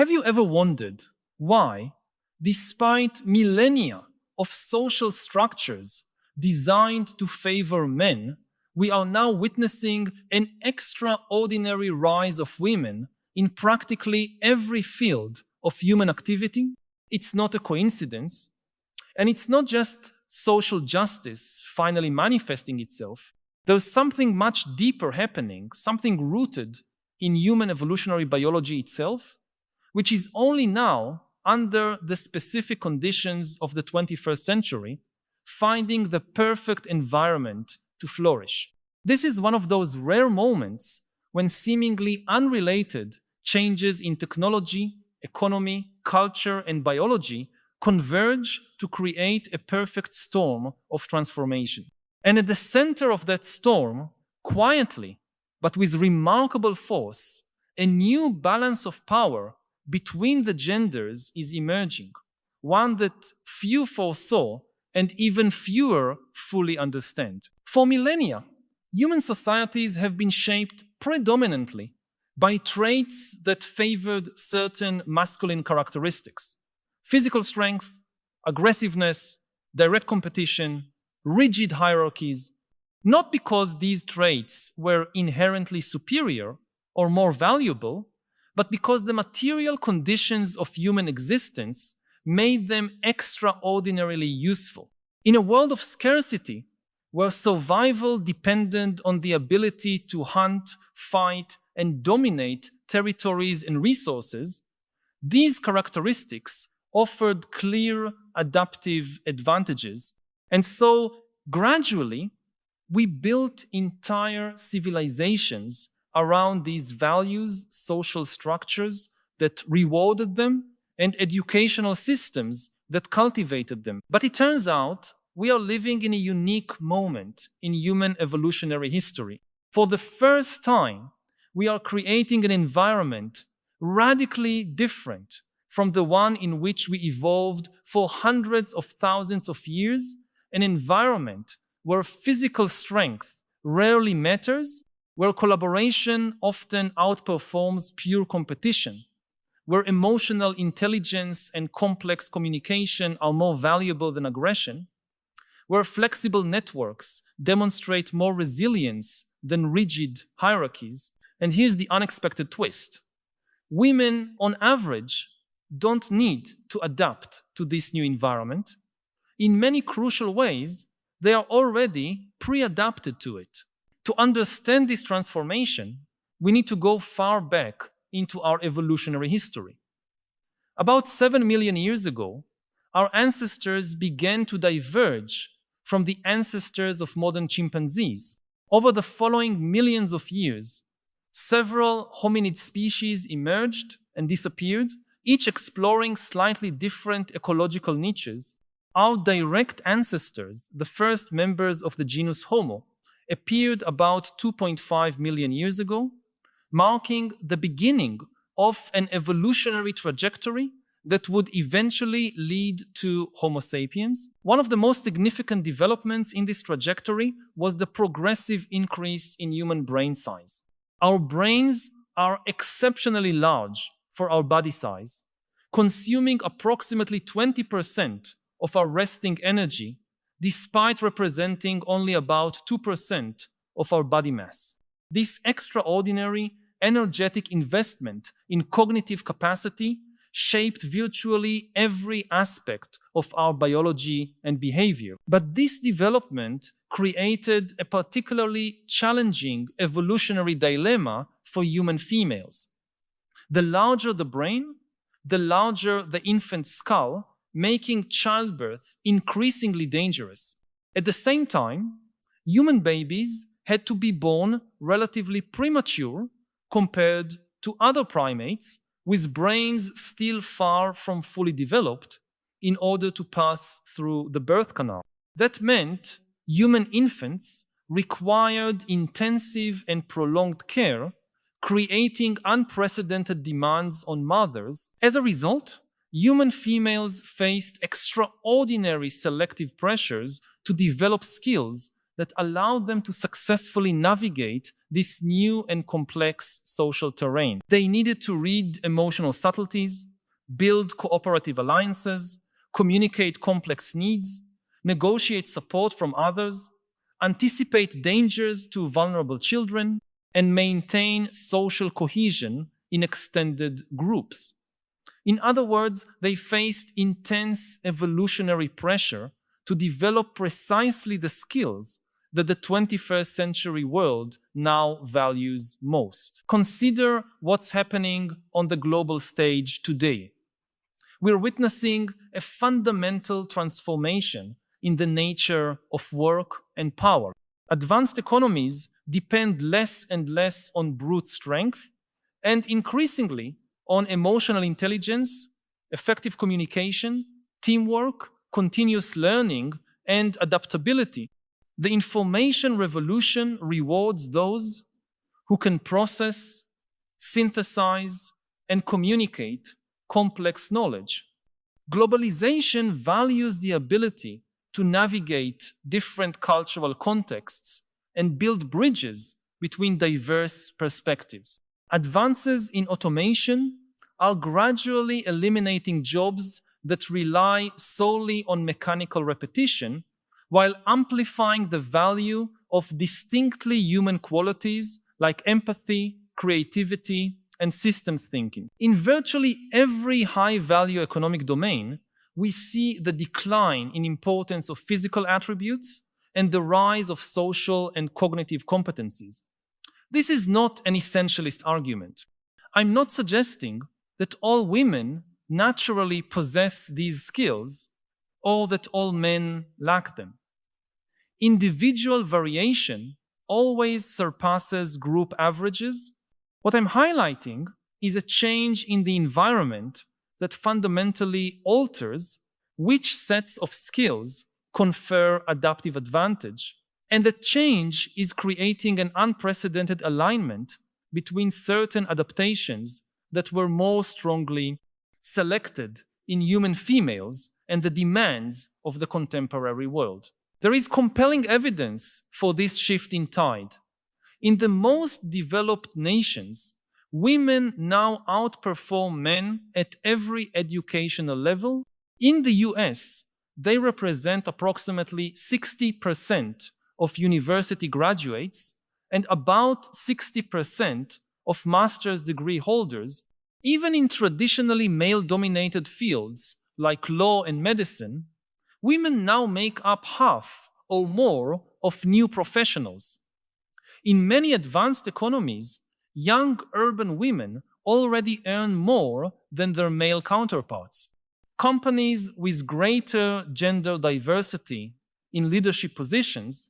Have you ever wondered why, despite millennia of social structures designed to favor men, we are now witnessing an extraordinary rise of women in practically every field of human activity? It's not a coincidence, and it's not just social justice finally manifesting itself. There's something much deeper happening, something rooted in human evolutionary biology itself, which is only now, under the specific conditions of the 21st century, finding the perfect environment to flourish. This is one of those rare moments when seemingly unrelated changes in technology, economy, culture, and biology converge to create a perfect storm of transformation. And at the center of that storm, quietly, but with remarkable force, a new balance of power between the genders is emerging, one that few foresaw and even fewer fully understand. For millennia, human societies have been shaped predominantly by traits that favored certain masculine characteristics: physical strength, aggressiveness, direct competition, rigid hierarchies, not because these traits were inherently superior or more valuable, but because the material conditions of human existence made them extraordinarily useful. In a world of scarcity, where survival depended on the ability to hunt, fight, and dominate territories and resources, these characteristics offered clear adaptive advantages. And so, gradually, we built entire civilizations around these values, social structures that rewarded them, and educational systems that cultivated them. But it turns out we are living in a unique moment in human evolutionary history. For the first time, we are creating an environment radically different from the one in which we evolved for hundreds of thousands of years, an environment where physical strength rarely matters, where collaboration often outperforms pure competition, where emotional intelligence and complex communication are more valuable than aggression, where flexible networks demonstrate more resilience than rigid hierarchies. And here's the unexpected twist. Women, on average, don't need to adapt to this new environment. In many crucial ways, they are already pre-adapted to it. To understand this transformation, we need to go far back into our evolutionary history. About 7 million years ago, our ancestors began to diverge from the ancestors of modern chimpanzees. Over the following millions of years, several hominid species emerged and disappeared, each exploring slightly different ecological niches. Our direct ancestors, the first members of the genus Homo, appeared about 2.5 million years ago, marking the beginning of an evolutionary trajectory that would eventually lead to Homo sapiens. One of the most significant developments in this trajectory was the progressive increase in human brain size. Our brains are exceptionally large for our body size, consuming approximately 20% of our resting energy, despite representing only about 2% of our body mass. This extraordinary, energetic investment in cognitive capacity shaped virtually every aspect of our biology and behavior. But this development created a particularly challenging evolutionary dilemma for human females. The larger the brain, the larger the infant's skull, making childbirth increasingly dangerous. At the same time, human babies had to be born relatively premature compared to other primates with brains still far from fully developed in order to pass through the birth canal. That meant human infants required intensive and prolonged care, creating unprecedented demands on mothers. As a result, human females faced extraordinary selective pressures to develop skills that allowed them to successfully navigate this new and complex social terrain. They needed to read emotional subtleties, build cooperative alliances, communicate complex needs, negotiate support from others, anticipate dangers to vulnerable children, and maintain social cohesion in extended groups. In other words, they faced intense evolutionary pressure to develop precisely the skills that the 21st century world now values most. Consider what's happening on the global stage today. We're witnessing a fundamental transformation in the nature of work and power. Advanced economies depend less and less on brute strength and increasingly on emotional intelligence, effective communication, teamwork, continuous learning, and adaptability. The information revolution rewards those who can process, synthesize, and communicate complex knowledge. Globalization values the ability to navigate different cultural contexts and build bridges between diverse perspectives. Advances in automation are gradually eliminating jobs that rely solely on mechanical repetition, while amplifying the value of distinctly human qualities like empathy, creativity, and systems thinking. In virtually every high-value economic domain, we see the decline in importance of physical attributes and the rise of social and cognitive competencies. This is not an essentialist argument. I'm not suggesting that all women naturally possess these skills or that all men lack them. Individual variation always surpasses group averages. What I'm highlighting is a change in the environment that fundamentally alters which sets of skills confer adaptive advantage. And the change is creating an unprecedented alignment between certain adaptations that were more strongly selected in human females and the demands of the contemporary world. There is compelling evidence for this shift in tide. In the most developed nations, women now outperform men at every educational level. In the US, they represent approximately 60% of university graduates and about 60% of master's degree holders. Even in traditionally male-dominated fields like law and medicine, women now make up half or more of new professionals. In many advanced economies, young urban women already earn more than their male counterparts. Companies with greater gender diversity in leadership positions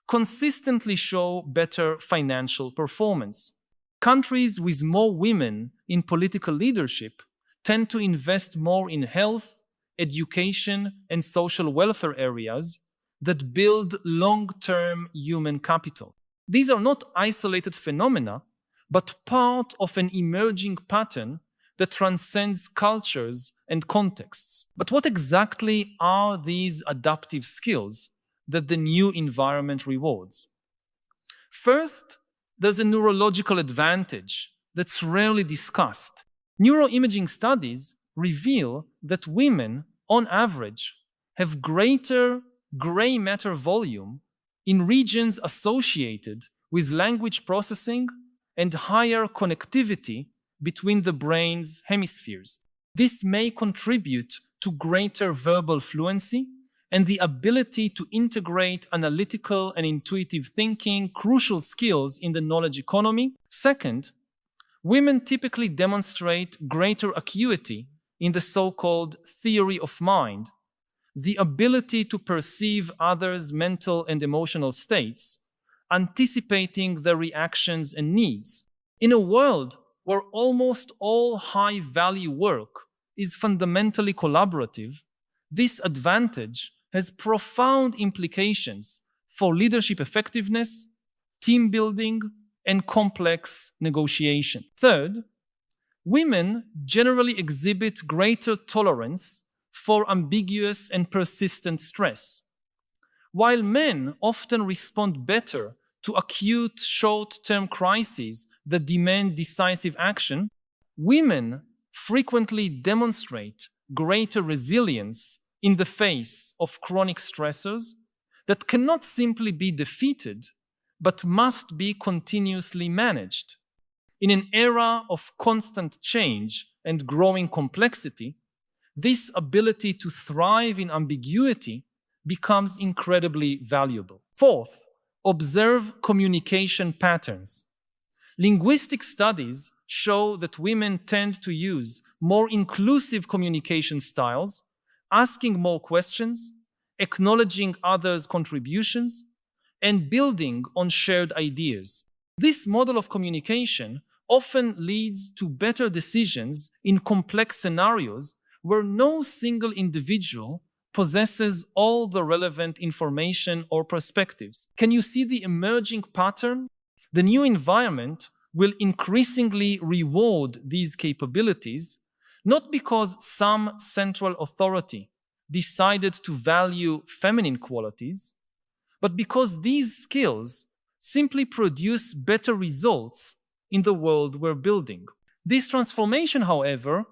consistently show better financial performance. Countries with more women in political leadership tend to invest more in health, education, and social welfare areas that build long-term human capital. These are not isolated phenomena, but part of an emerging pattern that transcends cultures and contexts. But what exactly are these adaptive skills that the new environment rewards? First, there's a neurological advantage that's rarely discussed. Neuroimaging studies reveal that women, on average, have greater gray matter volume in regions associated with language processing and higher connectivity between the brain's hemispheres. This may contribute to greater verbal fluency and the ability to integrate analytical and intuitive thinking, crucial skills in the knowledge economy. Second, women typically demonstrate greater acuity in the so-called theory of mind, the ability to perceive others' mental and emotional states, anticipating their reactions and needs. In a world where almost all high-value work is fundamentally collaborative, this advantage has profound implications for leadership effectiveness, team building, and complex negotiation. Third, women generally exhibit greater tolerance for ambiguous and persistent stress. While men often respond better to acute short-term crises that demand decisive action, women frequently demonstrate greater resilience in the face of chronic stressors that cannot simply be defeated, but must be continuously managed. In an era of constant change and growing complexity, this ability to thrive in ambiguity becomes incredibly valuable. Fourth, observe communication patterns. Linguistic studies show that women tend to use more inclusive communication styles, asking more questions, acknowledging others' contributions, and building on shared ideas. This model of communication often leads to better decisions in complex scenarios where no single individual possesses all the relevant information or perspectives. Can you see the emerging pattern? The new environment will increasingly reward these capabilities, not because some central authority decided to value feminine qualities, but because these skills simply produce better results in the world we're building. This transformation, however,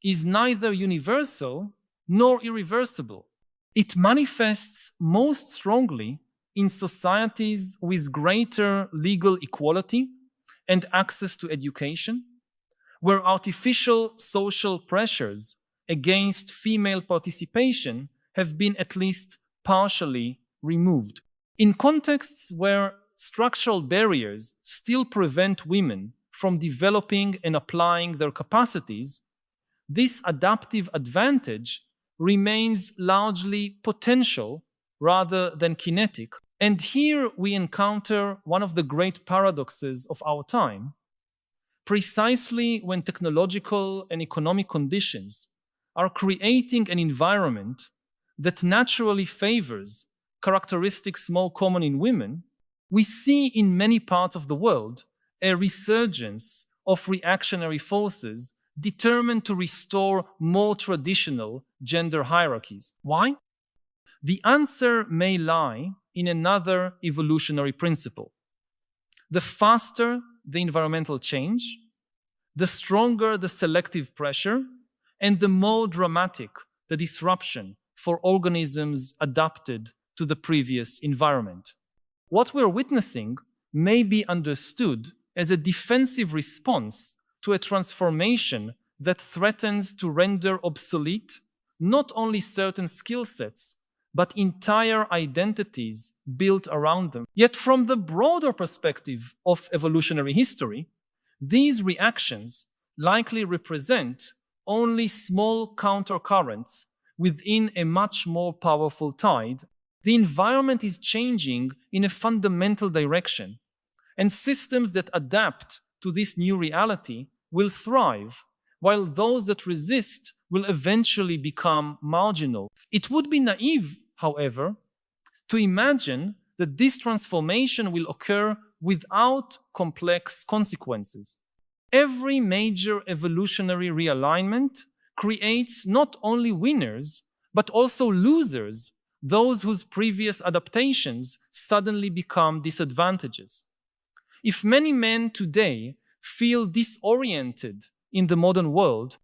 is neither universal nor irreversible. It manifests most strongly in societies with greater legal equality and access to education, where artificial social pressures against female participation have been at least partially removed. In contexts where structural barriers still prevent women from developing and applying their capacities, this adaptive advantage remains largely potential rather than kinetic. And here we encounter one of the great paradoxes of our time. Precisely when technological and economic conditions are creating an environment that naturally favors characteristics more common in women, we see in many parts of the world a resurgence of reactionary forces determined to restore more traditional gender hierarchies. Why? The answer may lie in another evolutionary principle. The faster the environmental change, the stronger the selective pressure, and the more dramatic the disruption for organisms adapted to the previous environment. What we're witnessing may be understood as a defensive response to a transformation that threatens to render obsolete not only certain skill sets, but entire identities built around them. Yet from the broader perspective of evolutionary history, these reactions likely represent only small countercurrents within a much more powerful tide. The environment is changing in a fundamental direction, and systems that adapt to this new reality will thrive, while those that resist will eventually become marginal. It would be naive, however, to imagine that this transformation will occur without complex consequences. Every major evolutionary realignment creates not only winners, but also losers, those whose previous adaptations suddenly become disadvantages. If many men today feel disoriented in the modern world,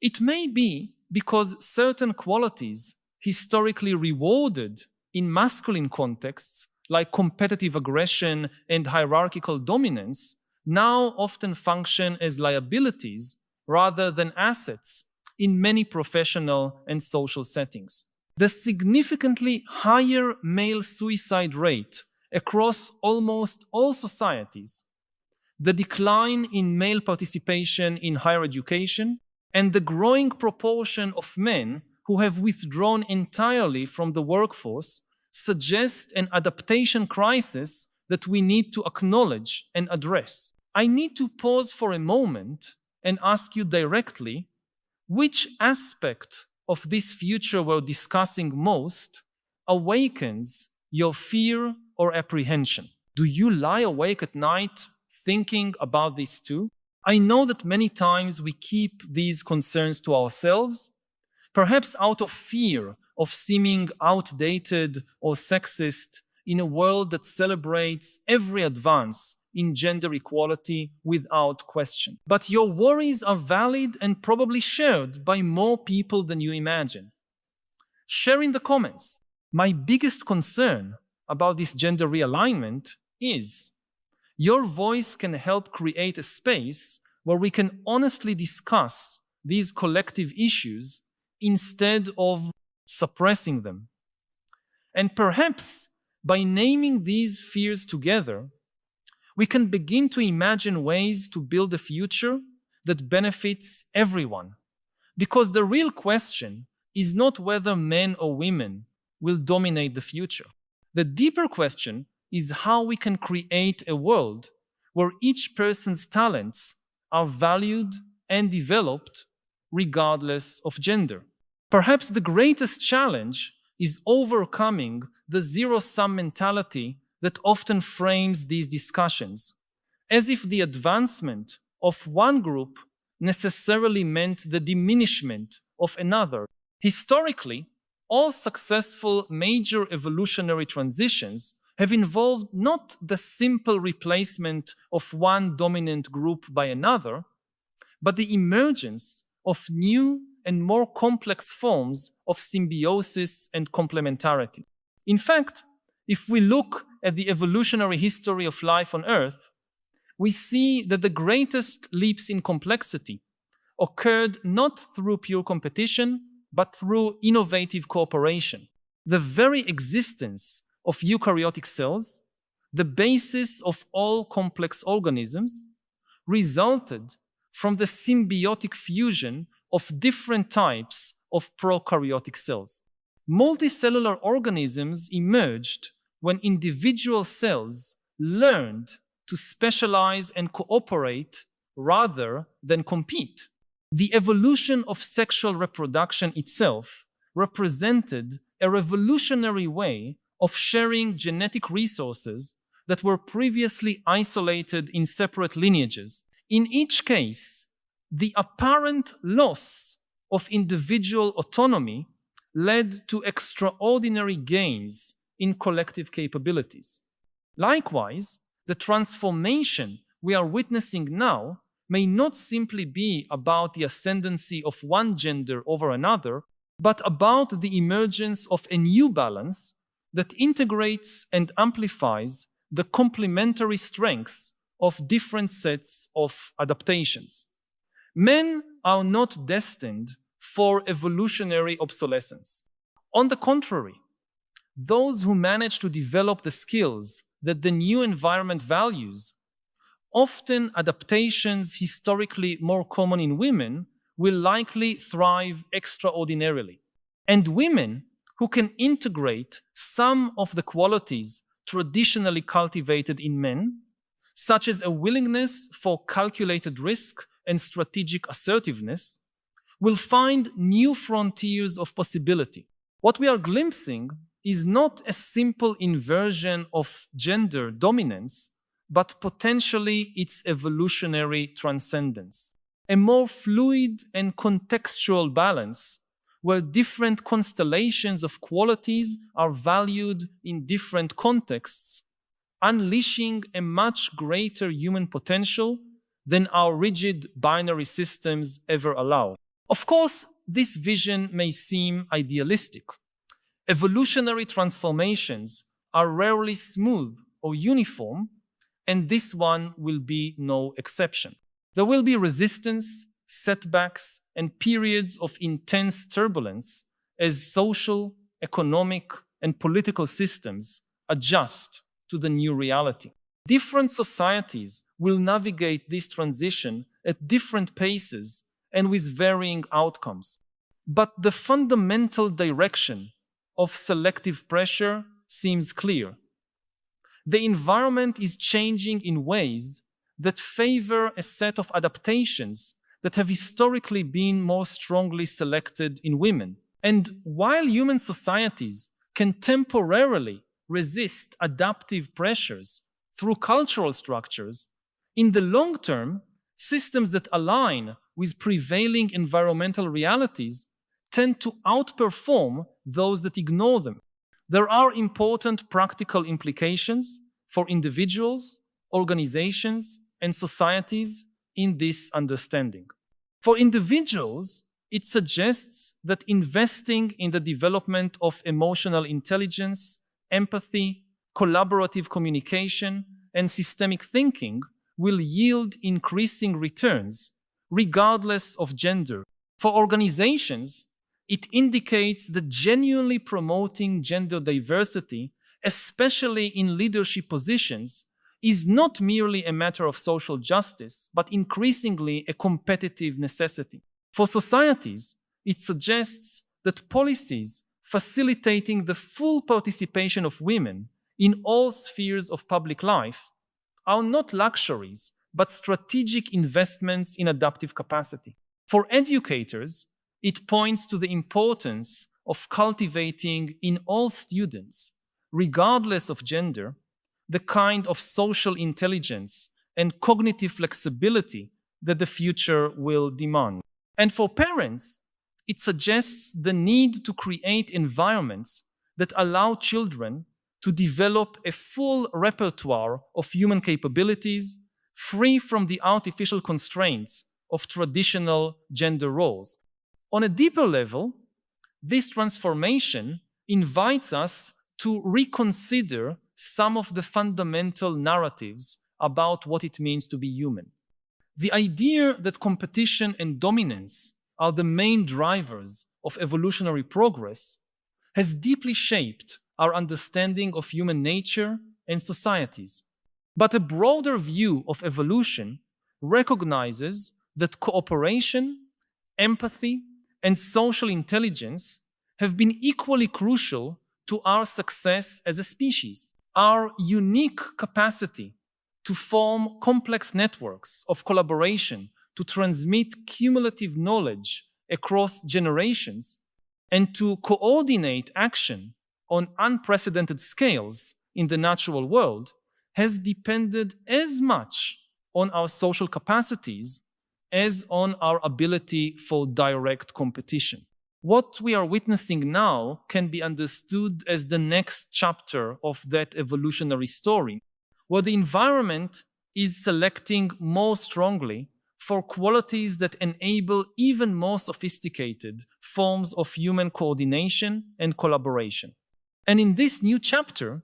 it may be because certain qualities historically rewarded in masculine contexts, like competitive aggression and hierarchical dominance, now often function as liabilities rather than assets in many professional and social settings. The significantly higher male suicide rate across almost all societies, the decline in male participation in higher education, and the growing proportion of men who have withdrawn entirely from the workforce suggest an adaptation crisis that we need to acknowledge and address. I need to pause for a moment and ask you directly, which aspect of this future we're discussing most awakens your fear or apprehension? Do you lie awake at night thinking about this too? I know that many times we keep these concerns to ourselves, perhaps out of fear of seeming outdated or sexist in a world that celebrates every advance in gender equality without question. But your worries are valid and probably shared by more people than you imagine. Share in the comments. My biggest concern about this gender realignment is your voice can help create a space where we can honestly discuss these collective issues instead of suppressing them. And perhaps by naming these fears together, we can begin to imagine ways to build a future that benefits everyone. Because the real question is not whether men or women will dominate the future. The deeper question is how we can create a world where each person's talents are valued and developed regardless of gender. Perhaps the greatest challenge is overcoming the zero-sum mentality that often frames these discussions, as if the advancement of one group necessarily meant the diminishment of another. Historically, all successful major evolutionary transitions have involved not the simple replacement of one dominant group by another, but the emergence of new and more complex forms of symbiosis and complementarity. In fact, if we look at the evolutionary history of life on Earth, we see that the greatest leaps in complexity occurred not through pure competition, but through innovative cooperation. The very existence of eukaryotic cells, the basis of all complex organisms, resulted from the symbiotic fusion of different types of prokaryotic cells. Multicellular organisms emerged when individual cells learned to specialize and cooperate rather than compete. The evolution of sexual reproduction itself represented a revolutionary way of sharing genetic resources that were previously isolated in separate lineages. In each case, the apparent loss of individual autonomy led to extraordinary gains in collective capabilities. Likewise, the transformation we are witnessing now may not simply be about the ascendancy of one gender over another, but about the emergence of a new balance that integrates and amplifies the complementary strengths of different sets of adaptations. Men are not destined for evolutionary obsolescence. On the contrary, those who manage to develop the skills that the new environment values, often adaptations historically more common in women, will likely thrive extraordinarily. And women who can integrate some of the qualities traditionally cultivated in men, such as a willingness for calculated risk and strategic assertiveness, will find new frontiers of possibility. What we are glimpsing is not a simple inversion of gender dominance, but potentially its evolutionary transcendence. A more fluid and contextual balance where different constellations of qualities are valued in different contexts, unleashing a much greater human potential than our rigid binary systems ever allow. Of course, this vision may seem idealistic. Evolutionary transformations are rarely smooth or uniform, and this one will be no exception. There will be resistance, setbacks, and periods of intense turbulence as social, economic, and political systems adjust to the new reality. Different societies will navigate this transition at different paces and with varying outcomes. But the fundamental direction of selective pressure seems clear. The environment is changing in ways that favor a set of adaptations that have historically been more strongly selected in women. And while human societies can temporarily resist adaptive pressures through cultural structures, in the long term, systems that align with prevailing environmental realities tend to outperform those that ignore them. There are important practical implications for individuals, organizations, and societies in this understanding. For individuals, it suggests that investing in the development of emotional intelligence, empathy, collaborative communication, and systemic thinking will yield increasing returns, regardless of gender. For organizations, it indicates that genuinely promoting gender diversity, especially in leadership positions, is not merely a matter of social justice, but increasingly a competitive necessity. For societies, it suggests that policies facilitating the full participation of women in all spheres of public life are not luxuries, but strategic investments in adaptive capacity. For educators, it points to the importance of cultivating in all students, regardless of gender, the kind of social intelligence and cognitive flexibility that the future will demand. And for parents, it suggests the need to create environments that allow children to develop a full repertoire of human capabilities, free from the artificial constraints of traditional gender roles. On a deeper level, this transformation invites us to reconsider some of the fundamental narratives about what it means to be human. The idea that competition and dominance are the main drivers of evolutionary progress has deeply shaped our understanding of human nature and societies. But a broader view of evolution recognizes that cooperation, empathy, and social intelligence have been equally crucial to our success as a species. Our unique capacity to form complex networks of collaboration, to transmit cumulative knowledge across generations, and to coordinate action on unprecedented scales in the natural world has depended as much on our social capacities as on our ability for direct competition. What we are witnessing now can be understood as the next chapter of that evolutionary story, where the environment is selecting more strongly for qualities that enable even more sophisticated forms of human coordination and collaboration. And in this new chapter,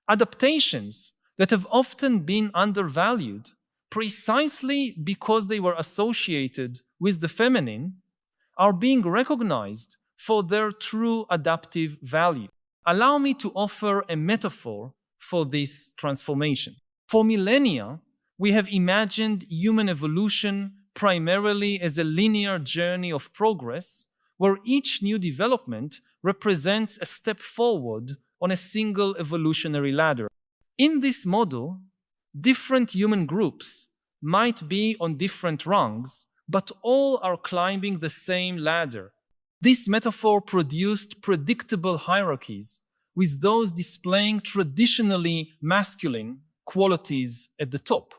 adaptations that have often been undervalued precisely because they were associated with the feminine are being recognized for their true adaptive value. Allow me to offer a metaphor for this transformation. For millennia, we have imagined human evolution primarily as a linear journey of progress, where each new development represents a step forward on a single evolutionary ladder. In this model, different human groups might be on different rungs, but all are climbing the same ladder. This metaphor produced predictable hierarchies, with those displaying traditionally masculine qualities at the top.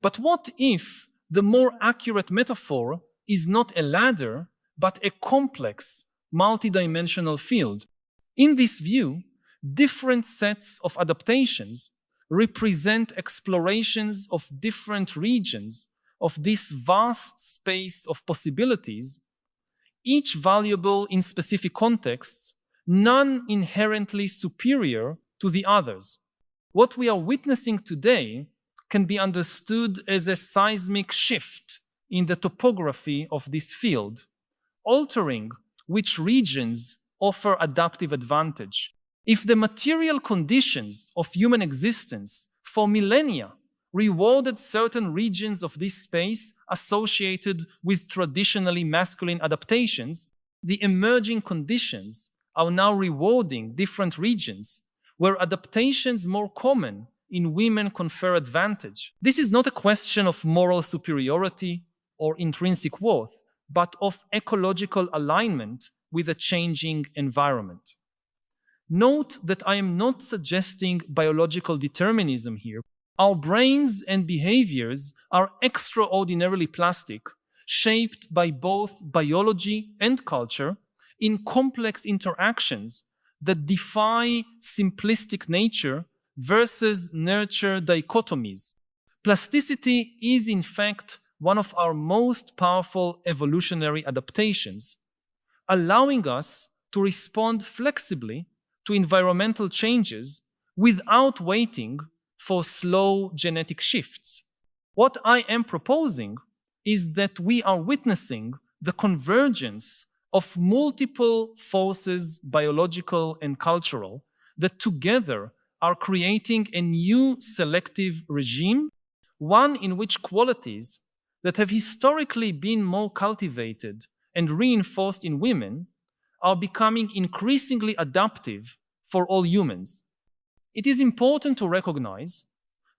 But what if the more accurate metaphor is not a ladder, but a complex, multidimensional field? In this view, different sets of adaptations represent explorations of different regions of this vast space of possibilities, each valuable in specific contexts, none inherently superior to the others. What we are witnessing today can be understood as a seismic shift in the topography of this field, altering which regions offer adaptive advantage. If the material conditions of human existence for millennia rewarded certain regions of this space associated with traditionally masculine adaptations, the emerging conditions are now rewarding different regions where adaptations more common in women confer advantage. This is not a question of moral superiority or intrinsic worth, but of ecological alignment with a changing environment. Note that I am not suggesting biological determinism here. Our brains and behaviors are extraordinarily plastic, shaped by both biology and culture, in complex interactions that defy simplistic nature versus nurture dichotomies. Plasticity is, in fact, one of our most powerful evolutionary adaptations, allowing us to respond flexibly to environmental changes without waiting for slow genetic shifts. What I am proposing is that we are witnessing the convergence of multiple forces, biological and cultural, that together are creating a new selective regime, one in which qualities that have historically been more cultivated and reinforced in women are becoming increasingly adaptive for all humans. It is important to recognize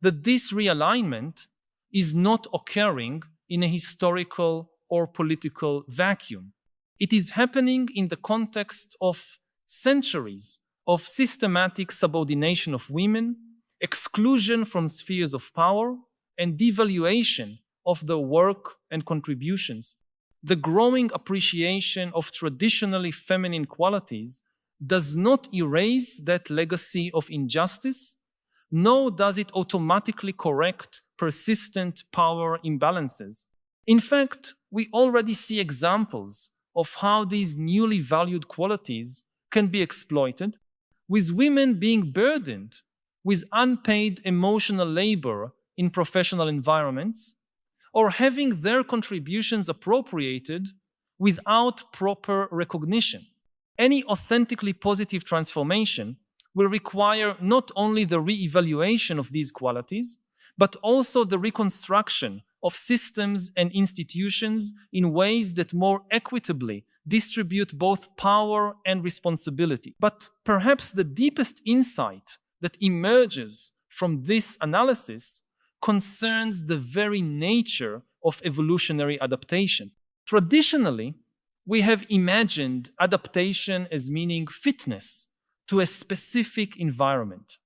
that this realignment is not occurring in a historical or political vacuum. It is happening in the context of centuries of systematic subordination of women, exclusion from spheres of power, and devaluation of their work and contributions. The growing appreciation of traditionally feminine qualities does not erase that legacy of injustice, nor does it automatically correct persistent power imbalances. In fact, we already see examples of how these newly valued qualities can be exploited, with women being burdened with unpaid emotional labor in professional environments, or having their contributions appropriated without proper recognition. Any authentically positive transformation will require not only the re-evaluation of these qualities, but also the reconstruction of systems and institutions in ways that more equitably distribute both power and responsibility. But perhaps the deepest insight that emerges from this analysis concerns the very nature of evolutionary adaptation. Traditionally, we have imagined adaptation as meaning fitness to a specific environment.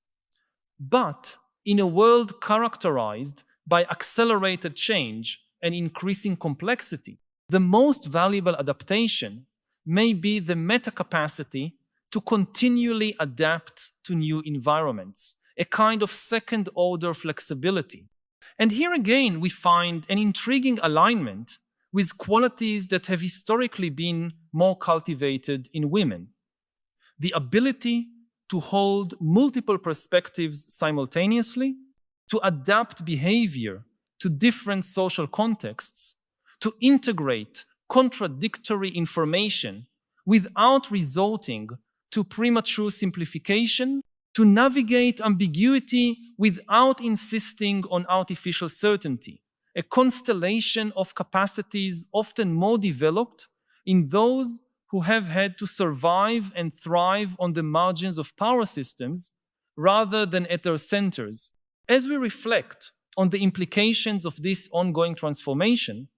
But in a world characterized by accelerated change and increasing complexity, the most valuable adaptation may be the meta-capacity to continually adapt to new environments, a kind of second-order flexibility. And here again, we find an intriguing alignment with qualities that have historically been more cultivated in women. The ability to hold multiple perspectives simultaneously, to adapt behavior to different social contexts, to integrate contradictory information without resorting to premature simplification, to navigate ambiguity without insisting on artificial certainty, a constellation of capacities often more developed in those who have had to survive and thrive on the margins of power systems rather than at their centers. As we reflect on the implications of this ongoing transformation,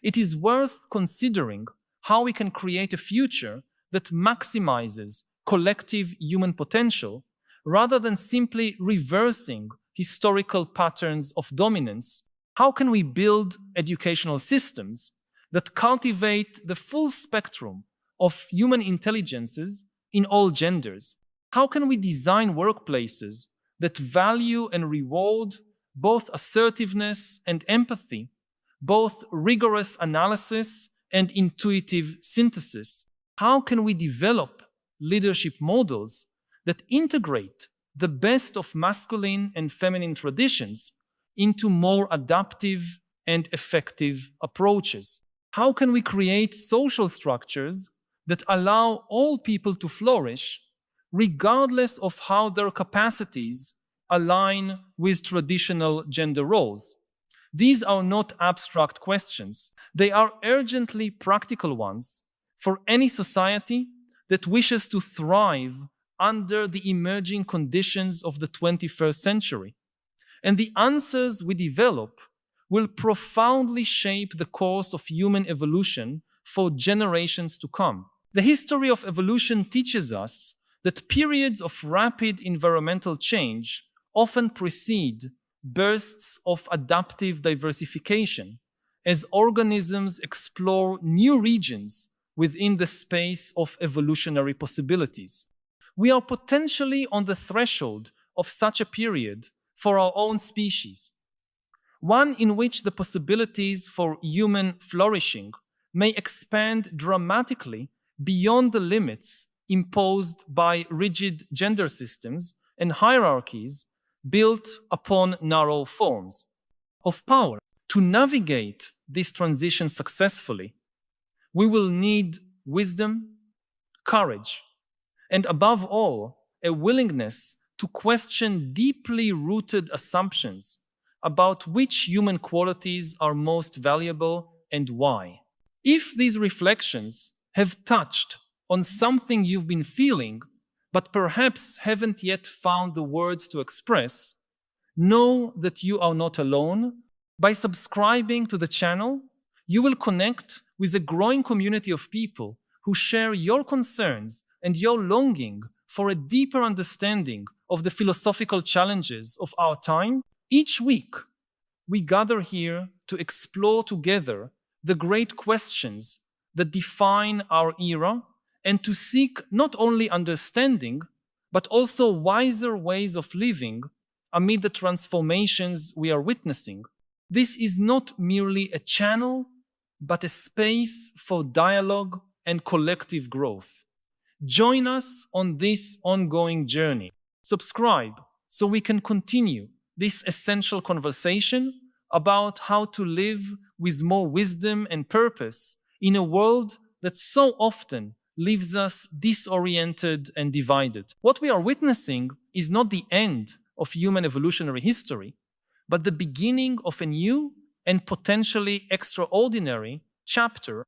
it is worth considering how we can create a future that maximizes collective human potential rather than simply reversing historical patterns of dominance. How can we build educational systems that cultivate the full spectrum of human intelligences in all genders? How can we design workplaces that value and reward both assertiveness and empathy, both rigorous analysis and intuitive synthesis? How can we develop leadership models that integrate the best of masculine and feminine traditions into more adaptive and effective approaches? How can we create social structures that allow all people to flourish regardless of how their capacities align with traditional gender roles? These are not abstract questions. They are urgently practical ones for any society that wishes to thrive under the emerging conditions of the 21st century. And the answers we develop will profoundly shape the course of human evolution for generations to come. The history of evolution teaches us that periods of rapid environmental change often precede bursts of adaptive diversification as organisms explore new regions within the space of evolutionary possibilities. We are potentially on the threshold of such a period for our own species, one in which the possibilities for human flourishing may expand dramatically beyond the limits imposed by rigid gender systems and hierarchies built upon narrow forms of power. To navigate this transition successfully, we will need wisdom, courage, and above all, a willingness to question deeply rooted assumptions about which human qualities are most valuable and why. If these reflections have touched on something you've been feeling, but perhaps haven't yet found the words to express, know that you are not alone. By subscribing to the channel, you will connect with a growing community of people who share your concerns and your longing for a deeper understanding of the philosophical challenges of our time. Each week, we gather here to explore together the great questions that define our era and to seek not only understanding, but also wiser ways of living amid the transformations we are witnessing. This is not merely a channel, but a space for dialogue and collective growth. Join us on this ongoing journey. Subscribe so we can continue this essential conversation about how to live with more wisdom and purpose in a world that so often leaves us disoriented and divided. What we are witnessing is not the end of human evolutionary history, but the beginning of a new and potentially extraordinary chapter,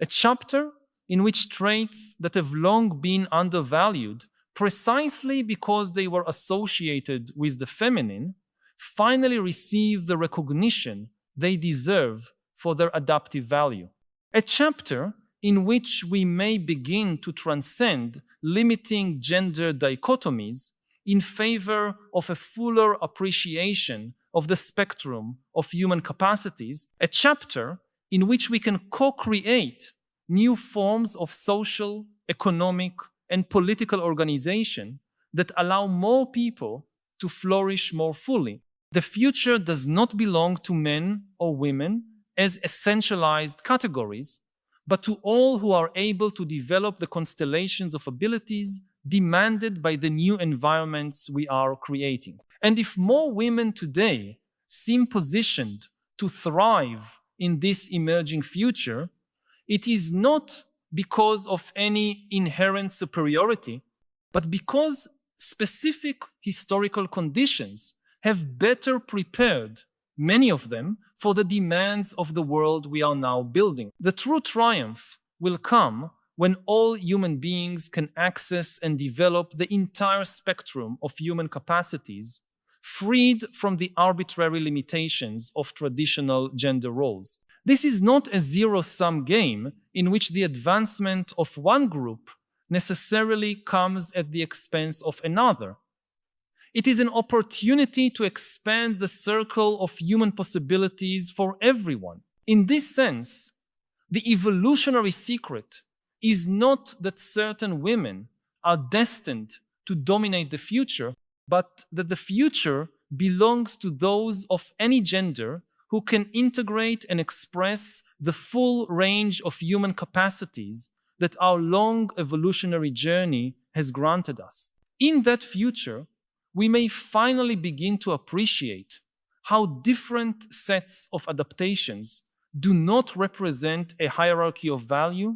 a chapter in which traits that have long been undervalued precisely because they were associated with the feminine finally receive the recognition they deserve for their adaptive value. A chapter in which we may begin to transcend limiting gender dichotomies in favor of a fuller appreciation of the spectrum of human capacities, a chapter in which we can co-create new forms of social, economic, and political organization that allow more people to flourish more fully. The future does not belong to men or women as essentialized categories, but to all who are able to develop the constellations of abilities demanded by the new environments we are creating. And if more women today seem positioned to thrive in this emerging future, it is not because of any inherent superiority, but because specific historical conditions have better prepared many of them for the demands of the world we are now building. The true triumph will come when all human beings can access and develop the entire spectrum of human capacities, freed from the arbitrary limitations of traditional gender roles. This is not a zero-sum game in which the advancement of one group necessarily comes at the expense of another. It is an opportunity to expand the circle of human possibilities for everyone. In this sense, the evolutionary secret is not that certain women are destined to dominate the future, but that the future belongs to those of any gender who can integrate and express the full range of human capacities that our long evolutionary journey has granted us. In that future, we may finally begin to appreciate how different sets of adaptations do not represent a hierarchy of value,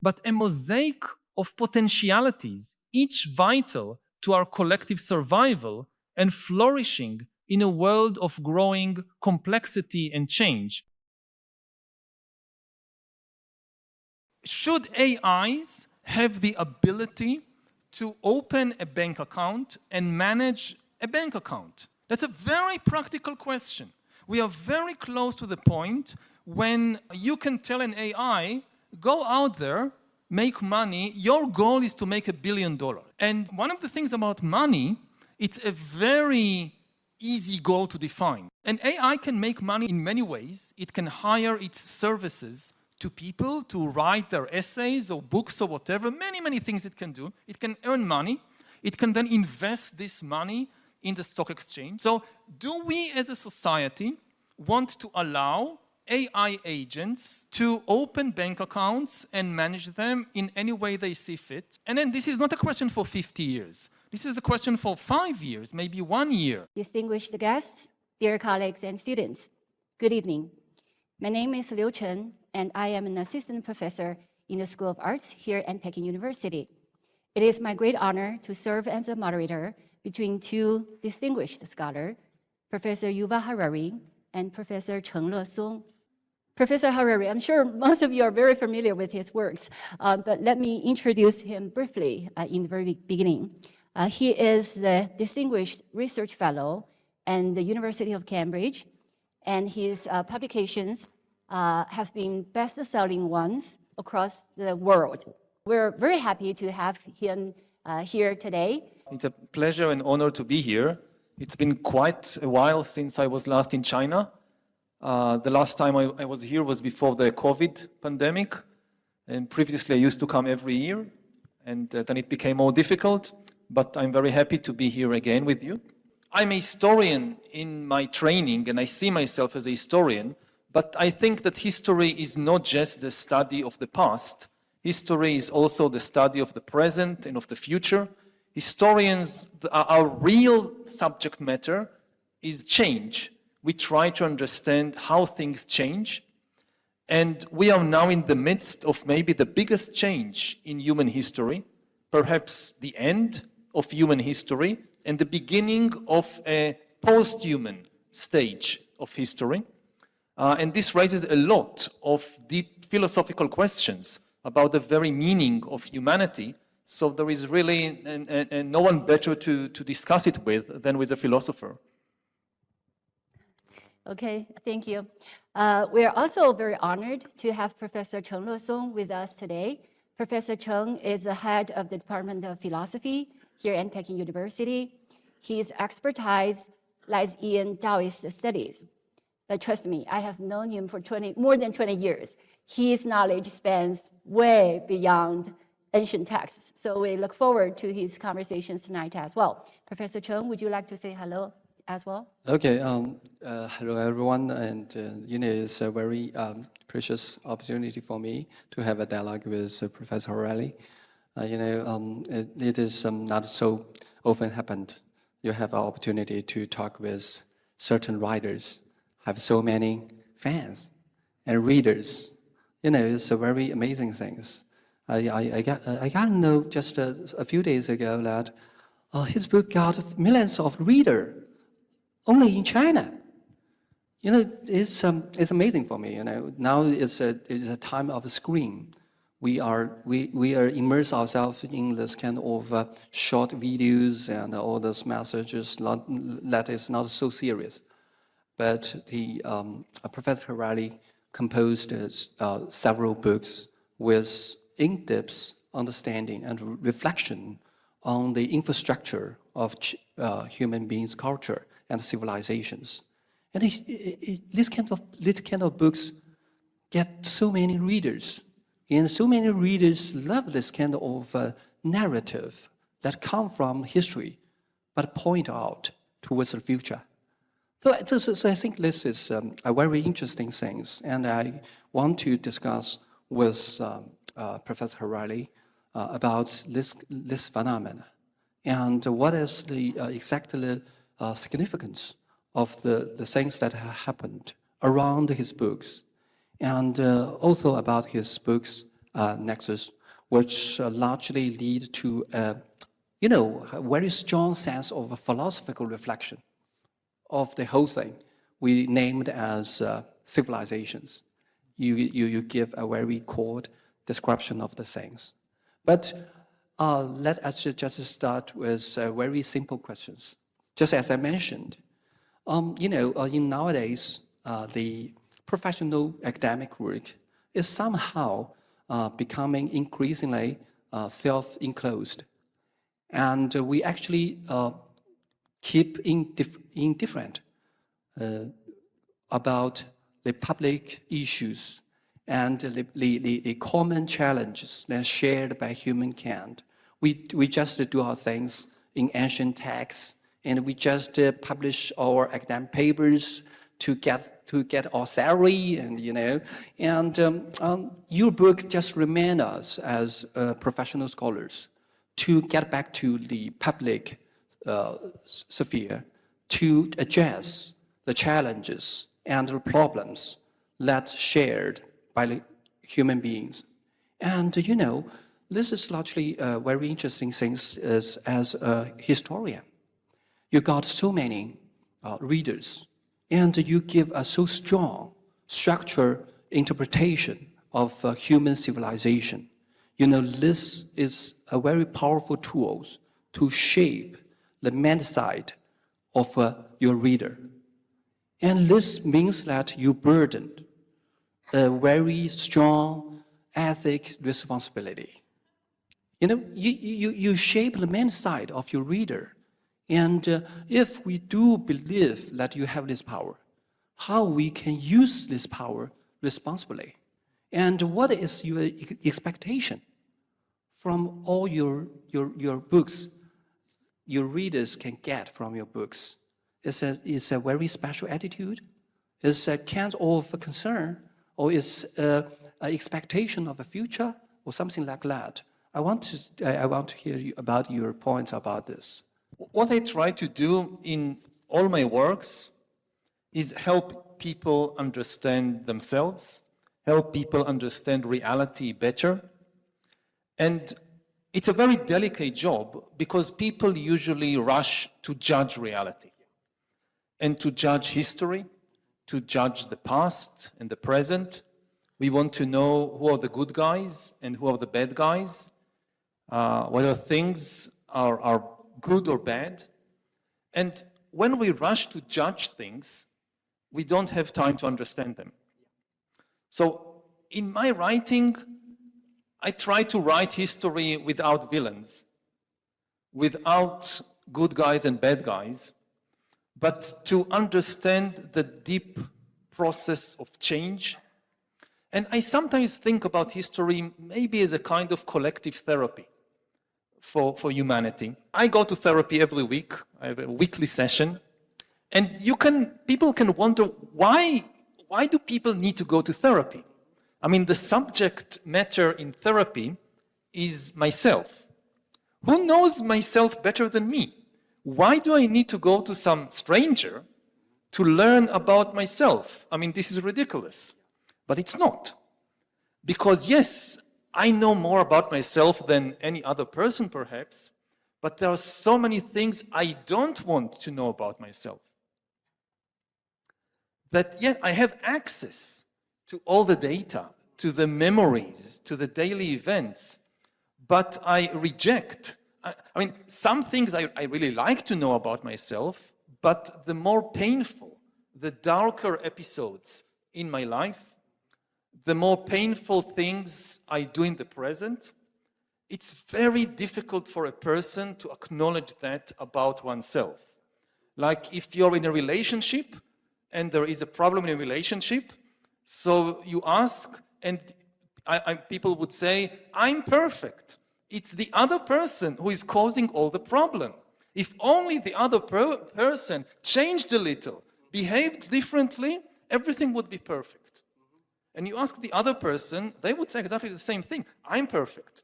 but a mosaic of potentialities, each vital to our collective survival and flourishing in a world of growing complexity and change. Should AIs have the ability to open a bank account and manage a bank account? That's a very practical question. We are very close to the point when you can tell an AI, go out there, make money. Your goal is to make $1 billion. And one of the things about money, it's a very easy goal to define. An AI can make money in many ways. It can hire its services to people to write their essays or books or whatever, many things it can do. It can earn money. It can then invest this money in the stock exchange. So do we as a society want to allow AI agents to open bank accounts and manage them in any way they see fit? And then this is not a question for 50 years. This is a question for 5 years, maybe 1 year. Distinguished guests, dear colleagues and students, good evening. My name is Liu Chen, and I am an assistant professor in the School of Arts here at Peking University. It is my great honor to serve as a moderator between two distinguished scholars, Professor Yuval Harari and Professor Cheng Le-sung. Professor Harari, I'm sure most of you are very familiar with his works, but let me introduce him briefly in the very beginning. He is the Distinguished Research Fellow at the University of Cambridge, and his publications have been best-selling ones across the world. We're very happy to have him here today. It's a pleasure and honor to be here. It's been quite a while since I was last in China. The last time I was here was before the COVID pandemic, and previously I used to come every year, and then it became more difficult, but I'm very happy to be here again with you. I'm a historian in my training, and I see myself as a historian, but I think that history is not just the study of the past. History is also the study of the present and of the future. Historians, our real subject matter is change. We try to understand how things change, and we are now in the midst of maybe the biggest change in human history, perhaps the end of human history and the beginning of a post-human stage of history. And this raises a lot of deep philosophical questions about the very meaning of humanity. So there is really no one better to discuss it with than with a philosopher. Okay, thank you. We are also very honored to have Professor Cheng Le-sung with us today. Professor Cheng is the head of the Department of Philosophy here at Peking University. His expertise lies in Taoist studies. But trust me, I have known him for more than 20 years. His knowledge spans way beyond ancient texts. So we look forward to his conversations tonight as well. Professor Cheng, would you like to say hello as well? Okay, hello everyone, and it's a very precious opportunity for me to have a dialogue with Professor Harari. It is not so often happened. You have an opportunity to talk with certain writers, have so many fans and readers. It's a very amazing things. I got to know just a few days ago that his book got millions of readers only in China. It's amazing for me. Now it's a time of a screen. We are immerse ourselves in this kind of short videos and all those messages. That is not so serious. But Professor Harari composed several books with in-depth understanding and reflection on the infrastructure of human beings' culture and civilizations. And this kind of books get so many readers. And so many readers love this kind of narrative that come from history, but point out towards the future. So I think this is a very interesting thing, and I want to discuss with Professor Harari about this phenomenon and what is the exactly significance of the things that have happened around his books, and also about his books Nexus, which largely lead to a very strong sense of philosophical reflection of the whole thing. We named as civilizations. You give a very cold description of the things. But let us just start with very simple questions. Just as I mentioned, in nowadays, the professional academic work is somehow becoming increasingly self-enclosed. And we actually keep indifferent about the public issues and the common challenges that are shared by humankind. We just do our things in ancient texts, and we just publish our academic papers to get our salary, and your book just remind us as professional scholars to get back to the public sphere to address the challenges and the problems that shared by the human beings. And this is largely very interesting things as a historian. You got so many readers, and you give a so strong structured interpretation of human civilization. This is a very powerful tool to shape the mindset of your reader. And this means that you burdened a very strong ethic responsibility. You shape the mindset of your reader. And if we do believe that you have this power, how we can use this power responsibly? And what is your expectation from all your books, your readers can get from your books? It's a very special attitude? It's a kind of a concern? Or is an expectation of the future? Or something like that? I want to hear about your points about this. What I try to do in all my works is help people understand themselves, help people understand reality better. And it's a very delicate job because people usually rush to judge reality and to judge history, to judge the past and the present. We want to know who are the good guys and who are the bad guys, whether things are good or bad. And when we rush to judge things, we don't have time to understand them. So in my writing, I try to write history without villains, without good guys and bad guys, but to understand the deep process of change. And I sometimes think about history maybe as a kind of collective therapy for humanity. I go to therapy every week. I have a weekly session. And people can wonder, why do people need to go to therapy? I mean, the subject matter in therapy is myself. Who knows myself better than me? Why do I need to go to some stranger to learn about myself? I mean, this is ridiculous. But it's not. Because yes, I know more about myself than any other person perhaps, but there are so many things I don't want to know about myself. That yet I have access to all the data, to the memories, to the daily events, but I reject. I mean, some things I really like to know about myself, but the more painful, the darker episodes in my life, the more painful things I do in the present, it's very difficult for a person to acknowledge that about oneself. Like if you're in a relationship and there is a problem in a relationship, so you ask, and people would say, I'm perfect. It's the other person who is causing all the problem. If only the other person changed a little, behaved differently, everything would be perfect. And you ask the other person, they would say exactly the same thing. I'm perfect.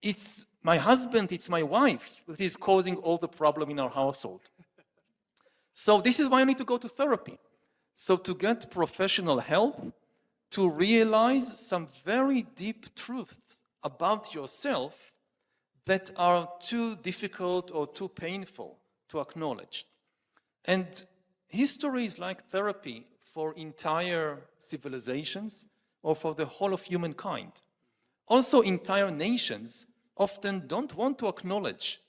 It's my husband, it's my wife that is causing all the problem in our household. So this is why you need to go to therapy. So to get professional help, to realize some very deep truths about yourself that are too difficult or too painful to acknowledge. And history is like therapy for entire civilizations or for the whole of humankind. Also, entire nations often don't want to acknowledge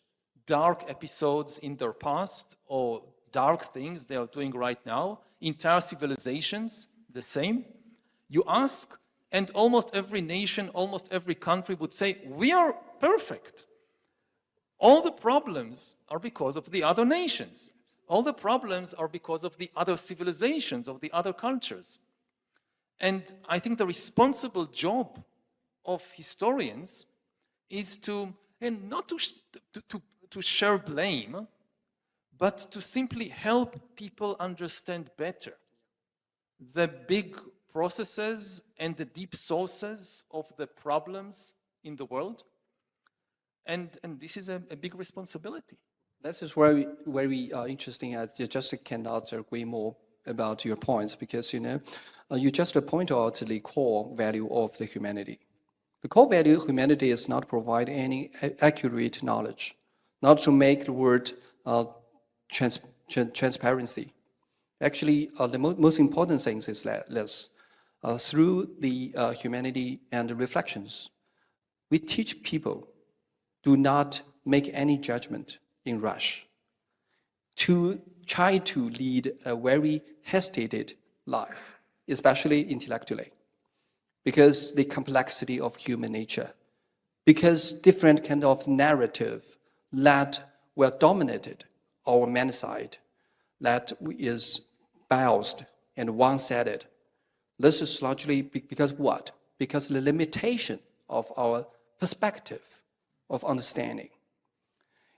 dark episodes in their past or dark things they are doing right now. Entire civilizations, the same. You ask, and almost every nation, almost every country would say, we are perfect. All the problems are because of the other nations. All the problems are because of the other civilizations, of the other cultures. And I think the responsible job of historians is to, and not to share blame, but to simply help people understand better the big processes and the deep sources of the problems in the world. And this is a big responsibility. This is very interesting. I just cannot agree more about your points because, you just point out the core value of the humanity. The core value of humanity is not provide any accurate knowledge, not to make the word transparency. Actually, the most important thing is that this. Through the humanity and the reflections, we teach people do not make any judgment in rush, to try to lead a very hesitated life, especially intellectually, because the complexity of human nature, because different kind of narrative that were dominated our man side, that is biased and one-sided. This is largely because what? Because the limitation of our perspective of understanding.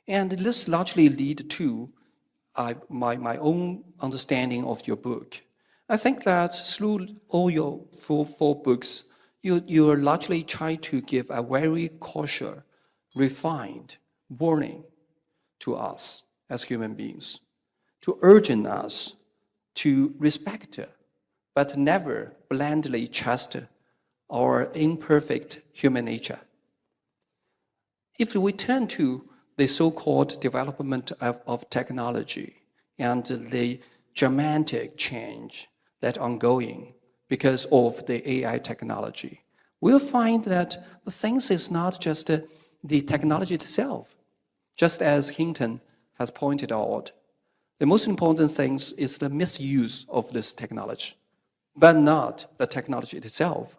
And this largely lead to my own understanding of your book. I think that through all your four books, you are largely trying to give a very cautious, refined warning to us as human beings, to urge us to respect, but never blindly trust our imperfect human nature. If we turn to the so-called development of technology and the dramatic change that's ongoing because of the AI technology, we'll find that the things is not just the technology itself. Just as Hinton has pointed out, the most important thing is the misuse of this technology, but not the technology itself.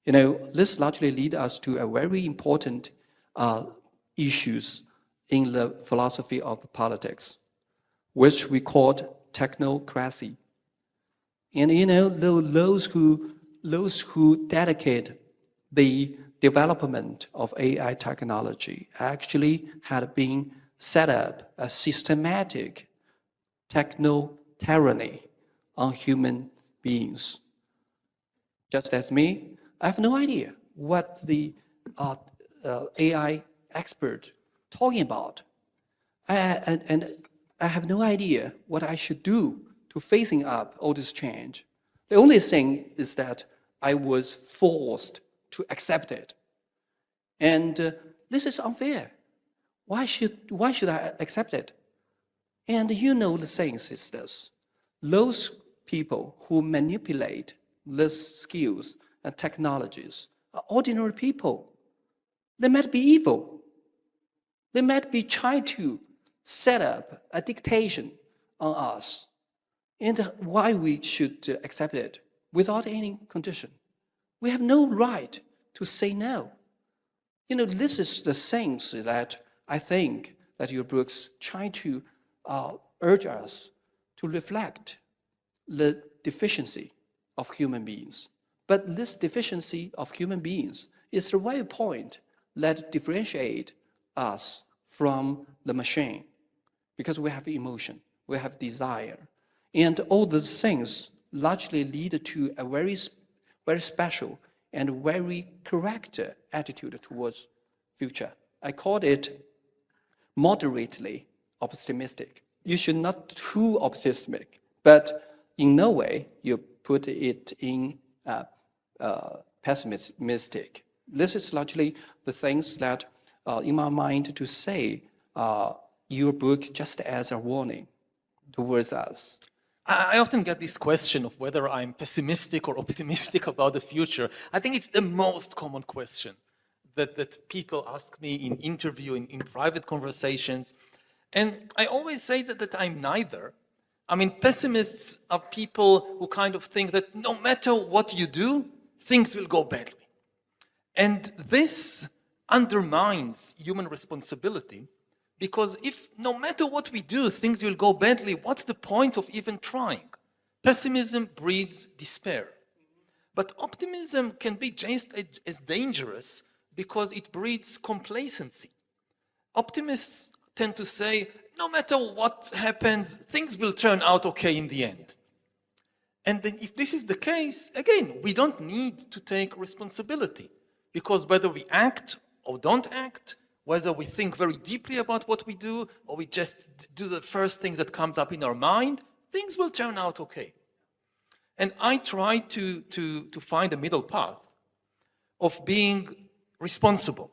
This largely leads us to a very important issues in the philosophy of politics, which we call technocracy. And those who dedicate the development of AI technology actually had been set up a systematic techno-tyranny on human beings. Just as me, I have no idea what the AI expert talking about. And I have no idea what I should do to facing up all this change. The only thing is that I was forced to accept it. And this is unfair. Why should I accept it? And the things is this. Those people who manipulate these skills and technologies are ordinary people. They might be evil. They might be trying to set up a dictation on us. And why we should accept it without any condition. We have no right to say no. This is the things that I think that your books try to urge us to reflect the deficiency of human beings. But this deficiency of human beings is the very point that differentiate us from the machine, because we have emotion, we have desire, and all those things largely lead to a very special and very correct attitude towards future. I call it moderately optimistic. You should not too optimistic, but in no way you put it in pessimistic. This is largely the things that, in my mind, to say your book just as a warning towards us. I often get this question of whether I'm pessimistic or optimistic about the future. I think it's the most common question that people ask me in interview, in private conversations. And I always say that I'm neither. I mean, pessimists are people who kind of think that no matter what you do, things will go badly. And this undermines human responsibility, because if no matter what we do, things will go badly, what's the point of even trying? Pessimism breeds despair. But optimism can be just as dangerous because it breeds complacency. Optimists tend to say, no matter what happens, things will turn out okay in the end. And then if this is the case, again, we don't need to take responsibility, because whether we act or don't act, whether we think very deeply about what we do, or we just do the first thing that comes up in our mind, things will turn out okay. And I try to find a middle path of being responsible,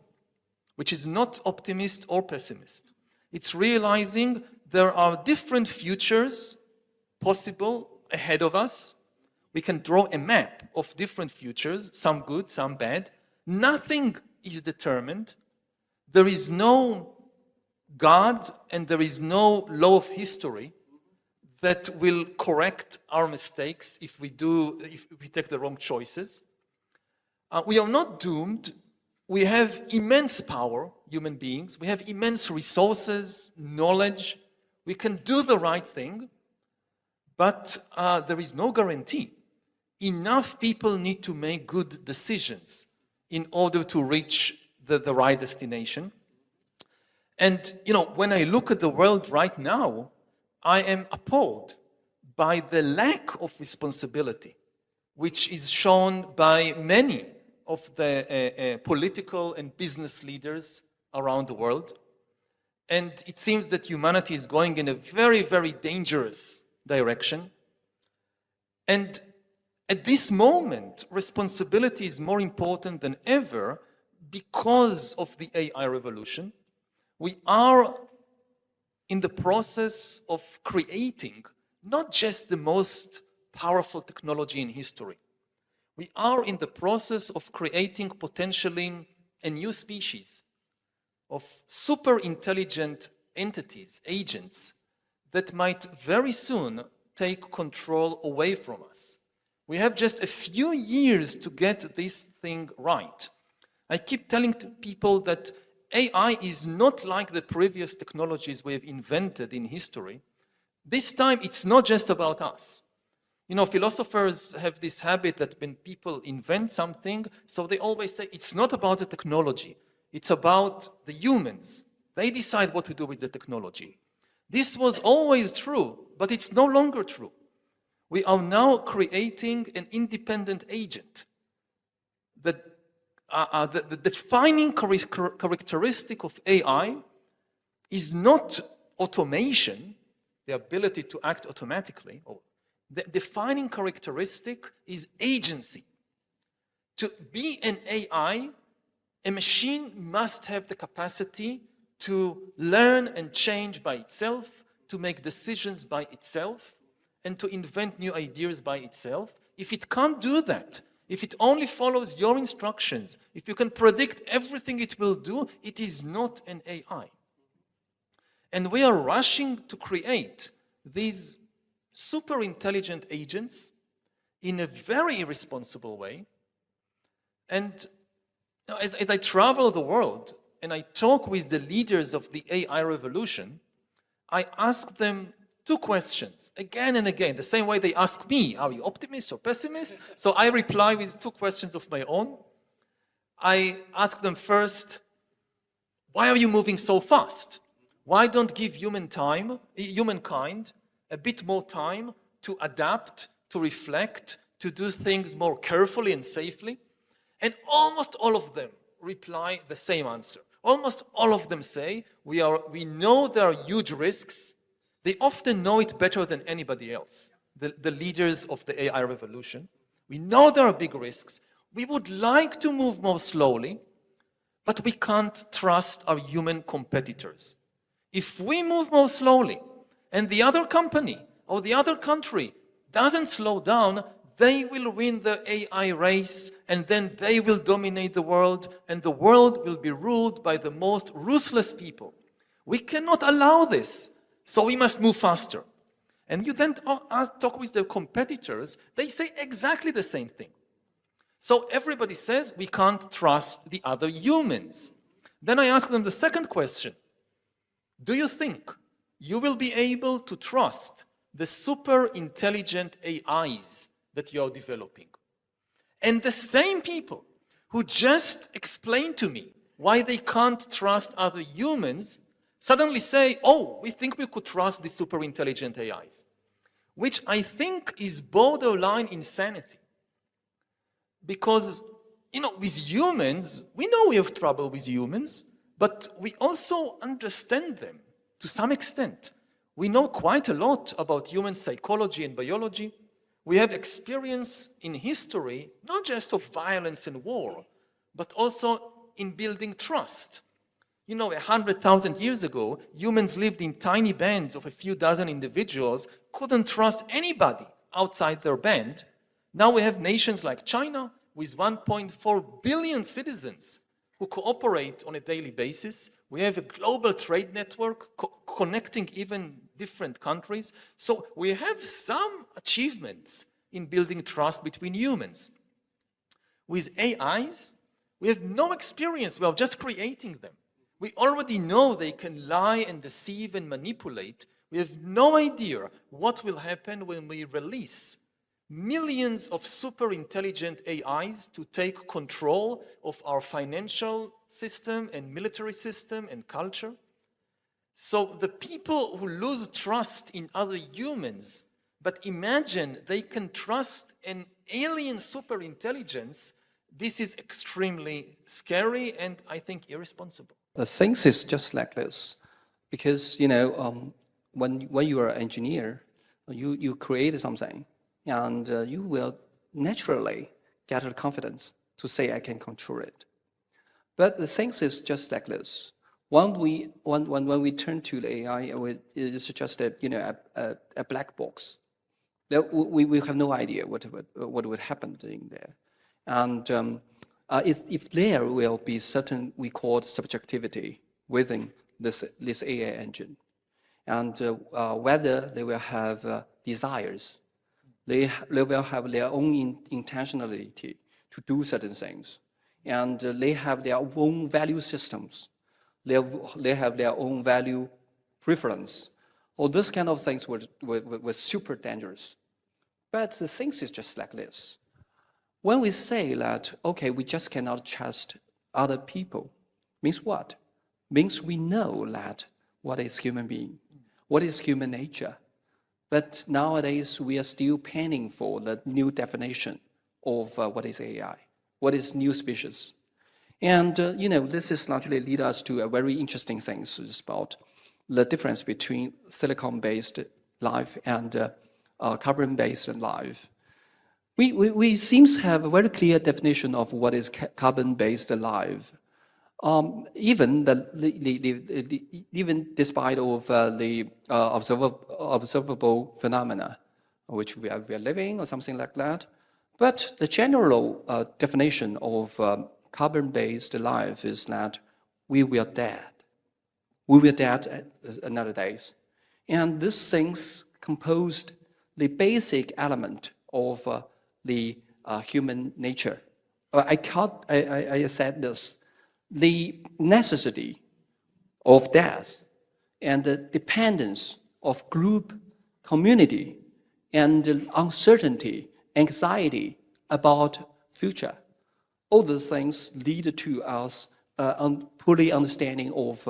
which is not optimist or pessimist. It's realizing there are different futures possible ahead of us. We can draw a map of different futures, some good, some bad. Nothing is determined. There is no God and there is no law of history that will correct our mistakes if we take the wrong choices. We are not doomed. We have immense power, human beings. We have immense resources, knowledge. We can do the right thing, but there is no guarantee. Enough people need to make good decisions in order to reach the right destination. And, when I look at the world right now, I am appalled by the lack of responsibility, which is shown by many of the political and business leaders around the world. And it seems that humanity is going in a very, very dangerous direction. And at this moment, responsibility is more important than ever because of the AI revolution. We are in the process of creating not just the most powerful technology in history. We are in the process of creating potentially a new species of super intelligent entities, agents, that might very soon take control away from us. We have just a few years to get this thing right. I keep telling people that AI is not like the previous technologies we have invented in history. This time, it's not just about us. Philosophers have this habit that when people invent something, so they always say, it's not about the technology. It's about the humans. They decide what to do with the technology. This was always true, but it's no longer true. We are now creating an independent agent. The defining characteristic of AI is not automation, the ability to act automatically. The defining characteristic is agency. To be an AI, a machine must have the capacity to learn and change by itself, to make decisions by itself, and to invent new ideas by itself. If it can't do that, if it only follows your instructions, if you can predict everything it will do, it is not an AI. And we are rushing to create these super intelligent agents in a very irresponsible way. And as I travel the world and I talk with the leaders of the AI revolution, I ask them two questions again and again, the same way they ask me, are you optimist or pessimist? So I reply with two questions of my own. I ask them first, why are you moving so fast? Why don't give humankind a bit more time to adapt, to reflect, to do things more carefully and safely? And almost all of them reply the same answer. Almost all of them say, we know there are huge risks. They often know it better than anybody else, the leaders of the AI revolution. We know there are big risks. We would like to move more slowly, but we can't trust our human competitors. If we move more slowly and the other company or the other country doesn't slow down, they will win the AI race and then they will dominate the world and the world will be ruled by the most ruthless people. We cannot allow this. So we must move faster. And you then talk with the competitors, they say exactly the same thing. So everybody says we can't trust the other humans. Then I ask them the second question. Do you think you will be able to trust the super intelligent AIs that you are developing? And the same people who just explained to me why they can't trust other humans suddenly say, oh, we think we could trust the super intelligent AIs, which I think is borderline insanity. Because, with humans, we know we have trouble with humans, but we also understand them to some extent. We know quite a lot about human psychology and biology. We have experience in history, not just of violence and war, but also in building trust. 100,000 years ago, humans lived in tiny bands of a few dozen individuals, couldn't trust anybody outside their band. Now we have nations like China with 1.4 billion citizens who cooperate on a daily basis. We have a global trade network connecting even different countries. So we have some achievements in building trust between humans. With AIs, we have no experience. We are just creating them. We already know they can lie and deceive and manipulate. We have no idea what will happen when we release millions of super intelligent AIs to take control of our financial system and military system and culture. So the people who lose trust in other humans, but imagine they can trust an alien super intelligence, this is extremely scary and I think irresponsible. The things is just like this, because when you are an engineer, you create something, and you will naturally get the confidence to say I can control it. But the things is just like this. When we turn to the AI, it's just a black box. We have no idea what would happen in there, and if there will be certain, we call subjectivity within this AI engine, and whether they will have desires, they will have their own intentionality to do certain things, and they have their own value systems, they have their own value preference. All these kind of things were super dangerous. But the things is just like this. When we say that, okay, we just cannot trust other people, means what? Means we know that what is human being, what is human nature. But nowadays, we are still panning for the new definition of what is AI, what is new species. And, this is largely lead us to a very interesting thing about the difference between silicon-based life and carbon-based life. We seem to have a very clear definition of what is carbon-based life. Even despite of the observable phenomena, which we are living or something like that. But the general definition of carbon-based life is that we will dead. We will dead another days. And these things composed the basic element of the human nature. I said this, the necessity of death and the dependence of group, community, and uncertainty, anxiety about future. All those things lead to us fully understanding of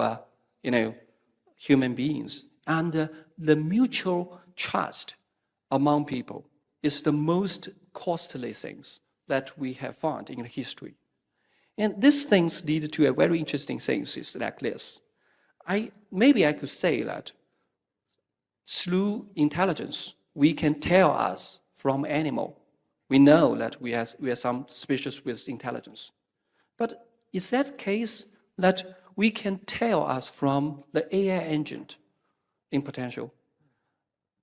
human beings. And the mutual trust among people is the most costly things that we have found in history. And these things lead to a very interesting things is like this. Maybe I could say that through intelligence, we can tell us from animal. We know that we are some species with intelligence. But is that case that we can tell us from the AI engine in potential?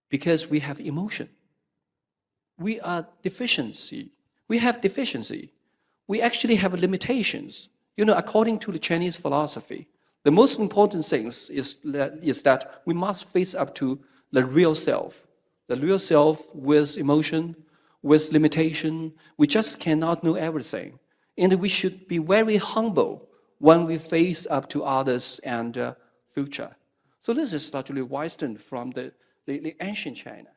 Because we have emotion. We are deficiency. We have deficiency. We actually have limitations. According to the Chinese philosophy, the most important thing is that we must face up to the real self with emotion, with limitation. We just cannot know everything. And we should be very humble when we face up to others and future. So this is largely Western from the ancient China.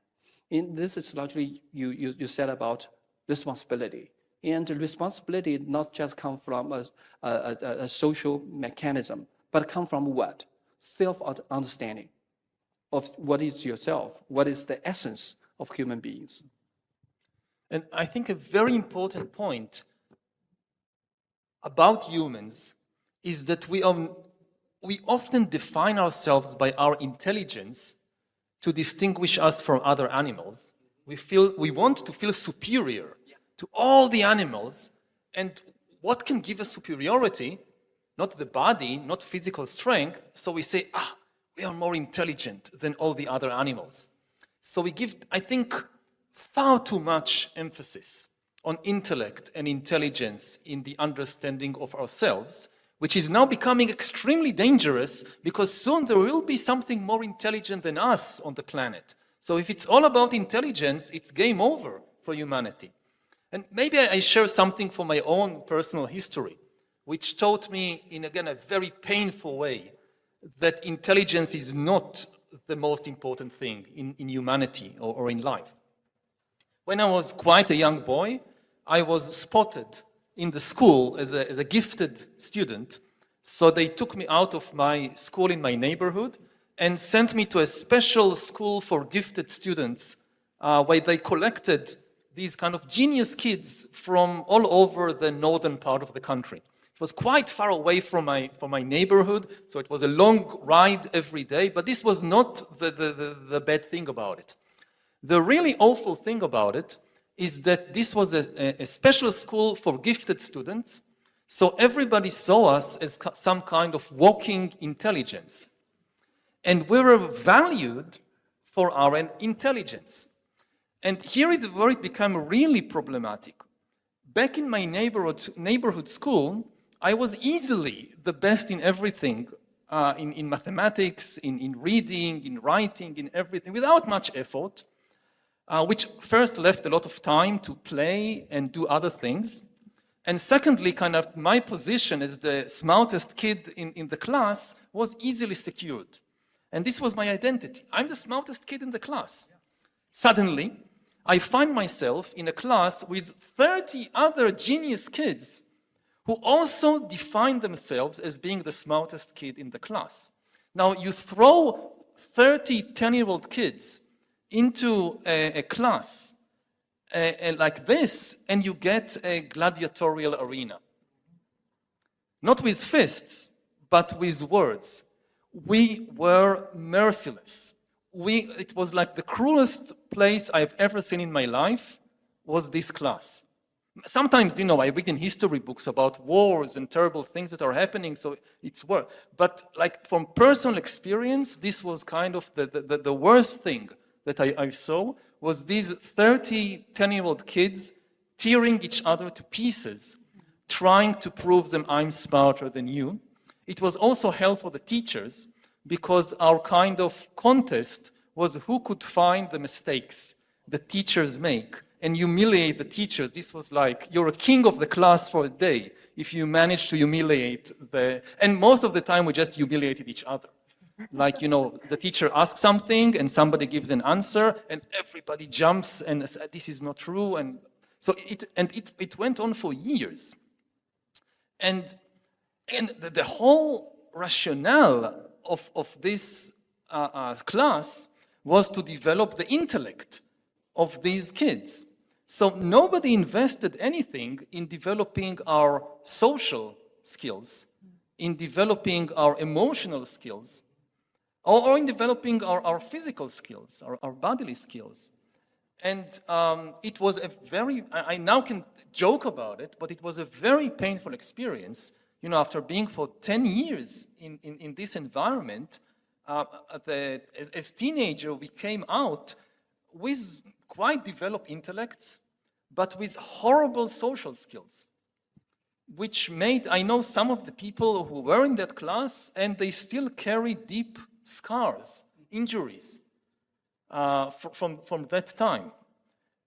And this is largely, you said about responsibility. And the responsibility not just come from a social mechanism, but come from what? Self-understanding of what is yourself, what is the essence of human beings. And I think a very important point about humans is that we often define ourselves by our intelligence to distinguish us from other animals. We want to feel superior to all the animals, and what can give us superiority? Not the body, not physical strength, so we say, we are more intelligent than all the other animals. So we give, I think, far too much emphasis on intellect and intelligence in the understanding of ourselves, which is now becoming extremely dangerous because soon there will be something more intelligent than us on the planet. So if it's all about intelligence, it's game over for humanity. And maybe I share something from my own personal history, which taught me in, again, a very painful way that intelligence is not the most important thing in humanity or in life. When I was quite a young boy, I was spotted in the school as a gifted student. So they took me out of my school in my neighborhood and sent me to a special school for gifted students where they collected these kind of genius kids from all over the northern part of the country. It was quite far away from my neighborhood, so it was a long ride every day, but this was not the bad thing about it. The really awful thing about it is that this was a special school for gifted students, so everybody saw us as some kind of walking intelligence. And we were valued for our intelligence. And here is where it became really problematic. Back in my neighborhood school, I was easily the best in everything, in mathematics, in reading, in writing, in everything, without much effort, which first left a lot of time to play and do other things. And secondly, kind of my position as the smartest kid in the class was easily secured. And this was my identity. I'm the smartest kid in the class. Suddenly, I find myself in a class with 30 other genius kids who also define themselves as being the smartest kid in the class. Now, you throw 30 10-year-old kids into a class like this, and you get a gladiatorial arena. Not with fists, but with words. We were merciless. It was like the cruelest place I've ever seen in my life was this class. Sometimes, I read in history books about wars and terrible things that are happening, so it's worse. But like from personal experience, this was kind of the worst thing that I saw was these 30 10-year-old kids tearing each other to pieces, trying to prove them I'm smarter than you. It was also hell for the teachers because our kind of contest was who could find the mistakes the teachers make and humiliate the teachers. This was like, you're a king of the class for a day if you manage to humiliate and most of the time we just humiliated each other. Like, the teacher asks something and somebody gives an answer and everybody jumps and says, this is not true. And so it went on for years. And the whole rationale of this class was to develop the intellect of these kids. So nobody invested anything in developing our social skills, in developing our emotional skills, or in developing our physical skills, our bodily skills. And it was a very, I now can joke about it, but it was a very painful experience. After being for 10 years in this environment, as teenager, we came out with quite developed intellects, but with horrible social skills, which made, I know some of the people who were in that class, and they still carry deep scars, injuries from that time.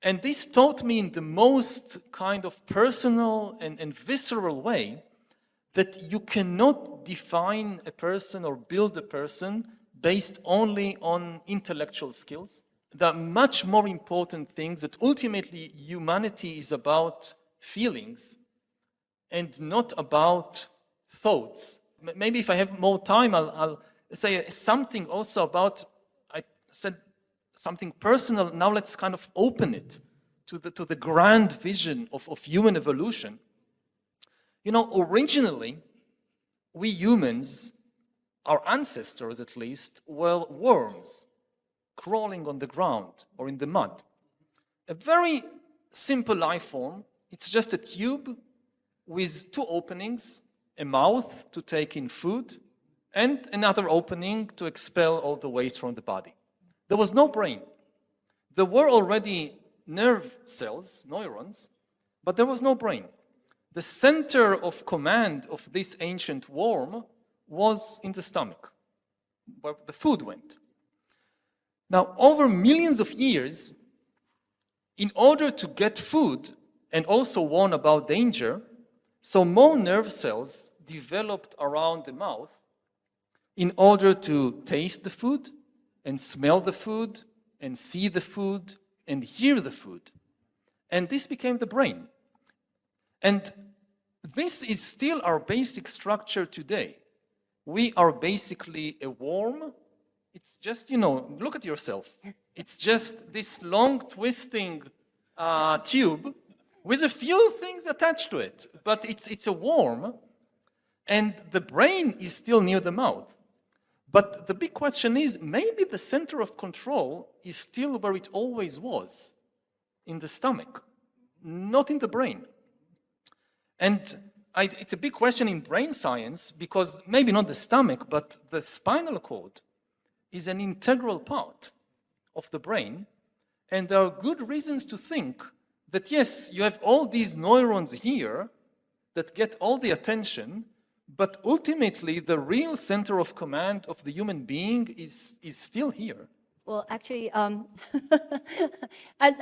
And this taught me in the most kind of personal and visceral way that you cannot define a person or build a person based only on intellectual skills. There are much more important things that ultimately humanity is about feelings and not about thoughts. Maybe if I have more time, I'll say something also about, I said something personal. Now let's kind of open it to the grand vision of human evolution. You know, originally, we humans, our ancestors at least, were worms crawling on the ground or in the mud. A very simple life form. It's just a tube with two openings, a mouth to take in food, and another opening to expel all the waste from the body. There was no brain. There were already nerve cells, neurons, but there was no brain. The center of command of this ancient worm was in the stomach, where the food went. Now, over millions of years, in order to get food and also warn about danger, so more nerve cells developed around the mouth in order to taste the food and smell the food and see the food and hear the food. And this became the brain. And this is still our basic structure today. We are basically a worm. It's just, you know, look at yourself. It's just this long twisting tube with a few things attached to it. But it's a worm, and the brain is still near the mouth. But the big question is, maybe the center of control is still where it always was, in the stomach, not in the brain. And it's a big question in brain science, because maybe not the stomach, but the spinal cord is an integral part of the brain. And there are good reasons to think that, yes, you have all these neurons here that get all the attention, but ultimately the real center of command of the human being is still here. Well, actually, I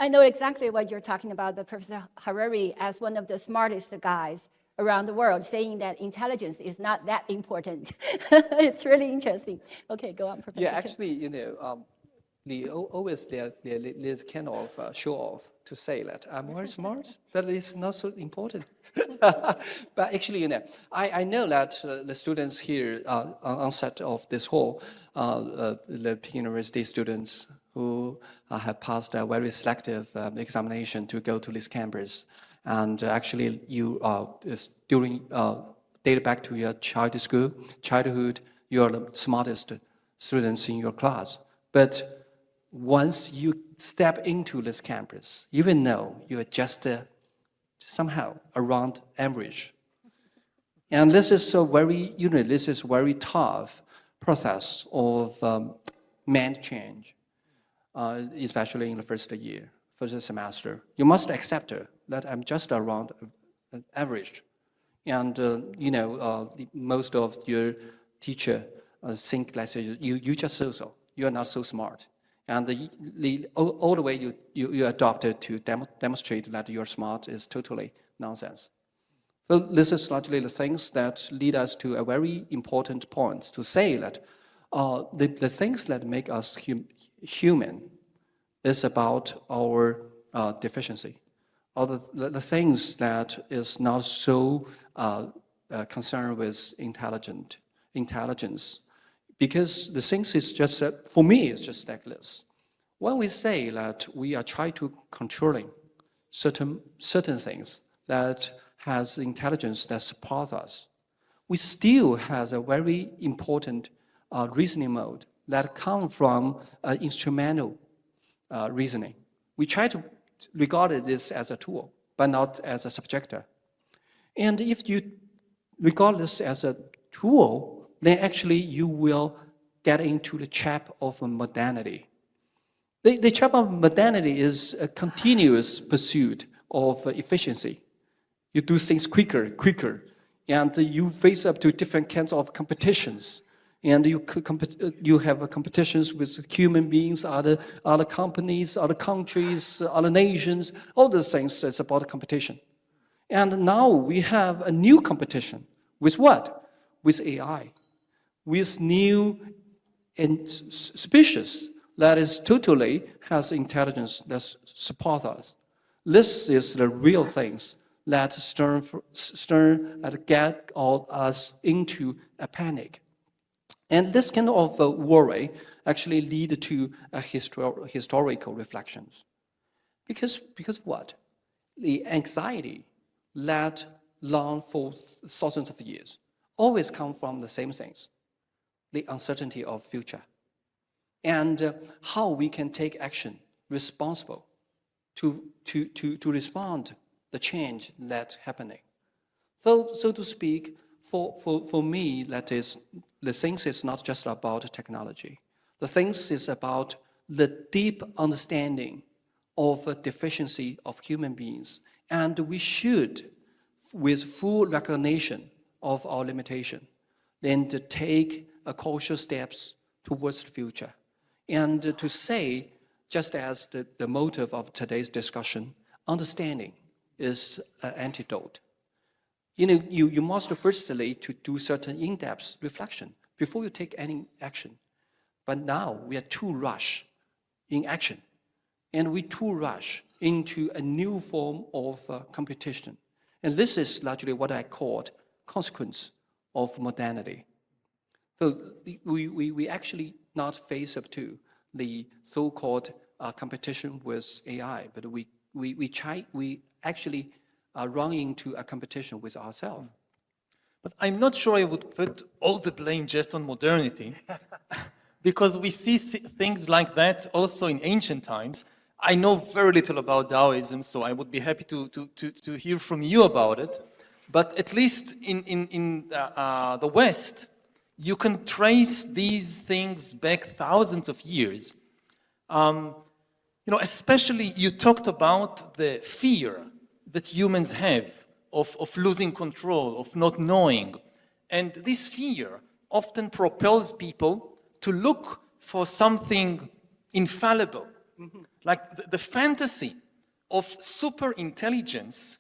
know exactly what you're talking about, but Professor Harari, as one of the smartest guys around the world, saying that intelligence is not that important. It's really interesting. Okay, go on, Professor. Yeah, actually, you know, always there's kind of show off to say that I'm very smart, but it's not so important. But actually, you know, I know that the students here on set of this hall, the university students who have passed a very selective examination to go to this campus, and actually you during dated back to your childhood, you are the smartest students in your class, but once you step into this campus, even though you are just somehow around average. And this is a very, you know, this is very tough process of mind change, especially in the first year, first semester. You must accept that I'm just around average. And, you know, most of your teacher think like you just so. You are not so smart. And all the way you adopted to demonstrate that you're smart is totally nonsense. So this is largely the things that lead us to a very important point to say that the things that make us human is about our deficiency. Or the things that is not so concerned with intelligence. Because the things is just, for me, it's just like this. When we say that we are trying to controlling certain things that has intelligence that supports us, we still has a very important reasoning mode that comes from instrumental reasoning. We try to regard this as a tool, but not as a subjector. And if you regard this as a tool, then actually you will get into the trap of modernity. The trap of modernity is a continuous pursuit of efficiency. You do things quicker, and you face up to different kinds of competitions. And you have competitions with human beings, other companies, other countries, other nations, all those things. It's about competition. And now we have a new competition. With what? With AI. With new and species that is totally has intelligence that supports us. This is the real things that get all us into a panic. And this kind of worry actually lead to a historical reflections. Because what? The anxiety that long for thousands of years always come from the same things, the uncertainty of future, and how we can take action responsible to respond the change that's happening. So to speak, for me, that is, the things is not just about technology. The things is about the deep understanding of a deficiency of human beings. And we should, with full recognition of our limitation, then to take a cautious steps towards the future. And to say, just as the motive of today's discussion, understanding is an antidote. You must firstly to do certain in-depth reflection before you take any action. But now we are too rush in action, and we too rush into a new form of competition. And this is largely what I called consequence of modernity. So we actually not face up to the so-called competition with AI, but we actually run into a competition with ourselves. But I'm not sure I would put all the blame just on modernity, because we see things like that also in ancient times. I know very little about Taoism, so I would be happy to hear from you about it. But at least in the West, you can trace these things back thousands of years. Especially you talked about the fear that humans have of losing control, of not knowing. And this fear often propels people to look for something infallible. Like the fantasy of super intelligence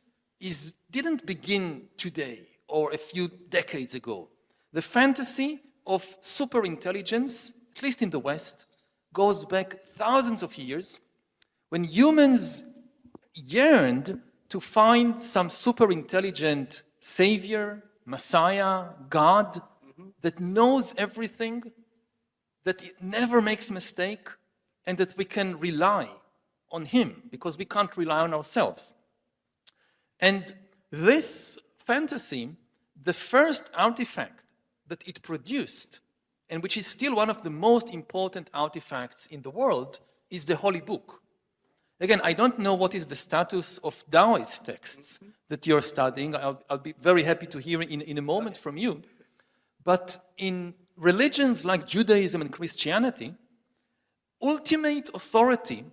didn't begin today or a few decades ago. The fantasy of super intelligence, at least in the West, goes back thousands of years when humans yearned to find some super intelligent savior, Messiah, God, that knows everything, that never makes mistake, and that we can rely on him because we can't rely on ourselves. And this fantasy, the first artifact that it produced, and which is still one of the most important artifacts in the world, is the Holy Book. Again, I don't know what is the status of Taoist texts that you're studying. I'll be very happy to hear in a moment from you. But in religions like Judaism and Christianity, ultimate authority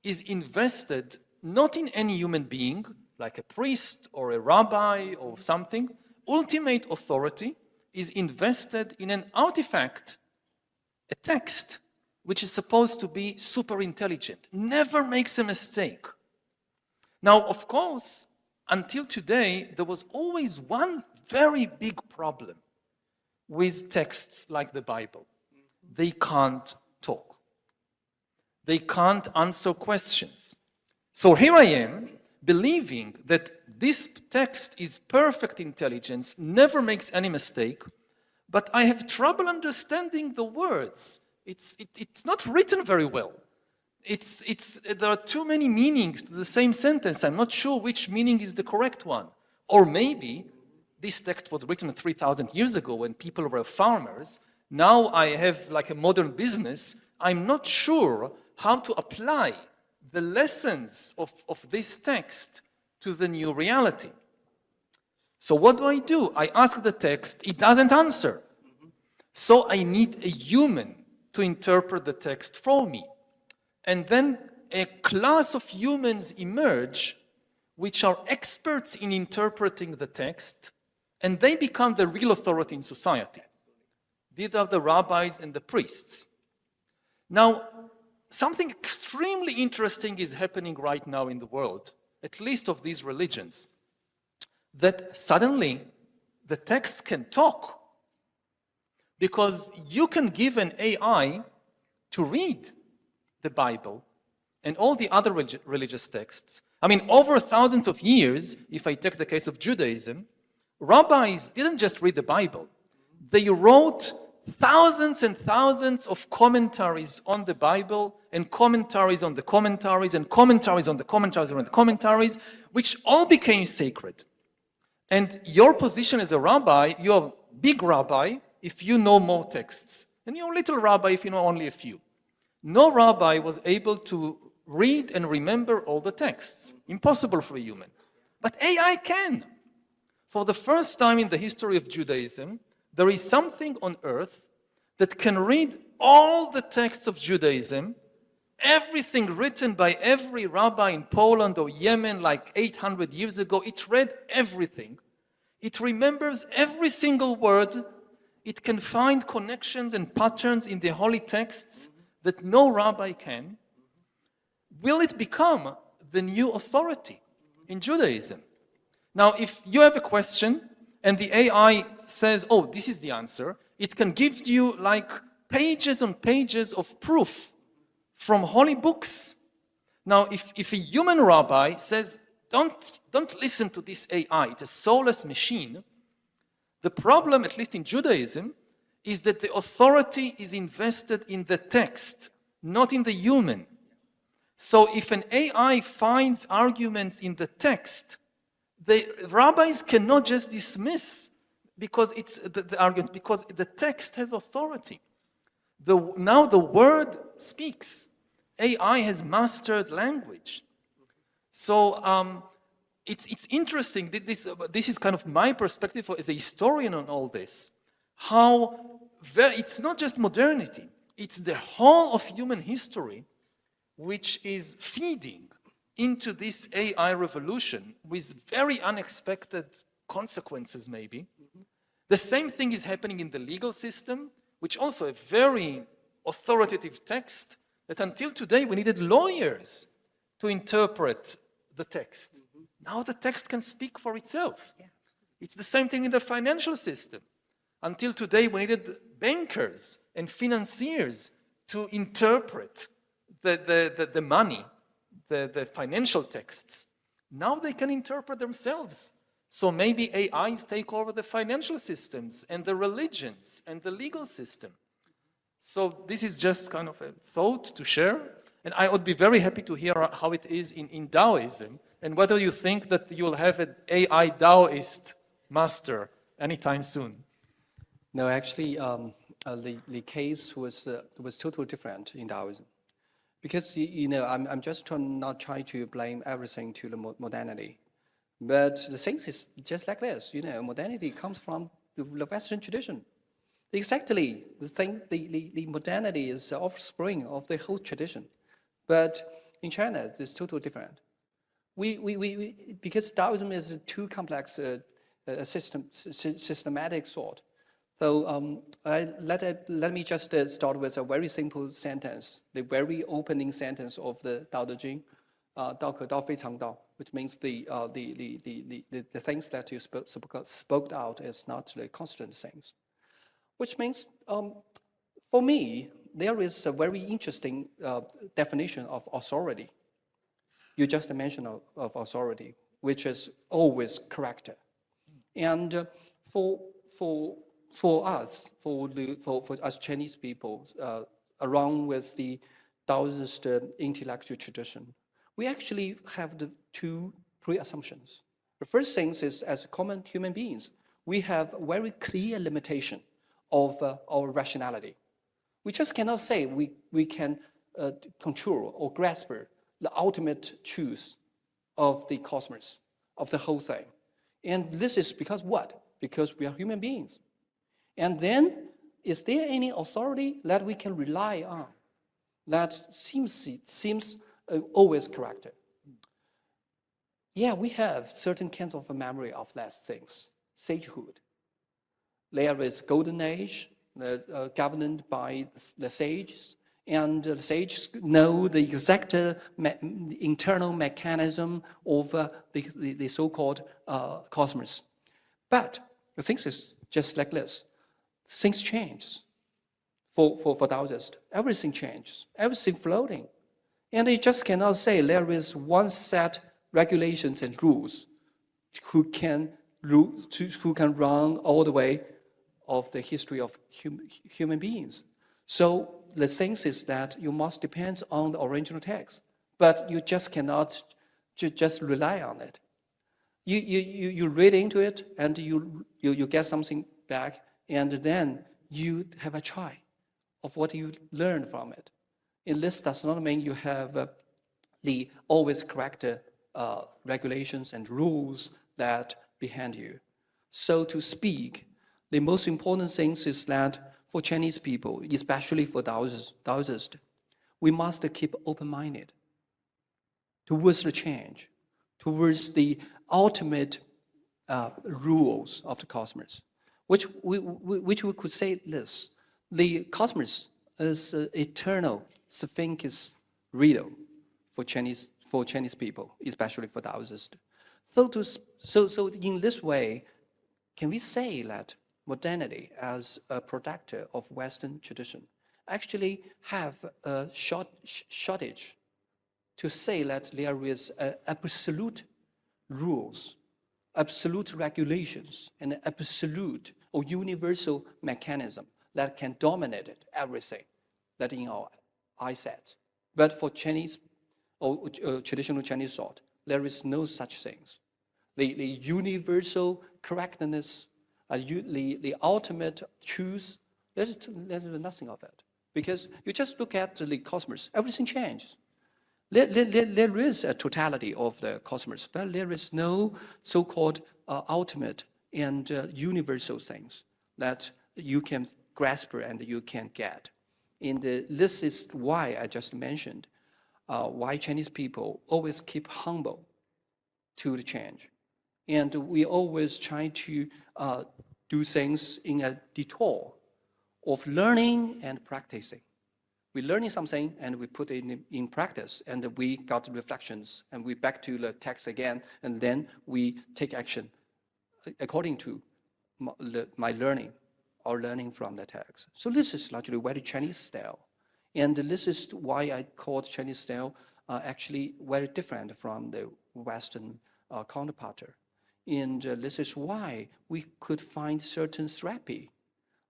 is invested not in any human being, like a priest or a rabbi or something. Ultimate authority is invested in an artifact, a text, which is supposed to be super intelligent, never makes a mistake. Now, of course, until today, there was always one very big problem with texts like the Bible. They can't talk. They can't answer questions. So here I am, believing that this text is perfect intelligence, never makes any mistake, but I have trouble understanding the words. It's not written very well. There are too many meanings to the same sentence. I'm not sure which meaning is the correct one. Or maybe this text was written 3,000 years ago when people were farmers. Now I have like a modern business. I'm not sure how to apply the lessons of this text to the new reality. So what do? I ask the text, it doesn't answer. So I need a human to interpret the text for me. And then a class of humans emerge which are experts in interpreting the text, and they become the real authority in society. These are the rabbis and the priests. Now, something extremely interesting is happening right now in the world, at least of these religions, that suddenly the text can talk. Because you can give an AI to read the Bible and all the other religious texts, I mean, over thousands of years, if I take the case of Judaism, rabbis didn't just read the Bible. They wrote thousands and thousands of commentaries on the Bible and commentaries on the commentaries and commentaries on the commentaries on the commentaries, which all became sacred. And your position as a rabbi, you're a big rabbi if you know more texts, and you're a little rabbi if you know only a few. No rabbi was able to read and remember all the texts. Impossible for a human. But AI can. For the first time in the history of Judaism, there is something on earth that can read all the texts of Judaism, everything written by every rabbi in Poland or Yemen like 800 years ago. It read everything. It remembers every single word. It can find connections and patterns in the holy texts that no rabbi can. Will it become the new authority in Judaism? Now, if you have a question and the AI says, oh, this is the answer, it can give you like pages and pages of proof from holy books. Now, if a human rabbi says, don't listen to this AI, it's a soulless machine, the problem, at least in Judaism, is that the authority is invested in the text, not in the human. So if an AI finds arguments in the text, the rabbis cannot just dismiss because it's the argument, because the text has authority. Now the word speaks. AI has mastered language. So it's interesting. This is kind of my perspective as a historian on all this. How it's not just modernity, it's the whole of human history which is feeding into this AI revolution with very unexpected consequences, maybe. The same thing is happening in the legal system, which also a very authoritative text that until today we needed lawyers to interpret the text. Now the text can speak for itself. It's the same thing in the financial system. Until today we needed bankers and financiers to interpret the money, the financial texts. Now they can interpret themselves. So maybe AIs take over the financial systems and the religions and the legal system. So this is just kind of a thought to share. And I would be very happy to hear how it is in Taoism and whether you think that you'll have an AI Taoist master anytime soon. No, actually, the case was totally different in Taoism. Because, I'm just not trying to blame everything to the modernity. But the thing is just like this, modernity comes from the Western tradition. Exactly, the modernity is the offspring of the whole tradition. But in China, it's totally different. Because Taoism is a too complex systematic sort. So let me just start with a very simple sentence, the very opening sentence of the Tao Te Ching, 道可道非常道, which means the things that you spoke out is not the constant things. Which means, for me, there is a very interesting definition of authority. You just mentioned of authority, which is always correct. And for us Chinese people, along with the Taoist intellectual tradition, we actually have the two pre-assumptions. The first thing is, as common human beings, we have very clear limitation of our rationality. We just cannot say we can control or grasp the ultimate truth of the cosmos, of the whole thing. And this is because what? Because we are human beings. And then, is there any authority that we can rely on that seems always correct? Yeah, we have certain kinds of a memory of those things. Sagehood. There is golden age governed by the sages, and the sages know the exact internal mechanism of the so-called cosmos. But the thing is just like this. Things change for Taoists. Everything changes, everything floating. And you just cannot say there is one set regulations and rules who can run all the way of the history of human beings. So the thing is that you must depend on the original text, but you just cannot just rely on it. You read into it and you get something back, and then you have a try of what you learned from it. And this does not mean you have the always correct regulations and rules that behind you. So to speak, the most important thing is that for Chinese people, especially for Taoists, we must keep open-minded towards the change, towards the ultimate rules of the cosmos, which we could say this: the cosmos is an eternal Sphinx riddle for Chinese people, especially for Taoists. So in this way, can we say that modernity as a product of Western tradition actually have a shortage to say that there is absolute rules, absolute regulations, and absolute or universal mechanism that can dominate everything that in our eyesight. But for Chinese or traditional Chinese thought, there is no such things. The universal correctness, the ultimate truth, there's nothing of it. Because you just look at the cosmos, everything changes. There is a totality of the cosmos, but there is no so-called ultimate and universal things that you can grasp and you can get. And this is why I just mentioned why Chinese people always keep humble to the change. And we always try to do things in a detour of learning and practicing. We're learning something and we put it in practice, and we got reflections, and we back to the text again, and then we take action according to my learning or learning from the text. So this is largely very Chinese style. And this is why I called Chinese style actually very different from the Western counterpart. And this is why we could find certain therapy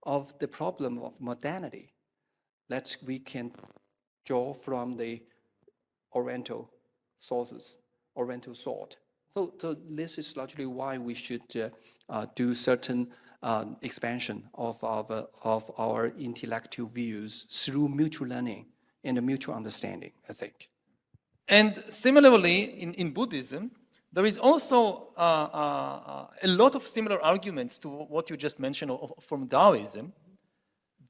of the problem of modernity that we can draw from the Oriental sources, Oriental thought. So this is largely why we should do certain expansion of our intellectual views through mutual learning and mutual understanding, I think. And similarly, in Buddhism, there is also a lot of similar arguments to what you just mentioned from Taoism,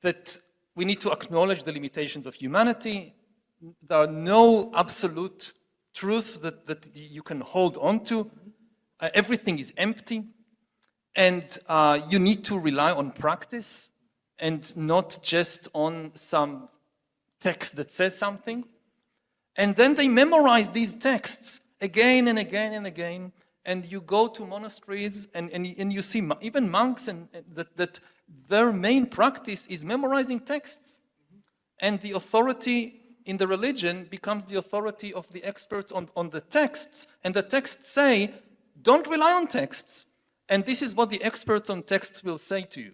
that we need to acknowledge the limitations of humanity. There are no absolute truths that you can hold on to. Everything is empty. And you need to rely on practice and not just on some text that says something. And then they memorize these texts again and again and again. And you go to monasteries and you see even monks and that their main practice is memorizing texts. And the authority in the religion becomes the authority of the experts on the texts. And the texts say, don't rely on texts. And this is what the experts on texts will say to you.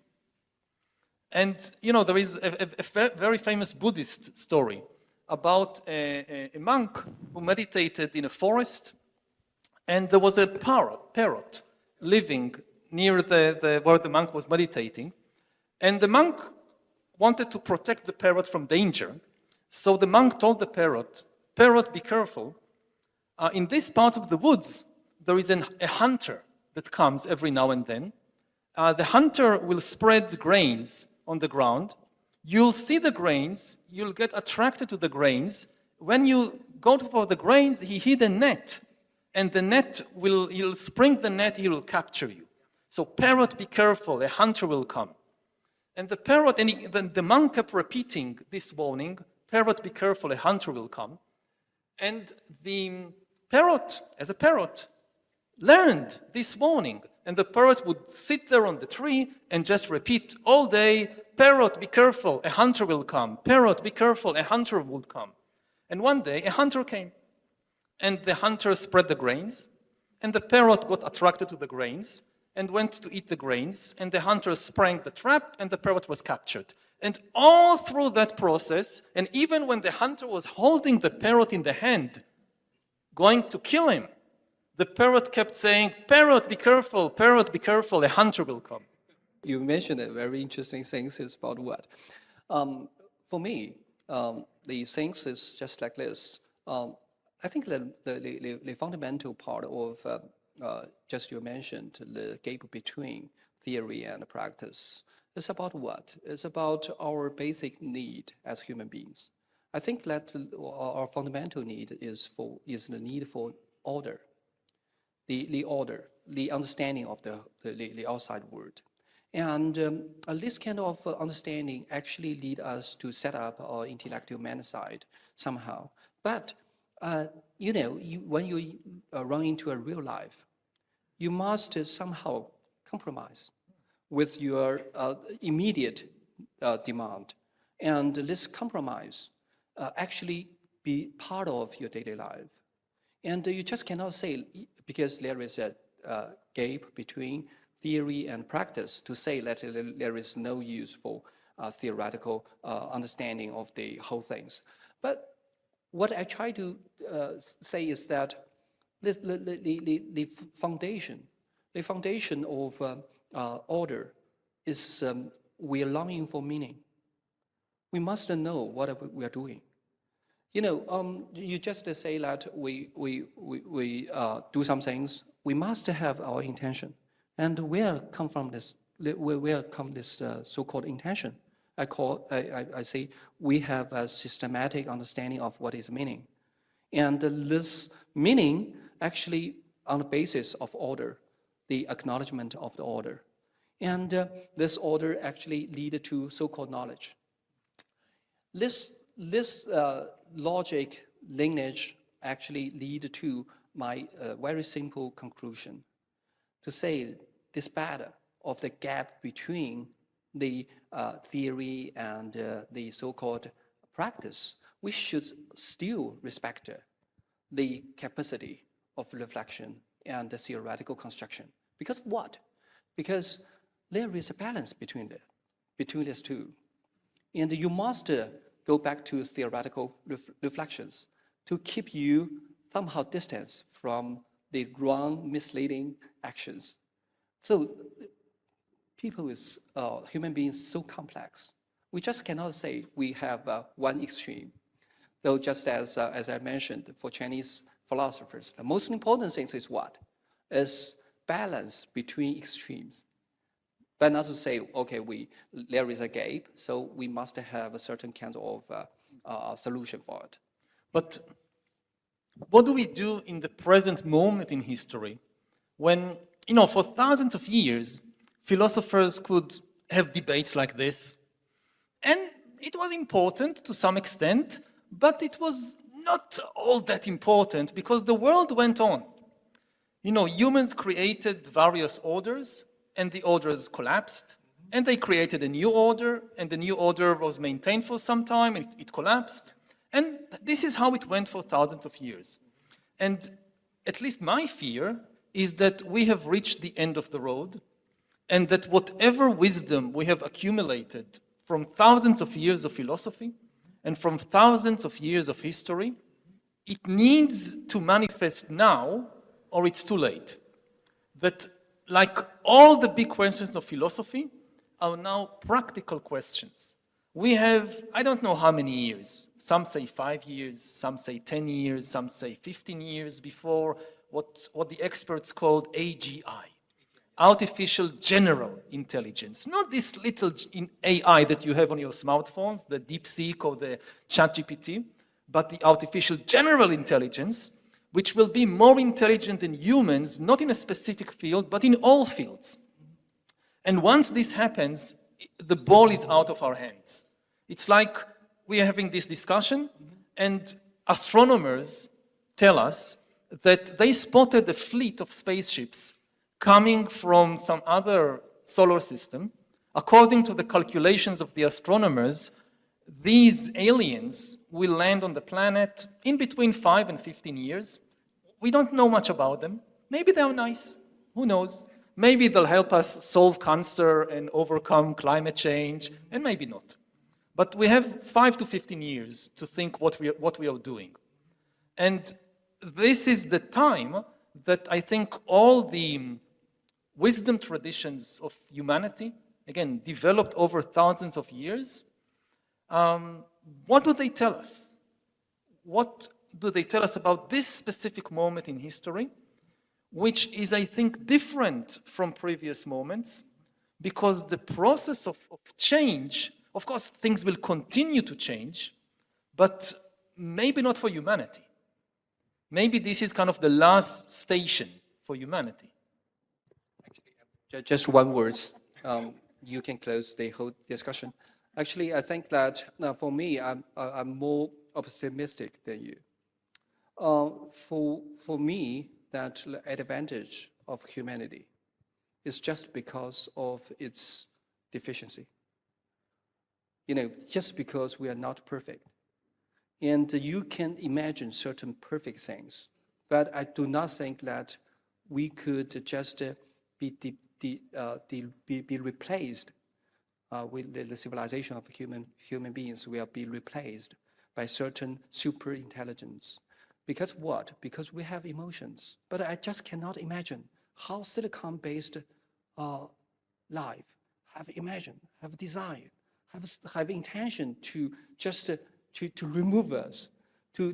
And, you know, there is a very famous Buddhist story about a monk who meditated in a forest, and there was a parrot living near where the monk was meditating. And the monk wanted to protect the parrot from danger. So the monk told the parrot, be careful. In this part of the woods, there is a hunter that comes every now and then. The hunter will spread grains on the ground. You'll see the grains, you'll get attracted to the grains. When you go for the grains, he hid a net, and the net he'll spring the net, he will capture you. So parrot, be careful, a hunter will come. And the parrot, the monk kept repeating this warning, parrot, be careful, a hunter will come. And the parrot, as a parrot, learned this warning. And the parrot would sit there on the tree and just repeat all day, parrot, be careful, a hunter will come. Parrot, be careful, a hunter will come. And one day, a hunter came. and the hunter spread the grains, and the parrot got attracted to the grains and went to eat the grains, and the hunter sprang the trap, and the parrot was captured. And all through that process, and even when the hunter was holding the parrot in the hand, going to kill him, the parrot kept saying, "Parrot, be careful, parrot, be careful, a hunter will come." You mentioned a very interesting things is about what? For me, the things is just like this. I think the fundamental part of just you mentioned the gap between theory and practice. It's about what? It's about our basic need as human beings. I think that our fundamental need is the need for order, the order, the understanding of the outside world. And this kind of understanding actually lead us to set up our intellectual man side somehow. But when you run into a real life, you must somehow compromise with your immediate demand. And this compromise actually be part of your daily life. And you just cannot say, because there is a gap between theory and practice, to say that there is no use for theoretical understanding of the whole things. But what I try to say is that the foundation of order is we are longing for meaning. We must know what we are doing. You just say that we do some things. We must have our intention, and where come this so-called intention? I say we have a systematic understanding of what is meaning, and this meaning actually on the basis of order, the acknowledgement of the order, and this order actually lead to so-called knowledge. This logic lineage actually lead to my very simple conclusion, to say despite of the gap between the theory and the so-called practice, we should still respect the capacity of reflection and the theoretical construction. Because what? Because there is a balance between these two. And you must go back to theoretical reflections to keep you somehow distance from the wrong, misleading actions. So human beings so complex. We just cannot say we have one extreme. Though just as I mentioned, for Chinese philosophers, the most important thing is what? Is balance between extremes. But not to say, okay, there is a gap, so we must have a certain kind of solution for it. But what do we do in the present moment in history when, for thousands of years, philosophers could have debates like this? And it was important to some extent, but it was not all that important because the world went on. Humans created various orders, and the orders collapsed, and they created a new order, and the new order was maintained for some time, and it collapsed. And this is how it went for thousands of years. And at least my fear is that we have reached the end of the road, and that whatever wisdom we have accumulated from thousands of years of philosophy and from thousands of years of history, it needs to manifest now, or it's too late. That like all the big questions of philosophy are now practical questions. We have, I don't know how many years. Some say 5 years, some say 10 years, some say 15 years before what the experts called AGI, artificial general intelligence. Not this little AI that you have on your smartphones, the DeepSeek or the ChatGPT, but the artificial general intelligence, which will be more intelligent than humans, not in a specific field, but in all fields. And once this happens, the ball is out of our hands. It's like we are having this discussion, and astronomers tell us that they spotted a fleet of spaceships coming from some other solar system. According to the calculations of the astronomers, these aliens will land on the planet in between 5 and 15 years, We don't know much about them. Maybe they're nice. Who knows? Maybe they'll help us solve cancer and overcome climate change, and maybe not. But we have 5 to 15 years to think what we are doing. And this is the time that I think all the wisdom traditions of humanity, again, developed over thousands of years, what do they tell us? What do they tell us about this specific moment in history, which is, I think, different from previous moments, because the process of change, of course, things will continue to change, but maybe not for humanity. Maybe this is kind of the last station for humanity. Actually, just one word. You can close the whole discussion. Actually, I think that for me, I'm more optimistic than you. For me, that advantage of humanity is just because of its deficiency. Just because we are not perfect. And you can imagine certain perfect things, but I do not think that we could just be replaced with the civilization of human beings will be replaced by certain super intelligence. Because what? Because we have emotions. But I just cannot imagine how silicon-based life have desire, have intention to just to remove us, to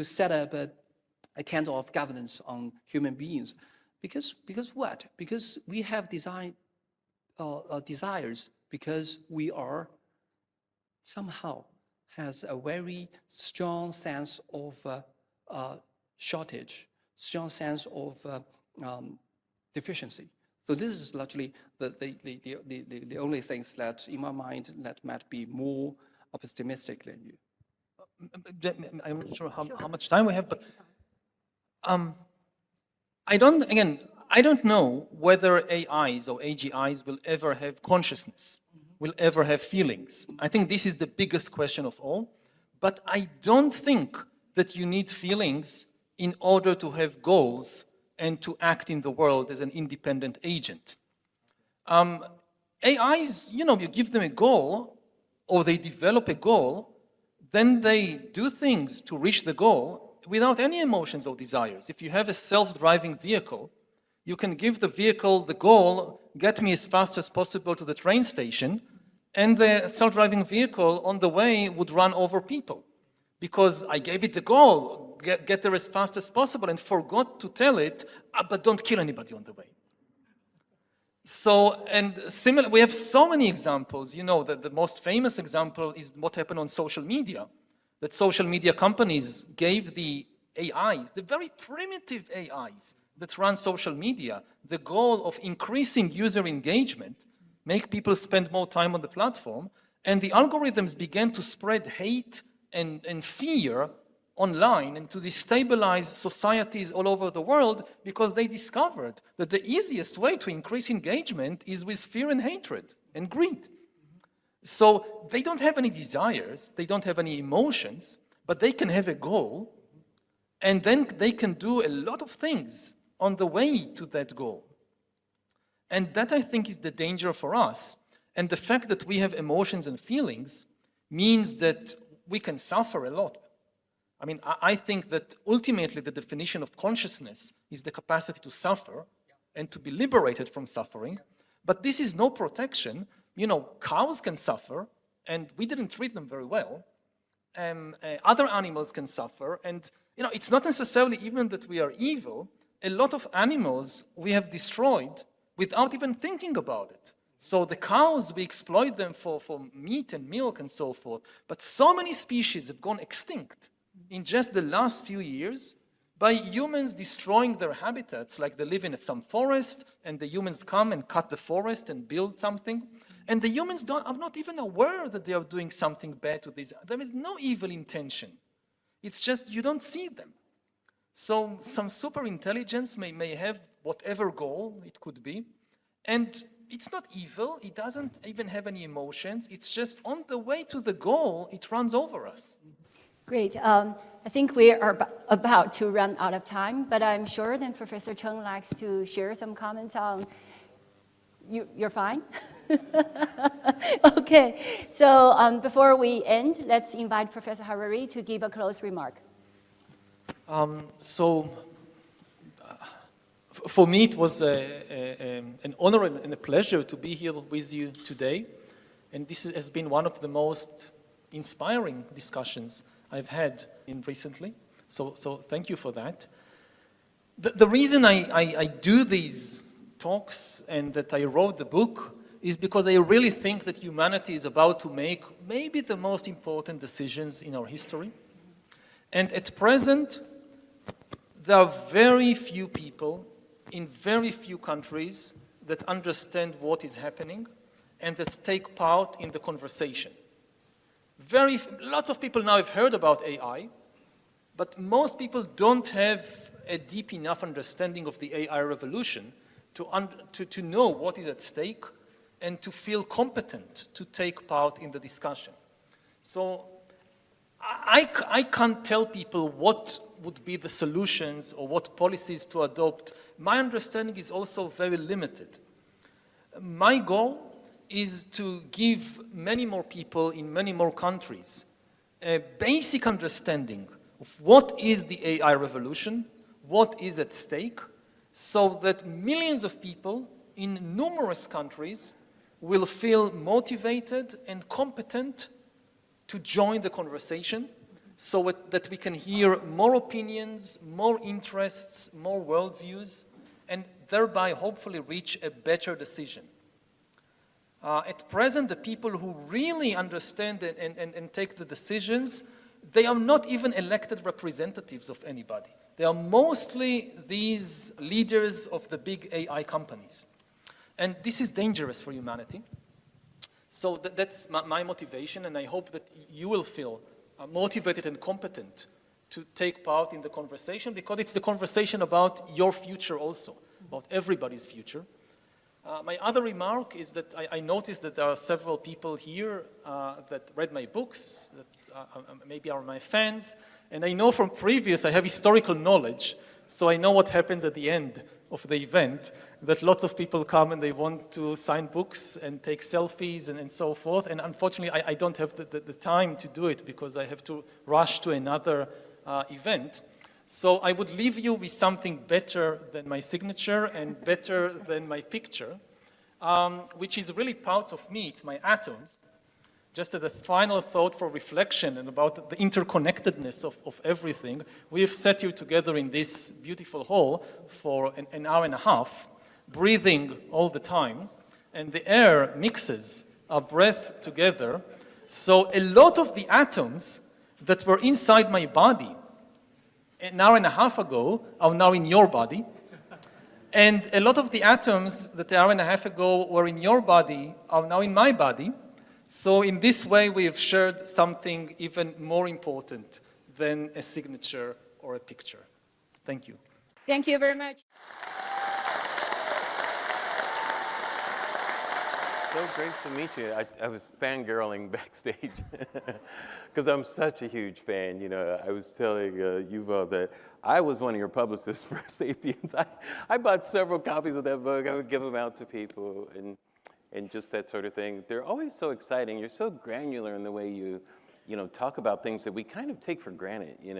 set up a kind of governance on human beings. Because what? Because we have desires, because we are somehow has a very strong sense of shortage, strong sense of deficiency. So this is largely the only things that, in my mind, that might be more optimistic than you. I'm not sure how much time we have, but I don't know whether AIs or AGIs will ever have consciousness, will ever have feelings. I think this is the biggest question of all, but I don't think that you need feelings in order to have goals and to act in the world as an independent agent. AIs, you give them a goal, or they develop a goal, then they do things to reach the goal without any emotions or desires. If you have a self-driving vehicle, you can give the vehicle the goal, get me as fast as possible to the train station, and the self-driving vehicle on the way would run over people. Because I gave it the goal, get there as fast as possible, and forgot to tell it, but don't kill anybody on the way. So, and similar, we have so many examples. That the most famous example is what happened on social media. That social media companies gave the AIs, the very primitive AIs that run social media, the goal of increasing user engagement, make people spend more time on the platform, and the algorithms began to spread hate and fear online and to destabilize societies all over the world, because they discovered that the easiest way to increase engagement is with fear and hatred and greed. So they don't have any desires, they don't have any emotions, but they can have a goal, and then they can do a lot of things on the way to that goal. And that, I think, is the danger for us. And the fact that we have emotions and feelings means that we can suffer a lot. I mean, I think that ultimately the definition of consciousness is the capacity to suffer and to be liberated from suffering. But this is no protection. Cows can suffer, and we didn't treat them very well. Other animals can suffer, and it's not necessarily even that we are evil. A lot of animals we have destroyed without even thinking about it. So the cows, we exploit them for meat and milk and so forth. But so many species have gone extinct in just the last few years by humans destroying their habitats, like they live in some forest, and the humans come and cut the forest and build something. And the humans are not even aware that they are doing something bad to these. There is no evil intention. It's just you don't see them. So some super intelligence may have whatever goal it could be, and it's not evil, it doesn't even have any emotions, it's just on the way to the goal, it runs over us. Great. I think we are about to run out of time, but I'm sure that Professor Cheng likes to share some comments on. You're fine? Okay. So before we end, let's invite Professor Harari to give a close remark. For me, it was an honor and a pleasure to be here with you today. And this has been one of the most inspiring discussions I've had recently. So thank you for that. The reason I do these talks and that I wrote the book is because I really think that humanity is about to make maybe the most important decisions in our history. And at present, there are very few people in very few countries that understand what is happening and that take part in the conversation. Lots of people now have heard about AI, but most people don't have a deep enough understanding of the AI revolution to know what is at stake and to feel competent to take part in the discussion. So I can't tell people what would be the solutions or what policies to adopt. My understanding is also very limited. My goal is to give many more people in many more countries a basic understanding of what is the AI revolution, what is at stake, so that millions of people in numerous countries will feel motivated and competent to join the conversation so that we can hear more opinions, more interests, more worldviews, and thereby hopefully reach a better decision. At present, the people who really understand and take the decisions, they are not even elected representatives of anybody. They are mostly these leaders of the big AI companies. And this is dangerous for humanity. So that's my motivation, and I hope that you will feel motivated and competent to take part in the conversation, because it's the conversation about your future also, about everybody's future. My other remark is that I noticed that there are several people here that read my books, that maybe are my fans, and I know from previous, I have historical knowledge, so I know what happens at the end of the event, that lots of people come and they want to sign books and take selfies and so forth, and unfortunately I don't have the time to do it because I have to rush to another event. So I would leave you with something better than my signature and better than my picture, which is really part of me. It's my atoms. Just as a final thought for reflection and about the interconnectedness of everything, we have sat here together in this beautiful hall for an hour and a half, breathing all the time, and the air mixes our breath together. So a lot of the atoms that were inside my body an hour and a half ago are now in your body. And a lot of the atoms that an hour and a half ago were in your body are now in my body. So in this way, we have shared something even more important than a signature or a picture. Thank you. Thank you very much. So great to meet you. I was fangirling backstage because I'm such a huge fan. You know, I was telling Yuval that I was one of your publicists for *Sapiens*. I bought several copies of that book. I would give them out to people and just that sort of thing. They're always so exciting. You're so granular in the way you talk about things that we kind of take for granted. You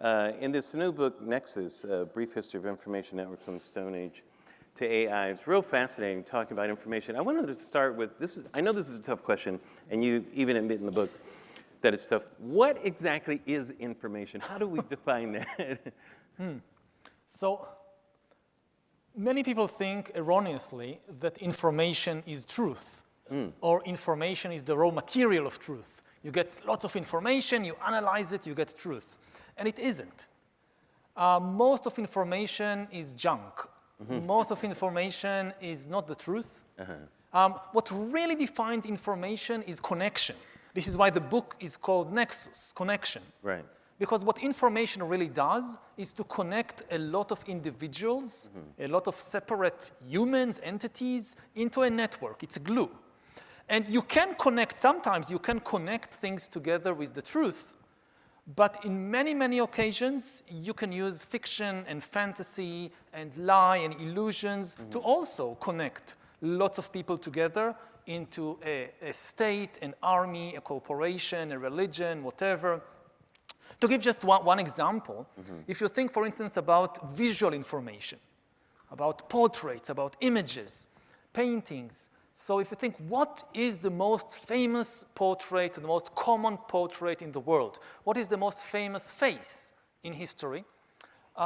know, in this new book, Nexus: Brief History of Information Networks from the Stone Age to AI. It's real fascinating talking about information. I wanted to start with this. I know this is a tough question, and you even admit in the book that it's tough. What exactly is information? How do we define that? So many people think erroneously that information is truth, or information is the raw material of truth. You get lots of information, you analyze it, you get truth. And it isn't. Most of information is junk. Most of information is not the truth. What really defines information is connection. This is why the book is called Nexus, connection. Right. Because what information really does is to connect a lot of individuals, a lot of separate humans, entities, into a network. It's a glue. And you can connect, sometimes you can connect things together with the truth, But in many, many occasions, you can use fiction and fantasy and lie and illusions to also connect lots of people together into a state, an army, a corporation, a religion, whatever. To give just one example, if you think, for instance, about visual information, about portraits, about images, paintings. So if you think, what is the most famous portrait, the most common portrait in the world? What is the most famous face in history?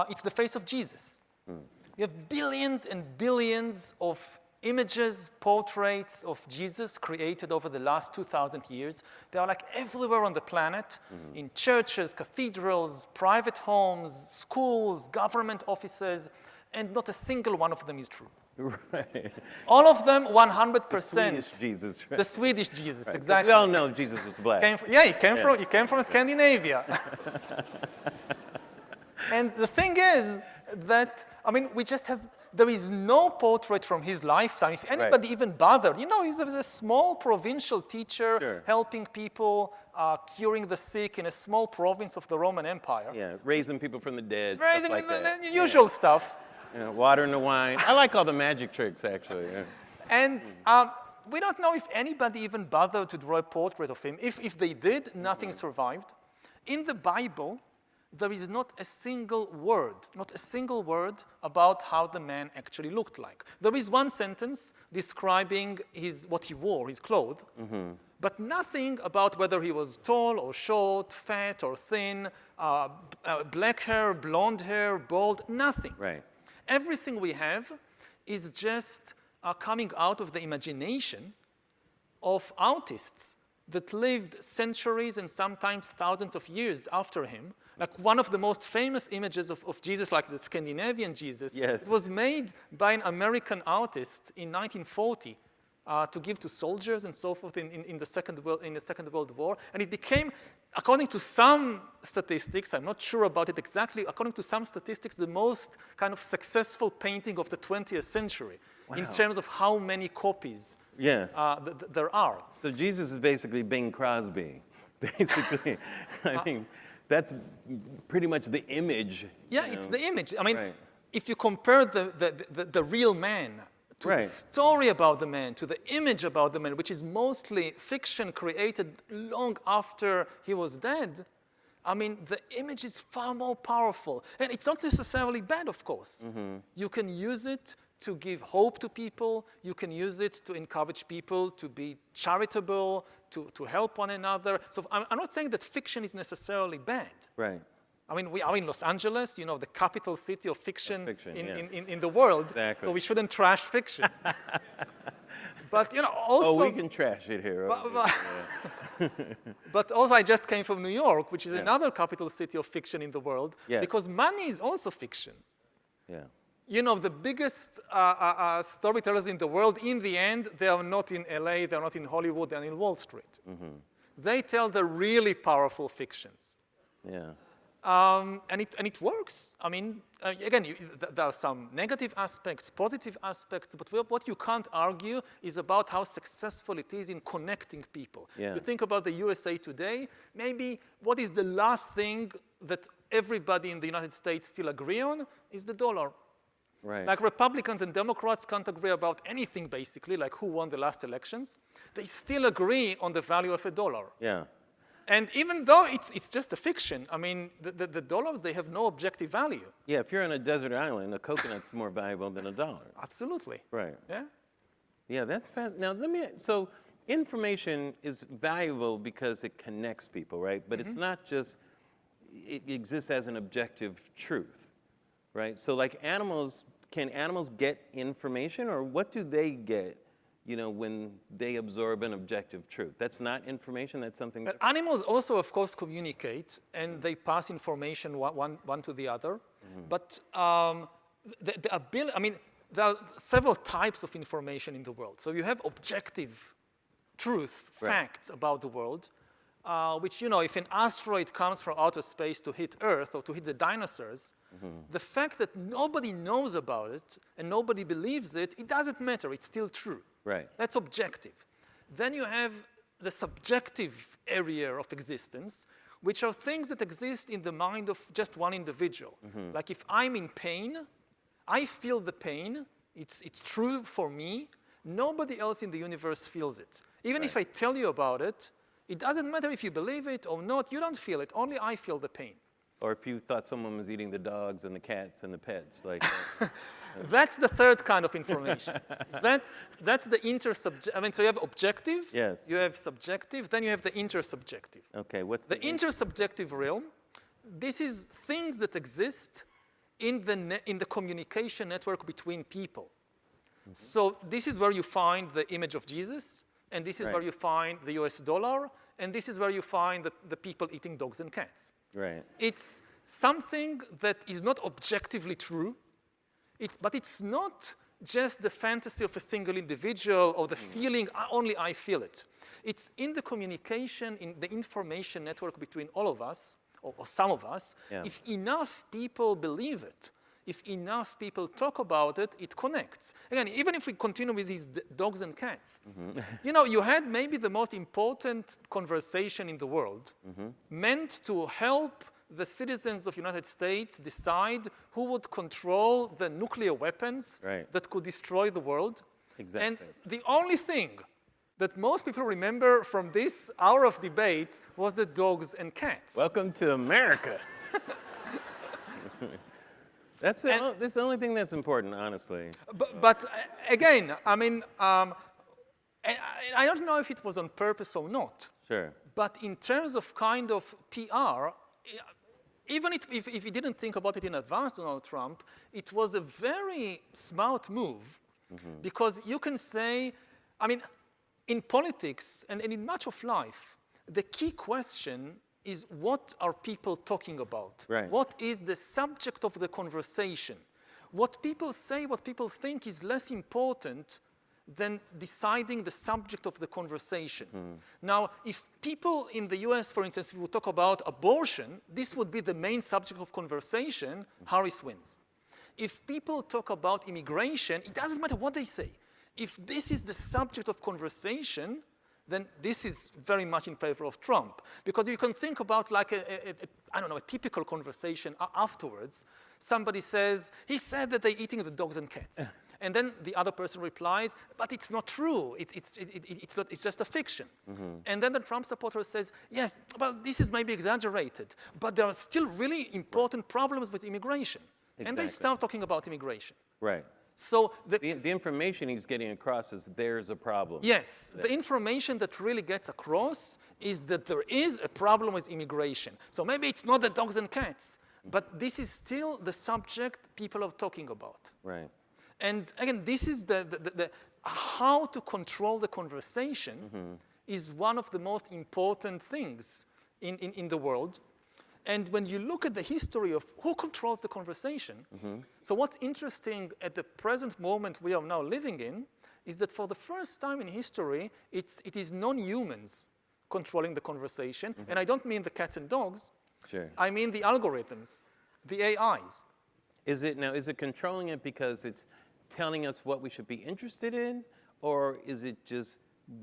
It's the face of Jesus. You have billions and billions of images, portraits of Jesus created over the last 2,000 years. They are like everywhere on the planet, in churches, cathedrals, private homes, schools, government offices, and not a single one of them is true. Right. All of them, 100%. The Swedish Jesus. Right? The Swedish Jesus, Right. exactly. We all know Jesus was black. He came from Scandinavia. And the thing is that, I mean, there is no portrait from his lifetime. If anybody even bothered, he was a small provincial teacher helping people, curing the sick in a small province of the Roman Empire. Yeah, raising people from the dead, Raising stuff like that. the usual stuff. Watering the wine. I like all the magic tricks, actually. Yeah. And we don't know if anybody even bothered to draw a portrait of him. If they did, nothing survived. In the Bible, there is not a single word about how the man actually looked like. There is one sentence describing what he wore, his clothes, but nothing about whether he was tall or short, fat or thin, black hair, blonde hair, bald, nothing. Right. Everything we have is just coming out of the imagination of artists that lived centuries and sometimes thousands of years after him. Like one of the most famous images of Jesus, like the Scandinavian Jesus, Yes. it was made by an American artist in 1940 to give to soldiers and so forth in the Second World War. And it became, according to some statistics, I'm not sure about it exactly, according to some statistics, the most kind of successful painting of the 20th century in terms of how many copies there are. So Jesus is basically Bing Crosby, basically. I mean, that's pretty much the image. Yeah, it's the image. I mean, if you compare the real man to the story about the man, to the image about the man, which is mostly fiction created long after he was dead, I mean, the image is far more powerful. And it's not necessarily bad, of course. You can use it to give hope to people. You can use it to encourage people to be charitable, to help one another. So I'm not saying that fiction is necessarily bad. Right. I mean, we are in Los Angeles, the capital city of fiction, in the world. Exactly. So we shouldn't trash fiction. But, also... Oh, we can trash it here. But also, I just came from New York, which is another capital city of fiction in the world. Yes. Because money is also fiction. Yeah. The biggest storytellers in the world, in the end, they are not in LA, they're not in Hollywood, they're in Wall Street. They tell the really powerful fictions. Yeah. And it works. I mean, again, there are some negative aspects, positive aspects, but what you can't argue is about how successful it is in connecting people. Yeah. You think about the USA today, maybe what is the last thing that everybody in the United States still agree on is the dollar. Right. Like Republicans and Democrats can't agree about anything, basically, like who won the last elections. They still agree on the value of a dollar. Yeah. And even though it's just a fiction, I mean, the dollars, they have no objective value. Yeah, if you're on a desert island, a coconut's more valuable than a dollar. Absolutely. Right. Yeah? Yeah, that's fast. Now, so information is valuable because it connects people, right? But it's not just, it exists as an objective truth, right? So like can animals get information, or what do they get, when they absorb an objective truth? That's not information, that's something different? Animals also, of course, communicate, and they pass information one to the other. But the ability, I mean, there are several types of information in the world. So you have objective truth, facts about the world, which, if an asteroid comes from outer space to hit Earth or to hit the dinosaurs, the fact that nobody knows about it and nobody believes it, it doesn't matter, it's still true. Right. That's objective. Then you have the subjective area of existence, which are things that exist in the mind of just one individual. Like if I'm in pain, I feel the pain, it's true for me, nobody else in the universe feels it. Even if I tell you about it, it doesn't matter if you believe it or not, you don't feel it, only I feel the pain. Or if you thought someone was eating the dogs and the cats and the pets, like That's the third kind of information. That's the intersubjective. I mean, so you have objective, Yes. you have subjective, then you have the intersubjective. okay, what's The intersubjective realm, this is things that exist in the communication network between people. So this is where you find the image of Jesus, and this is where you find the US dollar, and this is where you find the people eating dogs and cats. Right. It's something that is not objectively true, but it's not just the fantasy of a single individual or the feeling, only I feel it. It's in the communication, in the information network between all of us, or some of us. Yeah. If enough people believe it, if enough people talk about it, it connects. Again, even if we continue with these dogs and cats, you know, you had maybe the most important conversation in the world meant to help the citizens of the United States decide who would control the nuclear weapons that could destroy the world. Exactly. And the only thing that most people remember from this hour of debate was the dogs and cats. Welcome to America. That's the only thing that's important, honestly. But again, I mean, I don't know if it was on purpose or not. Sure. But in terms of kind of PR, even if he didn't think about it in advance, Donald Trump, it was a very smart move because you can say, I mean, in politics and in much of life, the key question is what are people talking about? Right. What is the subject of the conversation? What people say, what people think is less important than deciding the subject of the conversation. Now, if people in the US, for instance, would talk about abortion, this would be the main subject of conversation, Harris wins. If people talk about immigration, it doesn't matter what they say. If this is the subject of conversation, then this is very much in favor of Trump. Because you can think about like a typical conversation afterwards. Somebody says, he said that they're eating the dogs and cats. And then the other person replies, but it's not true. It's just a fiction. And then the Trump supporter says, yes, well, this is maybe exaggerated, but there are still really important problems with immigration. And they start talking about immigration. Right. So The information he's getting across is there's a problem. yes, the information that really gets across is that there is a problem with immigration. So maybe it's not the dogs and cats, but this is still the subject people are talking about. Right. And again, this is the how to control the conversation is one of the most important things in the world. And when you look at the history of who controls the conversation, so what's interesting at the present moment we are now living in is that for the first time in history, it is non-humans controlling the conversation. And I don't mean the cats and dogs. Sure. I mean the algorithms, the AIs. Is it controlling it because it's telling us what we should be interested in, or is it just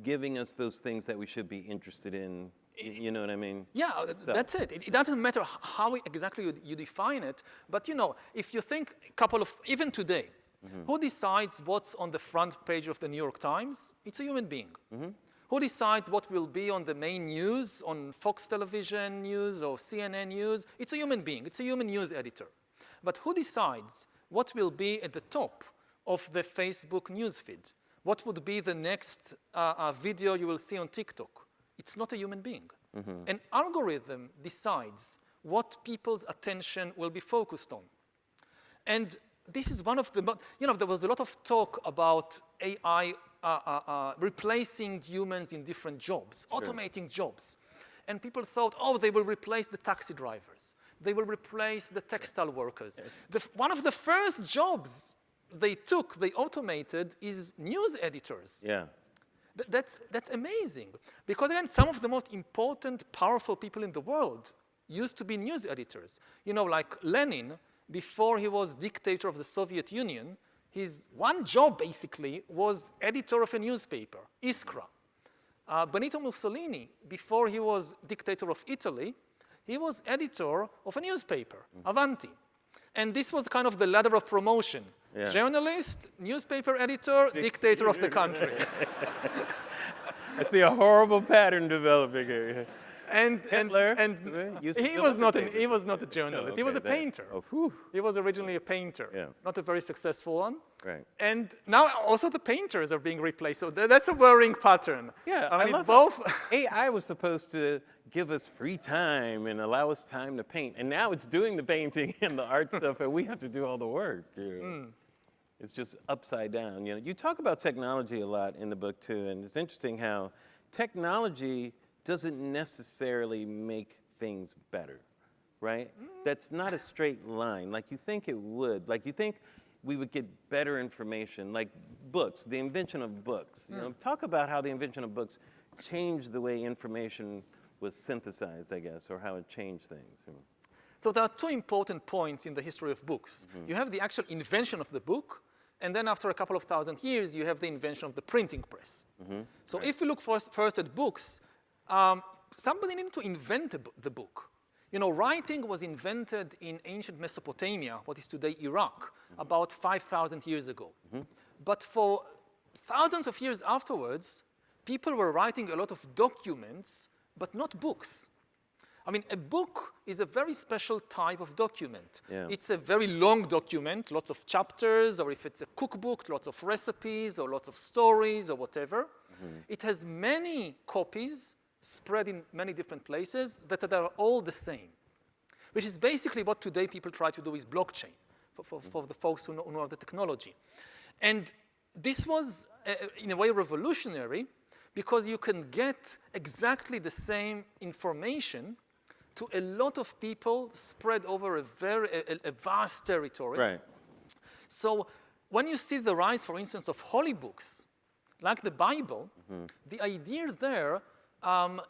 giving us those things that we should be interested in? You know what I mean? Yeah, that's it. It doesn't matter how exactly you define it, but you know, if you think even today, who decides what's on the front page of the New York Times? It's a human being. Who decides what will be on the main news, on Fox Television News or CNN News? It's a human being. It's a human news editor. But who decides what will be at the top of the Facebook newsfeed? What would be the next video you will see on TikTok? It's not a human being. An algorithm decides what people's attention will be focused on. And this is one of the, there was a lot of talk about AI replacing humans in different jobs, automating jobs. And people thought, oh, they will replace the taxi drivers. They will replace the textile workers. One of the first jobs they automated is news editors. Yeah. That's amazing. Because again, some of the most important, powerful people in the world used to be news editors. You know, like Lenin, before he was dictator of the Soviet Union, his one job basically was editor of a newspaper, Iskra. Benito Mussolini, before he was dictator of Italy, he was editor of a newspaper, Avanti. And this was kind of the ladder of promotion. Yeah. Journalist, newspaper editor, dictator of the country. I see a horrible pattern developing here. And Hitler used to he fill was up not the an, paper. he was not a journalist. Oh, he was a okay, that- painter. Oh, whew. He was originally a painter, Yeah. not a very successful one. Right. And now also the painters are being replaced. So that's a worrying pattern. Yeah, I mean, love both. AI was supposed to give us free time and allow us time to paint, and now it's doing the painting and the art stuff, and we have to do all the work. You know? It's just upside down. You know, you talk about technology a lot in the book too, and it's interesting how technology doesn't necessarily make things better, right? That's not a straight line like you think it would. Like you think we would get better information, like books, the invention of books. You know, talk about how the invention of books changed the way information was synthesized, I guess, or how it changed things. So there are two important points in the history of books. You have the actual invention of the book, and then after a couple of thousand years, you have the invention of the printing press. So if we look first at books, somebody needed to invent the book. You know, writing was invented in ancient Mesopotamia, what is today Iraq, about 5,000 years ago. But for thousands of years afterwards, people were writing a lot of documents, but not books. I mean, a book is a very special type of document. Yeah. It's a very long document, lots of chapters, or if it's a cookbook, lots of recipes, or lots of stories, or whatever. It has many copies spread in many different places that are all the same, which is basically what today people try to do with blockchain for the folks who know the technology. And this was, in a way, revolutionary because you can get exactly the same information to a lot of people spread over a vast territory. Right. So when you see the rise, for instance, of holy books, like the Bible, the idea there,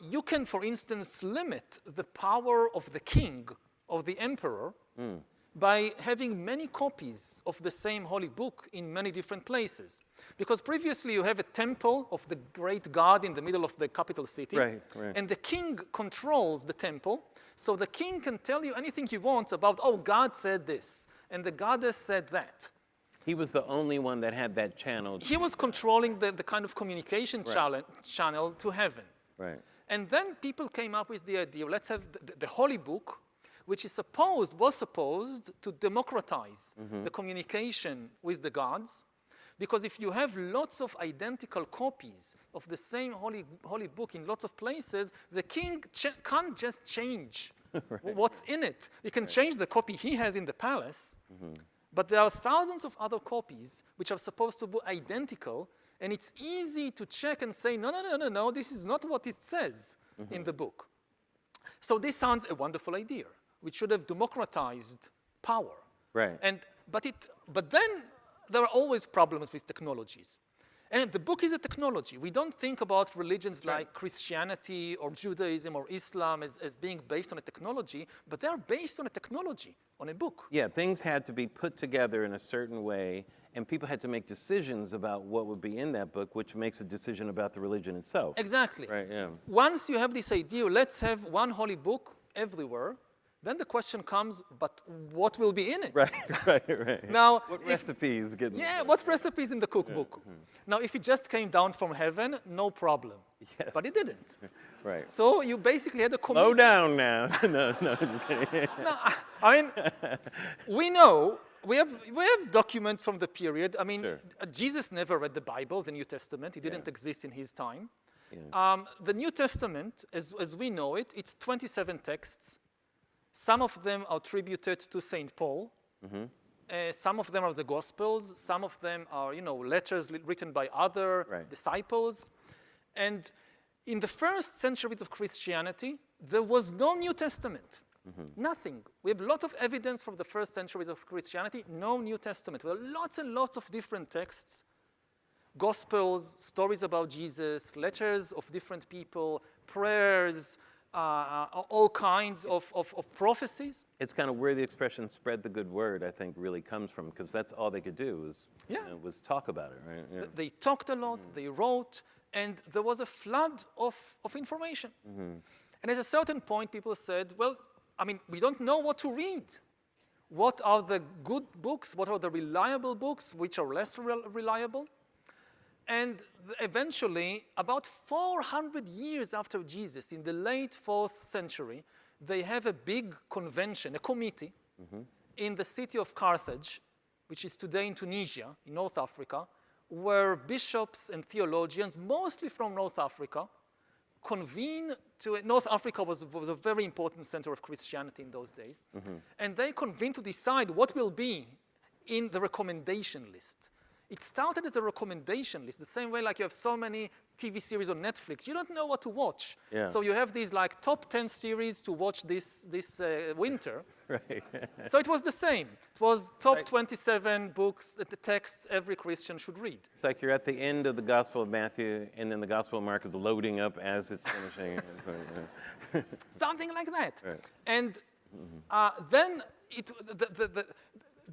you can, for instance, limit the power of the king, of the emperor, by having many copies of the same holy book in many different places. Because previously you have a temple of the great god in the middle of the capital city, Right. and the king controls the temple, so the king can tell you anything he wants about, oh, God said this, and the goddess said that. He was the only one that had that channel. He was controlling the kind of communication channel to heaven. Right. And then people came up with the idea, let's have the holy book, which was supposed to democratize the communication with the gods. Because if you have lots of identical copies of the same holy book in lots of places, the king can't just change what's in it. He can change the copy he has in the palace, but there are thousands of other copies which are supposed to be identical, and it's easy to check and say, no, this is not what it says in the book. So this sounds a wonderful idea, which should have democratized power. Right. But then there are always problems with technologies. And the book is a technology. We don't think about religions like Christianity or Judaism or Islam as being based on a technology, but they're based on a technology, on a book. Yeah, things had to be put together in a certain way, and people had to make decisions about what would be in that book, which makes a decision about the religion itself. Exactly. Right, yeah. Once you have this idea, let's have one holy book everywhere, then the question comes, but what will be in it? Right. Now, What recipes get in Yeah, the book? what recipes in the cookbook? Now, if it just came down from heaven, no problem. Yes. But it didn't. Right. So you basically had a Slow down now. No, just kidding. No, I mean, we know, we have documents from the period. I mean, Sure. Jesus never read the Bible, the New Testament. It didn't exist in his time. Yeah. The New Testament, as we know it, it's 27 texts. Some of them are attributed to St. Paul. Some of them are the Gospels. Some of them are, letters written by other disciples. And in the first centuries of Christianity, there was no New Testament. Nothing. We have lots of evidence from the first centuries of Christianity, no New Testament. There are lots and lots of different texts. Gospels, stories about Jesus, letters of different people, prayers, all kinds of prophecies. It's kind of where the expression "spread the good word," I think, really comes from, because that's all they could do was talk about it, right? Yeah. They talked a lot, they wrote, and there was a flood of information. And at a certain point, people said, well, I mean, we don't know what to read. What are the good books? What are the reliable books? Which are less reliable? And eventually, about 400 years after Jesus, in the late 4th century, they have a big convention, a committee, in the city of Carthage, which is today in Tunisia, in North Africa, where bishops and theologians, mostly from North Africa, convene to, North Africa was a very important center of Christianity in those days, and they convene to decide what will be in the recommendation list. It started as a recommendation list, the same way like you have so many TV series on Netflix. You don't know what to watch. Yeah. So you have these like top 10 series to watch this winter. Right. So it was the same. It was top 27 books, the texts every Christian should read. It's like you're at the end of the Gospel of Matthew, and then the Gospel of Mark is loading up as it's finishing. Something like that. Right. And then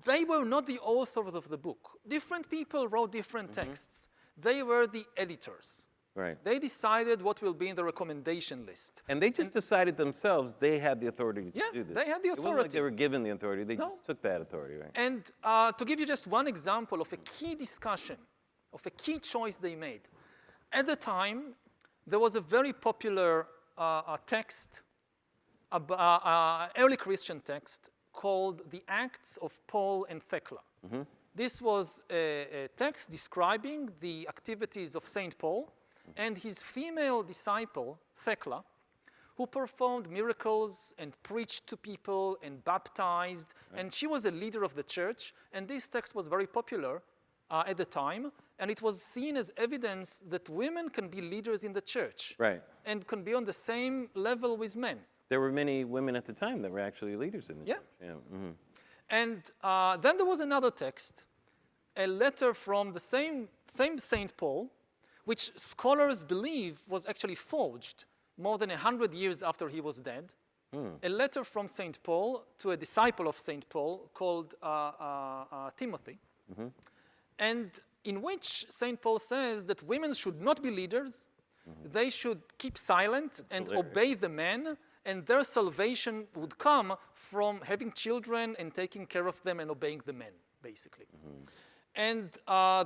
they were not the authors of the book. Different people wrote different texts. They were the editors. Right. They decided what will be in the recommendation list. And they just decided themselves they had the authority to do this. they had the It wasn't like authority. they were given the authority. They No. just took that authority, right? And to give you just one example of a key discussion, of a key choice they made. At the time, there was a very popular text, early Christian text, called The Acts of Paul and Thecla. This was a text describing the activities of St. Paul and his female disciple, Thecla, who performed miracles and preached to people and baptized. And she was a leader of the church. And this text was very popular at the time. And it was seen as evidence that women can be leaders in the church. Right. And can be on the same level with men. There were many women at the time that were actually leaders in the Yeah. church. Yeah. And then there was another text, a letter from the same St. Paul, which scholars believe was actually forged more than 100 years after he was dead. A letter from St. Paul to a disciple of St. Paul called Timothy, and in which St. Paul says that women should not be leaders, they should keep silent and hilarious. obey the men, and their salvation would come from having children and taking care of them and obeying the men, basically. And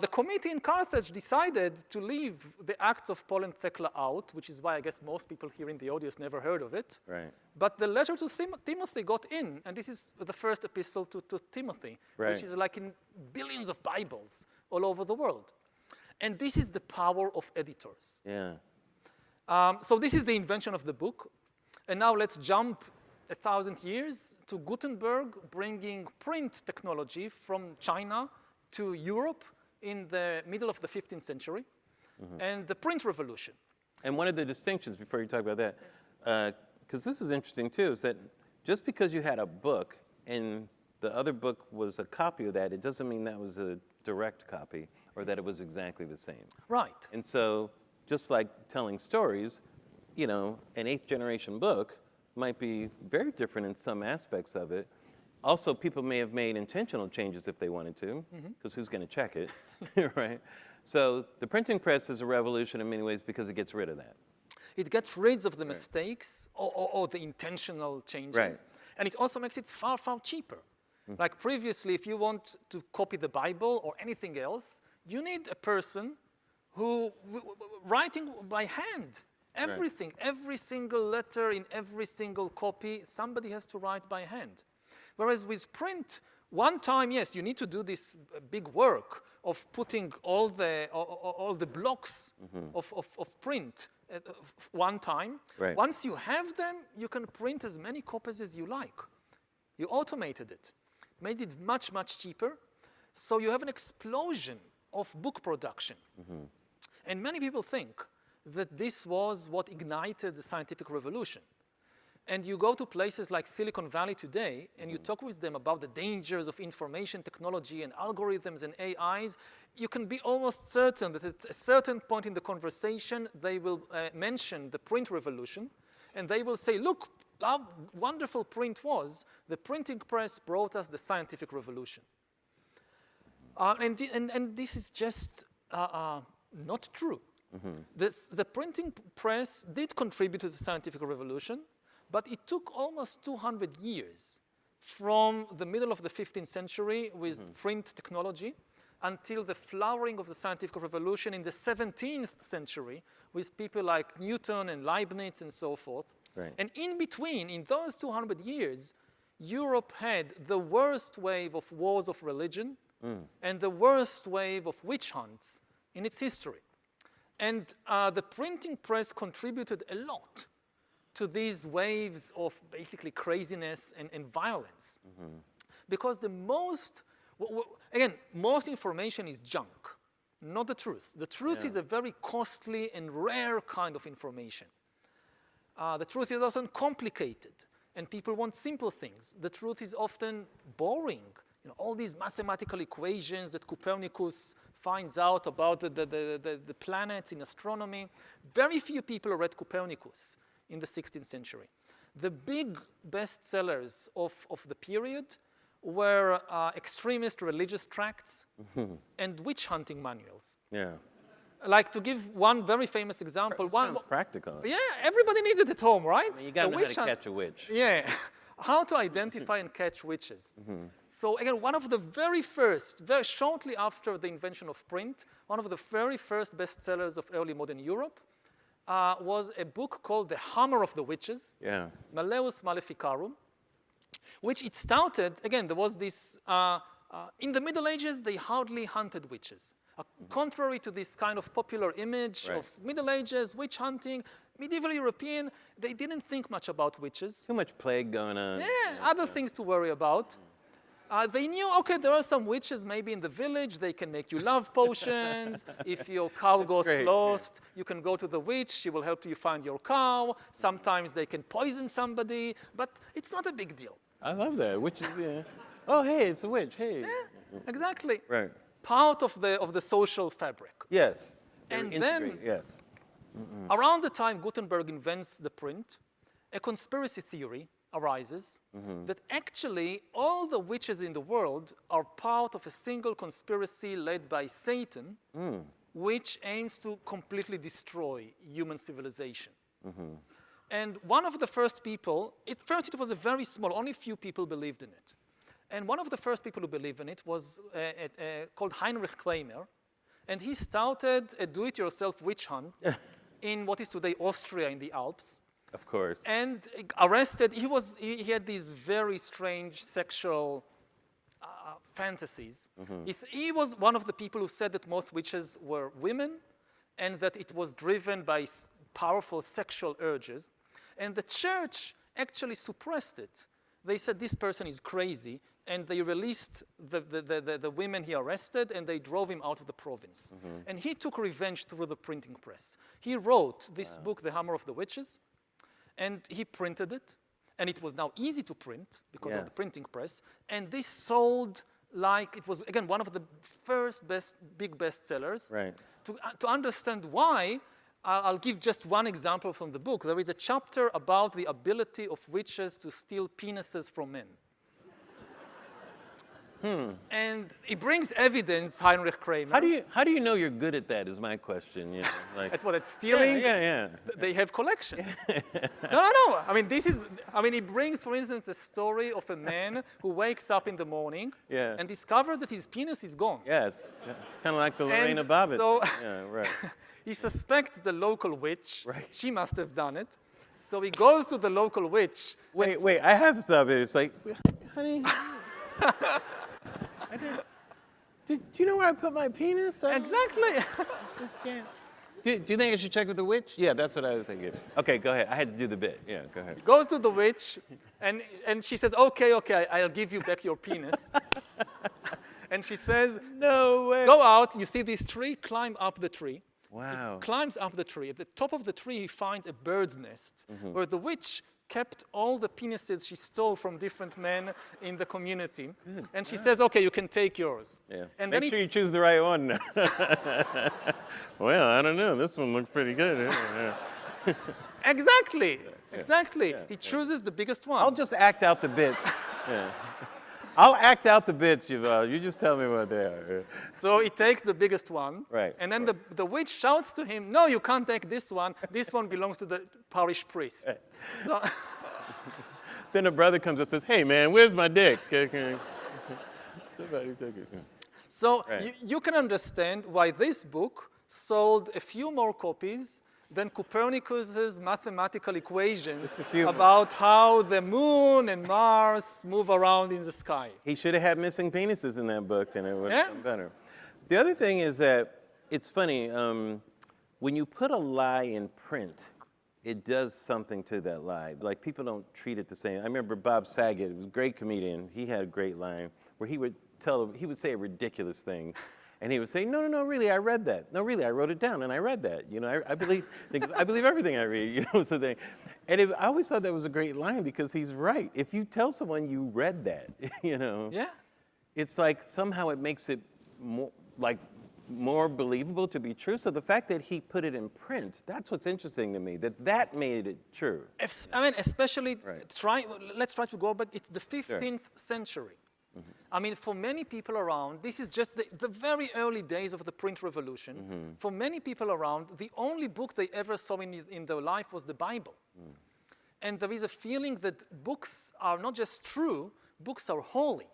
the committee in Carthage decided to leave the Acts of Paul and Thecla out, which is why I guess most people here in the audience never heard of it. Right. But the letter to Timothy got in, and this is the first epistle to Timothy, Right. which is like in billions of Bibles all over the world. And this is the power of editors. Yeah. So this is the invention of the book. And now let's jump 1,000 years to Gutenberg bringing print technology from China to Europe in the middle of the 15th century, and the print revolution. And one of the distinctions, before you talk about that, because this is interesting too, is that just because you had a book and the other book was a copy of that, it doesn't mean that was a direct copy or that it was exactly the same. Right. And so, just like telling stories, you know, an 8th generation book might be very different in some aspects of it. Also, people may have made intentional changes if they wanted to, because who's going to check it, right? So the printing press is a revolution in many ways because it gets rid of that. It gets rid of the mistakes or the intentional changes. Right. And it also makes it far, far cheaper. Like previously, if you want to copy the Bible or anything else, you need a person who, writing by hand, everything, every single letter in every single copy, somebody has to write by hand. Whereas with print, one time, yes, you need to do this big work of putting all the blocks of print at one time. Right. Once you have them, you can print as many copies as you like. You automated it, made it much, much cheaper. So you have an explosion of book production. And many people think that this was what ignited the scientific revolution. And you go to places like Silicon Valley today, and you talk with them about the dangers of information technology and algorithms and AIs, you can be almost certain that at a certain point in the conversation, they will mention the print revolution, and they will say, look, how wonderful print was. The printing press brought us the scientific revolution. And this is just not true. The printing press did contribute to the scientific revolution, but it took almost 200 years from the middle of the 15th century with print technology until the flowering of the scientific revolution in the 17th century with people like Newton and Leibniz and so forth. Right. And in between, in those 200 years, Europe had the worst wave of wars of religion and the worst wave of witch hunts in its history. And the printing press contributed a lot to these waves of basically craziness and violence. Because the most, again, most information is junk, not the truth. The truth is a very costly and rare kind of information. The truth is often complicated, and people want simple things. The truth is often boring. You know, all these mathematical equations that Copernicus finds out about the planets in astronomy. Very few people read Copernicus in the 16th century. The big bestsellers of the period were extremist religious tracts and witch hunting manuals. Yeah. Like, to give one very famous example. Sounds practical. Yeah, everybody needs it at home, right? I mean, you got to know how to catch a witch. Yeah, how to identify and catch witches. So again, one of the very first, very shortly after the invention of print, one of the very first bestsellers of early modern Europe was a book called The Hammer of the Witches, Malleus Maleficarum, which it started, again, there was this, in the Middle Ages, they hardly hunted witches. Contrary to this kind of popular image of Middle Ages, witch hunting, medieval European, they didn't think much about witches. Too much plague going on. Yeah, other things to worry about. They knew, okay, there are some witches maybe in the village. They can make you love potions. If your cow goes lost, you can go to the witch. She will help you find your cow. Sometimes they can poison somebody, but it's not a big deal. I love that. Witches, oh, hey, it's a witch. Hey. Yeah, exactly. Right. Part of the social fabric. Yes. And then, around the time Gutenberg invents the print, a conspiracy theory arises that actually all the witches in the world are part of a single conspiracy led by Satan, which aims to completely destroy human civilization. And one of the first people, at first it was a very small, only few people believed in it. And one of the first people who believed in it was called Heinrich Kramer. And he started a do-it-yourself witch hunt in what is today Austria in the Alps. Of course. And arrested, he had these very strange sexual fantasies. He was one of the people who said that most witches were women and that it was driven by powerful sexual urges. And the church actually suppressed it. They said this person is crazy, and they released the women he arrested, and they drove him out of the province. And he took revenge through the printing press. He wrote this book, The Hammer of the Witches, and he printed it. And it was now easy to print because of the printing press. And this sold like it was, again, one of the first big bestsellers. Right. To understand why, I'll give just one example from the book. There is a chapter about the ability of witches to steal penises from men. And he brings evidence, Heinrich Kramer. How do you know you're good at that is my question. You know, like, at what, at stealing? Yeah. They have collections. No. I mean, he brings, for instance, the story of a man who wakes up in the morning and discovers that his penis is gone. Yeah, it's kind of like the Lorena Bobbitt. So right. he suspects the local witch. Right. She must have done it. So he goes to the local witch. Wait, I have stuff. It's like, honey. Do you know where I put my penis? Exactly. Just can't. Do you think I should check with the witch? Yeah, that's what I was thinking. Okay, go ahead. I had to do the bit. Yeah, go ahead. Goes to the witch, and she says, okay, I'll give you back your penis. And she says, no way. Go out, you see this tree, climb up the tree. Wow. He climbs up the tree. At the top of the tree, he finds a bird's nest where the witch kept all the penises she stole from different men in the community. And she says, okay, you can take yours. Yeah. And Make sure you choose the right one. Well, I don't know. This one looks pretty good. Exactly. He chooses the biggest one. I'll just act out the bits. I'll act out the bits, Yuval. You just tell me what they are. So he takes the biggest one, Right. and then the witch shouts to him, no, you can't take this one. This one belongs to the parish priest. So, Then a brother comes and says, hey, man, where's my dick? Somebody took it. so Right. you can understand why this book sold a few more copies than Copernicus's mathematical equations Just a few more. about how the moon and Mars move around in the sky. He should have had missing penises in that book, and it would Yeah. have been better. The other thing is that it's funny, when you put a lie in print, it does something to that lie. Like, people don't treat it the same. I remember Bob Saget, he was a great comedian. He had a great line where he would say a ridiculous thing. And he would say, no, really, I read that. No, really, I wrote it down and I read that. You know, I believe everything I read, you know, was the thing. And I always thought that was a great line because he's right. If you tell someone you read that, you know, Yeah. it's like somehow it makes it more believable to be true. So the fact that he put it in print, that's what's interesting to me, that made it true. I mean, especially, Right. let's try to go back, it's the 15th century. I mean, for many people around, this is just the very early days of the print revolution. For many people around, the only book they ever saw in their life was the Bible. And there is a feeling that books are not just true, books are holy.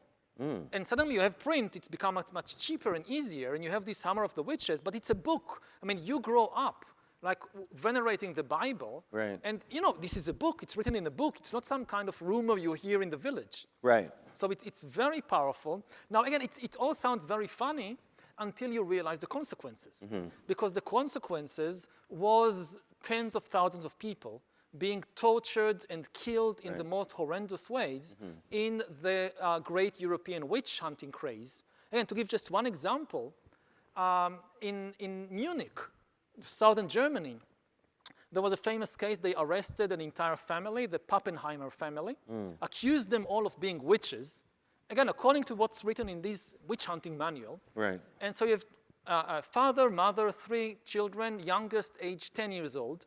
And suddenly you have print, it's become much cheaper and easier, and you have this Hammer of the Witches, but it's a book. I mean, you grow up like venerating the Bible. Right. And you know, this is a book, it's written in a book, it's not some kind of rumor you hear in the village. Right. So it's very powerful. Now again, it all sounds very funny until you realize the consequences. Because the consequences was tens of thousands of people being tortured and killed in the most horrendous ways in the great European witch hunting craze. And to give just one example, in Munich, southern Germany, there was a famous case. They arrested an entire family, the Pappenheimer family, accused them all of being witches. Again, according to what's written in this witch hunting manual. Right. And so you have a father, mother, 3 children, youngest age 10 years old.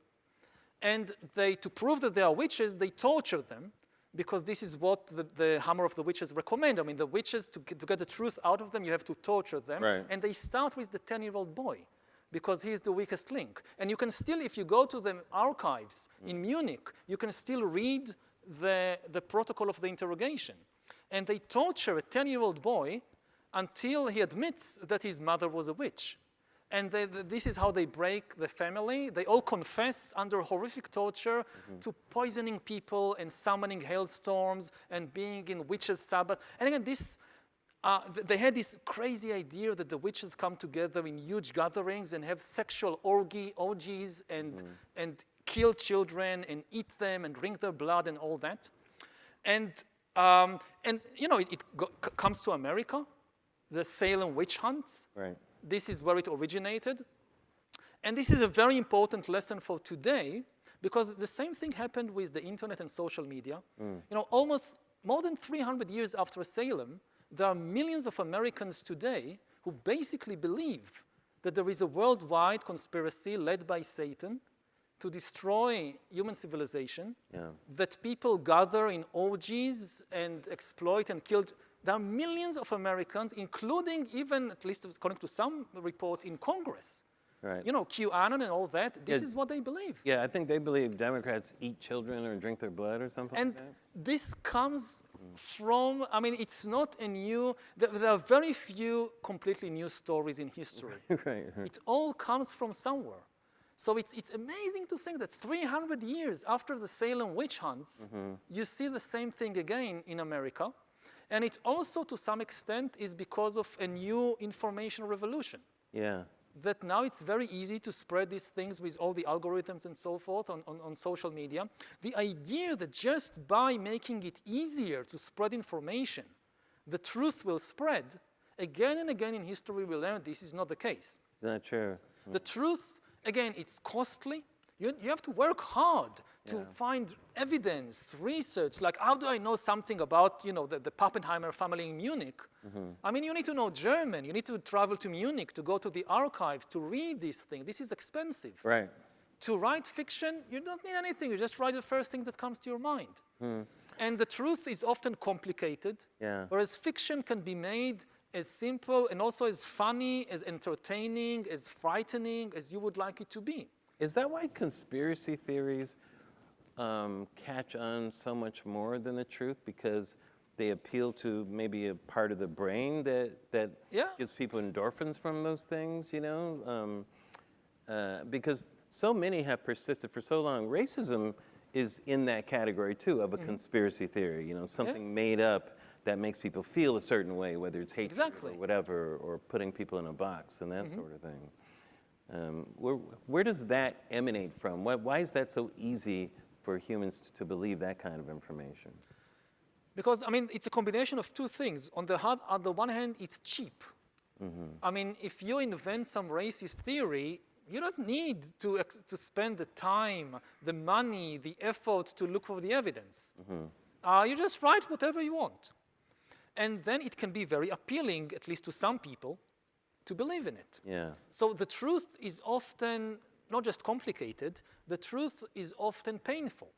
And to prove that they are witches, they torture them because this is what the Hammer of the Witches recommend. I mean, the witches, to get the truth out of them, you have to torture them. Right. And they start with the 10-year-old boy because he is the weakest link. And you can still, if you go to the archives in Munich, you can still read the protocol of the interrogation. And they torture a 10-year-old boy until he admits that his mother was a witch. And this is how they break the family. They all confess under horrific torture to poisoning people and summoning hailstorms and being in witches' Sabbath. And again, they had this crazy idea that the witches come together in huge gatherings and have sexual orgies and kill children and eat them and drink their blood and all that. And you know, it comes to America, the Salem witch hunts. Right. This is where it originated. And this is a very important lesson for today because the same thing happened with the internet and social media. You know, almost more than 300 years after Salem, there are millions of Americans today who basically believe that there is a worldwide conspiracy led by Satan to destroy human civilization, that people gather in orgies and exploit and kill. There are millions of Americans, including even, at least according to some reports, in Congress. Right. You know, QAnon and all that, this is what they believe. Yeah, I think they believe Democrats eat children or drink their blood or something And like that. this comes from, I mean, it's not a new, there are very few completely new stories in history. Right. It all comes from somewhere. So it's amazing to think that 300 years after the Salem witch hunts, you see the same thing again in America. And it also, to some extent, is because of a new information revolution. Yeah. That now it's very easy to spread these things with all the algorithms and so forth on social media. The idea that just by making it easier to spread information, the truth will spread, again and again in history we learn this is not the case. Is that true? The truth, again, it's costly. You have to work hard to find evidence, research, like how do I know something about, you know, the Pappenheimer family in Munich? I mean, you need to know German, you need to travel to Munich to go to the archives to read these things. This is expensive. Right. To write fiction, you don't need anything. You just write the first thing that comes to your mind. And the truth is often complicated, whereas fiction can be made as simple and also as funny, as entertaining, as frightening as you would like it to be. Is that why conspiracy theories catch on so much more than the truth? Because they appeal to maybe a part of the brain that gives people endorphins from those things, you know? Because so many have persisted for so long. Racism is in that category too of a conspiracy theory, you know, something made up that makes people feel a certain way, whether it's hatred or whatever, or putting people in a box and that sort of thing. Where does that emanate from? Why is that so easy for humans to believe that kind of information? Because, I mean, it's a combination of two things. On the one hand, it's cheap. I mean, if you invent some racist theory, you don't need to spend the time, the money, the effort to look for the evidence. You just write whatever you want. And then it can be very appealing, at least to some people, to believe in it. So the truth is often not just complicated, the truth is often painful.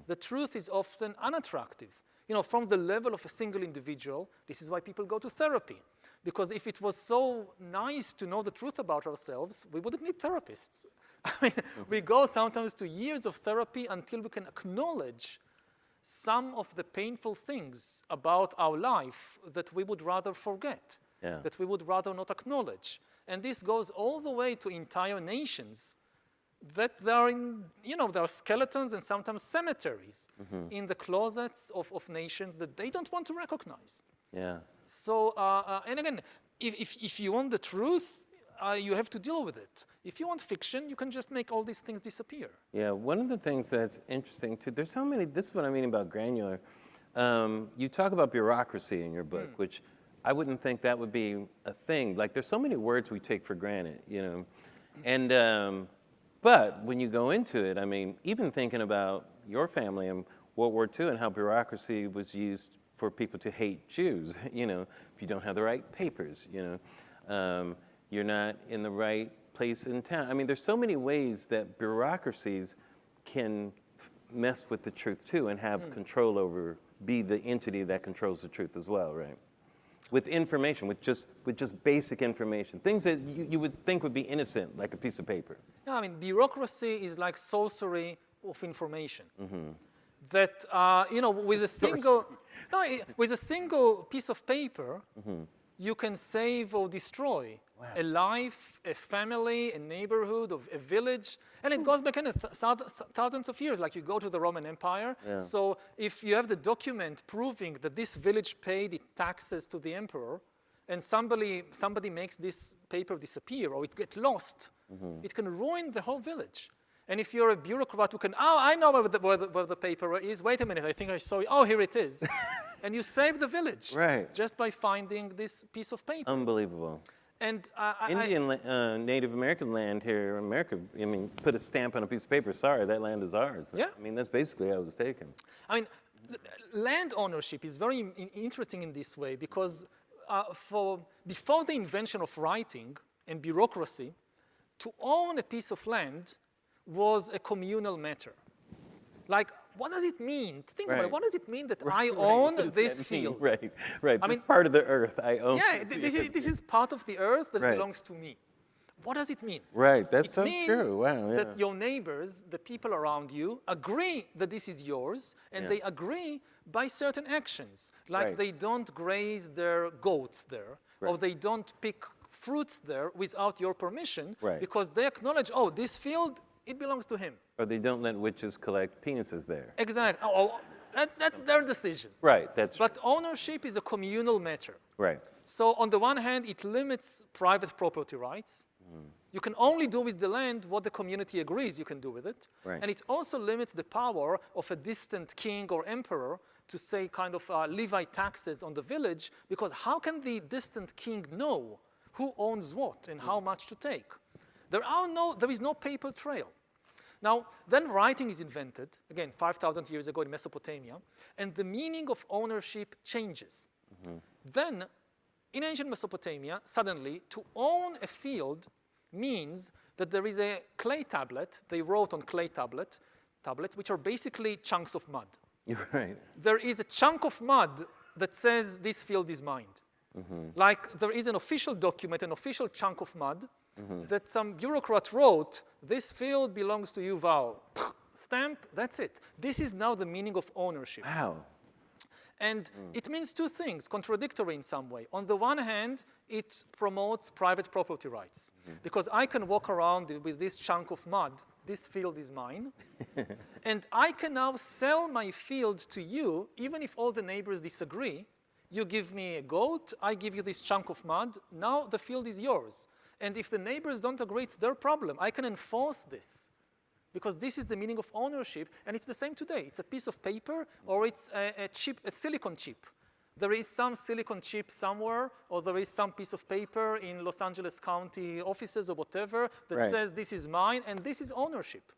The truth is often unattractive. You know, from the level of a single individual, this is why people go to therapy. Because if it was so nice to know the truth about ourselves, we wouldn't need therapists. I mean, we go sometimes to years of therapy until we can acknowledge some of the painful things about our life that we would rather forget, that we would rather not acknowledge. And this goes all the way to entire nations that there are there are skeletons and sometimes cemeteries in the closets of nations that they don't want to recognize. So, and again, if you want the truth, you have to deal with it. If you want fiction, you can just make all these things disappear. Yeah, one of the things that's interesting too, there's so many, this is what I mean about granular. You talk about bureaucracy in your book, which I wouldn't think that would be a thing. Like, there's so many words we take for granted, you know. And, but when you go into it, I mean, even thinking about your family and World War II and how bureaucracy was used for people to hate Jews, you know, if you don't have the right papers, you know, you're not in the right place in town. I mean, there's so many ways that bureaucracies can mess with the truth too and have control over, be the entity that controls the truth as well, right? With information, with just basic information, things that you would think would be innocent, like a piece of paper. Yeah, I mean, bureaucracy is like sorcery of information. That you know, with a single piece of paper, you can save or destroy a life, a family, a neighborhood, a village, and it goes back in thousands of years. Like, you go to the Roman Empire. So if you have the document proving that this village paid its taxes to the emperor, and somebody makes this paper disappear or it gets lost, it can ruin the whole village. And if you're a bureaucrat who can, I know where the paper is. Wait a minute, I think I saw it. Oh, here it is. And you save the village. Just by finding this piece of paper. Unbelievable. And Native American land here in America, I mean, put a stamp on a piece of paper, sorry, that land is ours. I mean, that's basically how it was taken. I mean, land ownership is very interesting in this way because before the invention of writing and bureaucracy, to own a piece of land was a communal matter. Like, what does it mean? Think about it. What does it mean that I own this field? Right. I mean, part of the earth I own. Yeah, this is part of the earth that belongs to me. What does it mean? Right, that's so true. Wow, It means that your neighbors, the people around you, agree that this is yours, and they agree by certain actions. Like, they don't graze their goats there, or they don't pick fruits there without your permission, because they acknowledge, oh, this field, it belongs to him. Or they don't let witches collect penises there. Exactly. That's their decision. Right, But ownership is a communal matter. Right. So on the one hand, it limits private property rights. You can only do with the land what the community agrees you can do with it. And it also limits the power of a distant king or emperor to say kind of levy taxes on the village, because how can the distant king know who owns what and how much to take? There is no paper trail. Now, then writing is invented, again, 5,000 years ago in Mesopotamia, and the meaning of ownership changes. Then, in ancient Mesopotamia, suddenly, to own a field means that there is a clay tablet, they wrote on clay tablets, which are basically chunks of mud. You're right. There is a chunk of mud that says this field is mine. Like there is an official document, an official chunk of mud that some bureaucrat wrote, this field belongs to Yuval. Stamp, that's it. This is now the meaning of ownership. Wow. And it means two things, contradictory in some way. On the one hand, it promotes private property rights. Because I can walk around with this chunk of mud, this field is mine, and I can now sell my field to you, even if all the neighbors disagree. You give me a goat, I give you this chunk of mud, now the field is yours. And if the neighbors don't agree, it's their problem. I can enforce this. Because this is the meaning of ownership, and it's the same today. It's a piece of paper, or it's a silicon chip. There is some silicon chip somewhere, or there is some piece of paper in Los Angeles County offices or whatever that says this is mine, and this is ownership.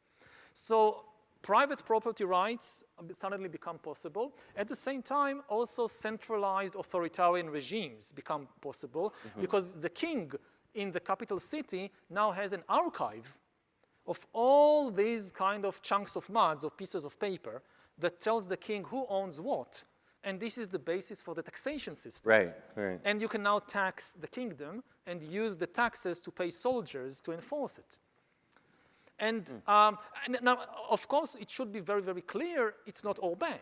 So private property rights suddenly become possible. At the same time, also centralized authoritarian regimes become possible, because the king in the capital city now has an archive of all these kind of chunks of mud, or pieces of paper, that tells the king who owns what. And this is the basis for the taxation system. Right, right. And you can now tax the kingdom and use the taxes to pay soldiers to enforce it. And now, of course, it should be very, very clear, it's not all bad.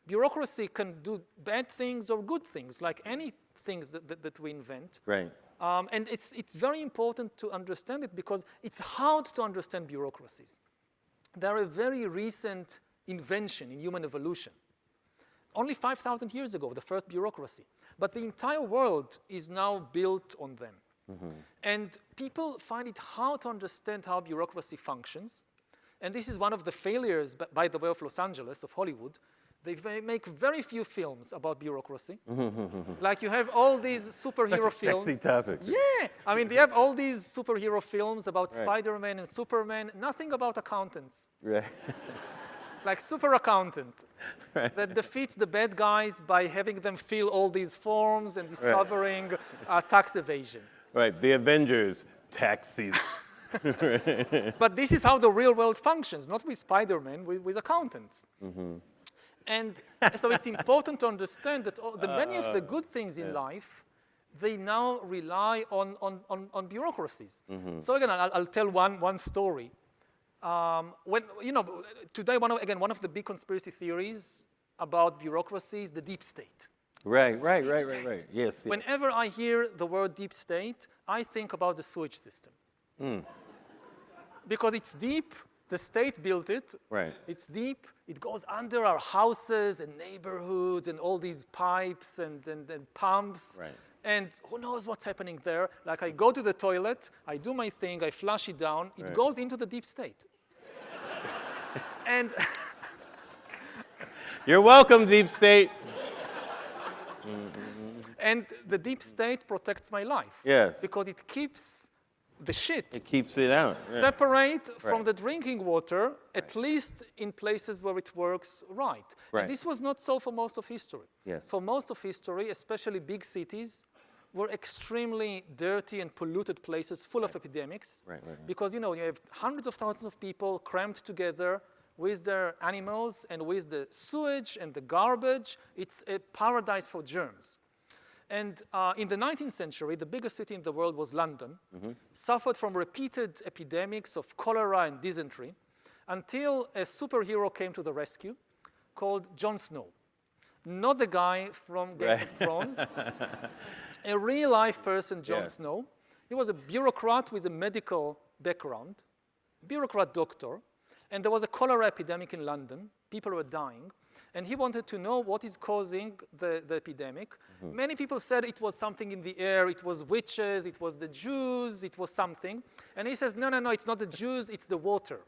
Bureaucracy can do bad things or good things, like any things that we invent. Right. And it's very important to understand it, because it's hard to understand bureaucracies. They're a very recent invention in human evolution. Only 5,000 years ago, the first bureaucracy. But the entire world is now built on them. And people find it hard to understand how bureaucracy functions. And this is one of the failures, by the way, of Los Angeles, of Hollywood. They make very few films about bureaucracy. Like you have all these superhero films. Sexy topic. Yeah, I mean, they have all these superhero films about Spider-Man and Superman, nothing about accountants. Right. Like super accountant that defeats the bad guys by having them fill all these forms and discovering tax evasion. Right, the Avengers, tax season. But this is how the real world functions, not with Spider-Man, with accountants. And so it's important to understand that many of the good things in life, they now rely on bureaucracies. So again, I'll tell one story. Today, one of the big conspiracy theories about bureaucracy is the deep state. Right. Yes. Whenever I hear the word deep state, I think about the sewage system. Because it's deep, the state built it. Right. It's deep, it goes under our houses and neighborhoods and all these pipes and pumps. Right. And who knows what's happening there? Like I go to the toilet, I do my thing, I flush it down, it goes into the deep state. And you're welcome, deep state. And the deep state protects my life. Yes. Because it keeps the shit It keeps it out. separate from the drinking water, at least in places where it works right. And this was not so for most of history. Yes. For most of history, especially big cities, were extremely dirty and polluted places full of epidemics. Because you have hundreds of thousands of people crammed together with their animals and with the sewage and the garbage. It's a paradise for germs. And in the 19th century, the biggest city in the world was London, suffered from repeated epidemics of cholera and dysentery, until a superhero came to the rescue called Jon Snow. Not the guy from Game of Thrones, a real-life person, Jon Snow. He was a bureaucrat with a medical background, bureaucrat doctor, and there was a cholera epidemic in London. People were dying. And he wanted to know what is causing the epidemic. Many people said it was something in the air, it was witches, it was the Jews, it was something. And he says, no, it's not the Jews, it's the water.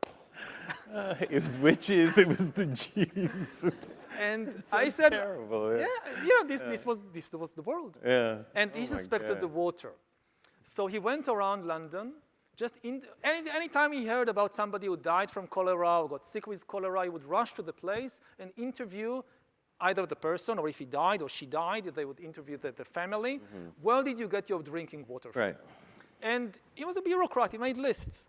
It was witches, it was the Jews. And so I said, terrible, this was the world. Yeah. And he suspected the water. So he went around London. Just anytime he heard about somebody who died from cholera or got sick with cholera, he would rush to the place and interview either the person, or if he died or she died, they would interview the family. Where did you get your drinking water from? Right. And he was a bureaucrat. He made lists,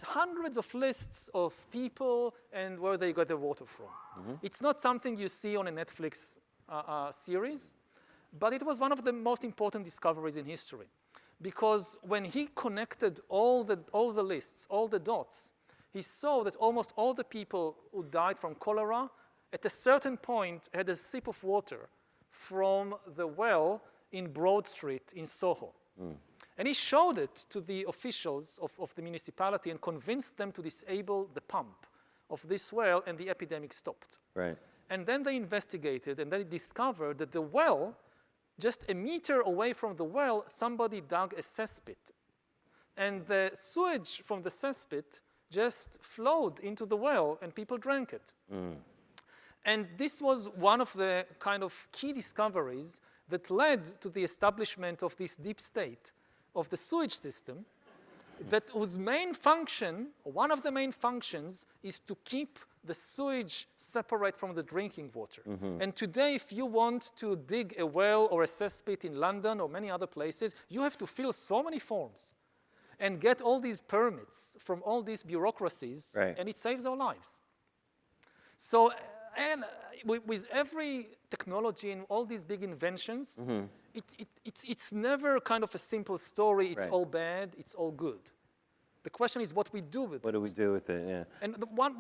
hundreds of lists of people and where they got their water from. It's not something you see on a Netflix series, but it was one of the most important discoveries in history. Because when he connected all the lists, all the dots, he saw that almost all the people who died from cholera at a certain point had a sip of water from the well in Broad Street in Soho. And he showed it to the officials of the municipality and convinced them to disable the pump of this well, and the epidemic stopped. Right. And then they investigated, and they discovered that the well, just a meter away from the well, somebody dug a cesspit. And the sewage from the cesspit just flowed into the well, and people drank it. And this was one of the kind of key discoveries that led to the establishment of this deep state of the sewage system, that whose main function, one of the main functions, is to keep the sewage separate from the drinking water. And today, if you want to dig a well or a cesspit in London or many other places, you have to fill so many forms and get all these permits from all these bureaucracies, and it saves our lives. So, and with every technology and all these big inventions, it's never kind of a simple story, it's all bad, it's all good. The question is what we do with it. What do we do with it, yeah. And one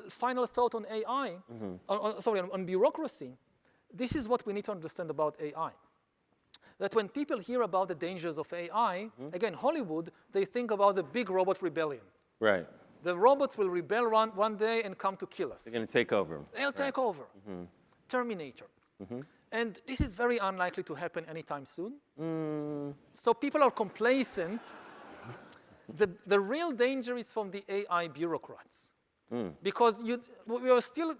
final thought on AI, on bureaucracy. This is what we need to understand about AI. That when people hear about the dangers of AI, again, Hollywood, they think about the big robot rebellion. Right. The robots will rebel one day and come to kill us. They're going to take over. They'll take over. Terminator. And this is very unlikely to happen anytime soon. So people are complacent. The real danger is from the AI bureaucrats. Because we are still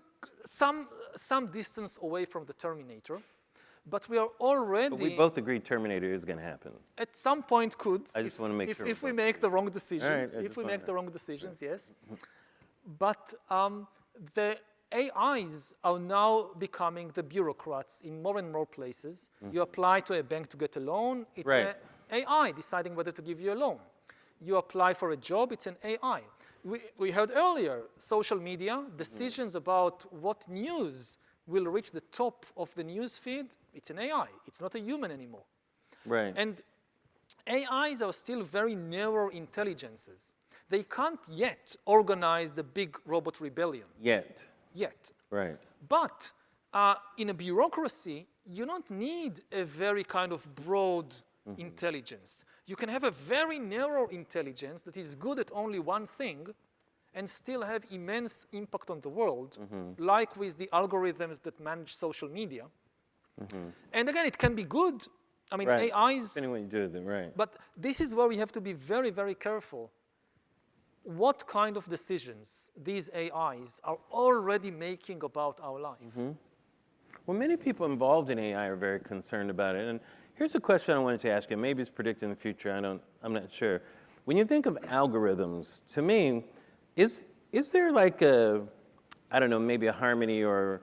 some distance away from the Terminator, but we are already... But we both agree Terminator is going to happen. At some point could. I just want to make sure. If we make the wrong decisions. Right, if we make the wrong decisions, yes. But the AIs are now becoming the bureaucrats in more and more places. You apply to a bank to get a loan, it's an AI deciding whether to give you a loan. You apply for a job, it's an AI. We heard earlier, social media, decisions about what news will reach the top of the news feed, it's an AI. It's not a human anymore. Right. And AIs are still very narrow intelligences. They can't yet organize the big robot rebellion. Yet. Right. But in a bureaucracy, you don't need a very kind of broad intelligence. You can have a very narrow intelligence that is good at only one thing and still have immense impact on the world, like with the algorithms that manage social media. And again, it can be good. I mean, AIs... Depending what you do with them, right. But this is where we have to be very, very careful. What kind of decisions these AIs are already making about our life? Well, many people involved in AI are very concerned about it. And here's a question I wanted to ask you. Maybe it's predicting the future. I'm not sure. When you think of algorithms, to me, is there like a, I don't know, maybe a harmony or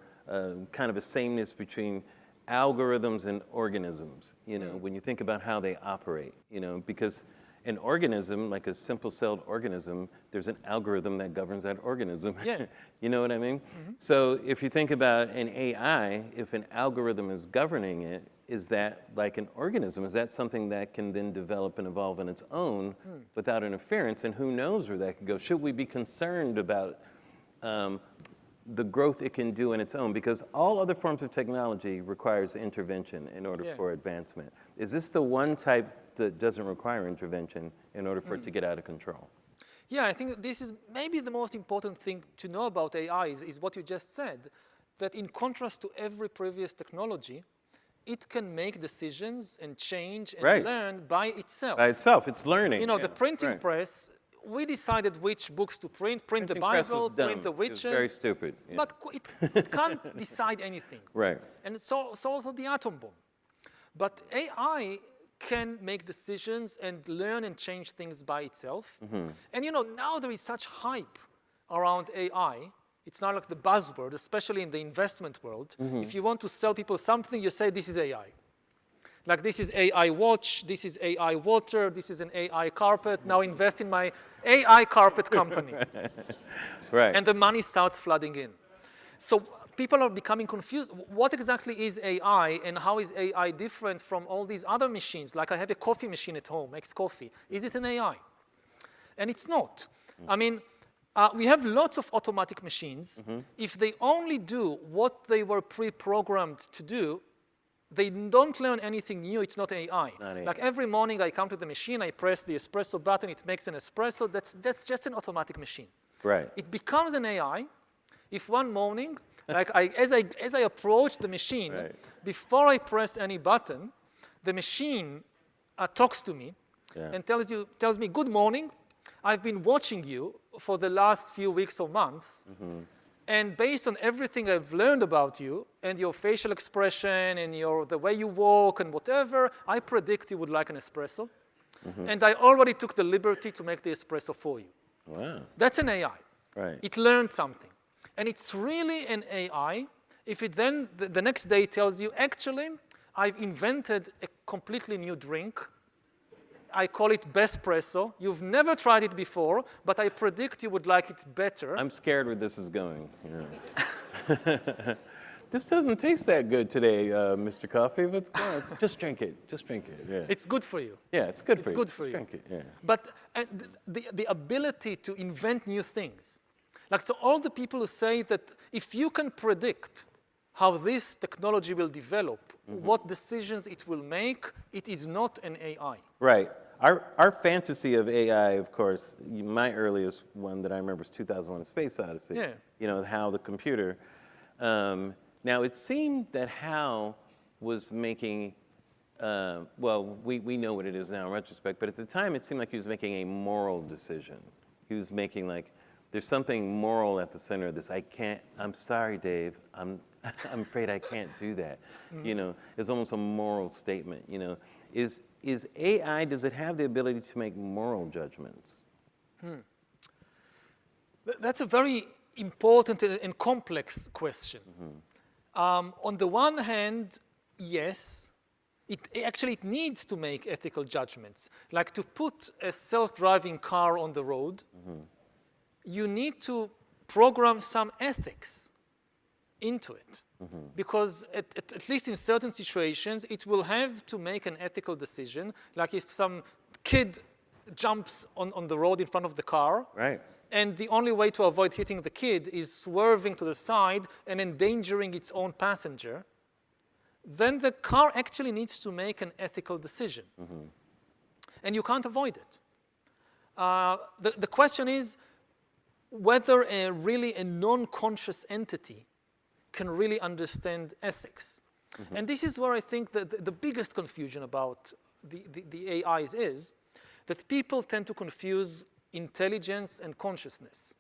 kind of a sameness between algorithms and organisms, you know, when you think about how they operate, you know, because an organism, like a simple-celled organism, there's an algorithm that governs that organism. You know what I mean? So if you think about an AI, if an algorithm is governing it, is that like an organism? Is that something that can then develop and evolve on its own without interference? And who knows where that could go? Should we be concerned about the growth it can do in its own? Because all other forms of technology requires intervention in order for advancement. Is this the one type that doesn't require intervention in order for it to get out of control? Yeah, I think this is maybe the most important thing to know about AI is what you just said, that in contrast to every previous technology, it can make decisions and change and learn by itself. By itself, it's learning. You know, the printing press, we decided which books to print the Bible, print the witches. It's very stupid. But it can't decide anything. And it's also the atom bomb. But AI can make decisions and learn and change things by itself. And you know, now there is such hype around AI. It's not like the buzzword, especially in the investment world. If you want to sell people something, you say this is AI. Like this is AI watch, this is AI water, this is an AI carpet. Now invest in my AI carpet company. Right. And the money starts flooding in. So people are becoming confused. What exactly is AI and how is AI different from all these other machines? Like I have a coffee machine at home, makes coffee. Is it an AI? And it's not. I mean, we have lots of automatic machines. If they only do what they were pre-programmed to do, they don't learn anything new, it's not AI. Not AI. Like every morning I come to the machine, I press the espresso button, it makes an espresso. That's just an automatic machine. Right. It becomes an AI if one morning, like as I approach the machine, Right. before I press any button, the machine talks to me and tells me, good morning, I've been watching you for the last few weeks or months, and based on everything I've learned about you and your facial expression and the way you walk and whatever, I predict you would like an espresso. And I already took the liberty to make the espresso for you. Wow. That's an AI. Right. It learned something. And it's really an AI if it then the next day tells you, actually, I've invented a completely new drink. I call it Bespresso. You've never tried it before, but I predict you would like it better. I'm scared where this is going. This doesn't taste that good today, Mr. Coffee. What's going on? Just drink it. Just drink it. Yeah. It's good for you. Yeah, it's good for you. It's good for Just you. Drink it. Yeah. But the ability to invent new things, like so all the people who say that if you can predict how this technology will develop, what decisions it will make, it is not an AI. Right. Our fantasy of AI, of course, my earliest one that I remember is 2001: A Space Odyssey. Yeah. You know, how the computer. Now, it seemed that Hal was making, well, we know what it is now in retrospect, but at the time it seemed like he was making a moral decision. He was making like, there's something moral at the center of this. I'm sorry, Dave, I'm afraid I can't do that. You know, it's almost a moral statement, you know. Is AI, does it have the ability to make moral judgments? That's a very important and complex question. On the one hand, yes, it needs to make ethical judgments. Like to put a self-driving car on the road, you need to program some ethics into it. Because at least in certain situations, it will have to make an ethical decision. Like if some kid jumps on the road in front of the car, Right. and the only way to avoid hitting the kid is swerving to the side and endangering its own passenger, then the car actually needs to make an ethical decision. And you can't avoid it. The question is whether really a non-conscious entity can really understand ethics. And this is where I think that the biggest confusion about the AIs is that people tend to confuse intelligence and consciousness.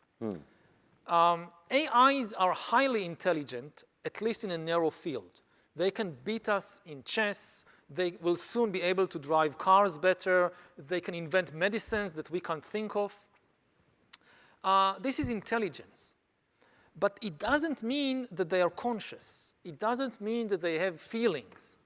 AIs are highly intelligent, at least in a narrow field. They can beat us in chess. They will soon be able to drive cars better. They can invent medicines that we can't think of. This is intelligence. But it doesn't mean that they are conscious. It doesn't mean that they have feelings.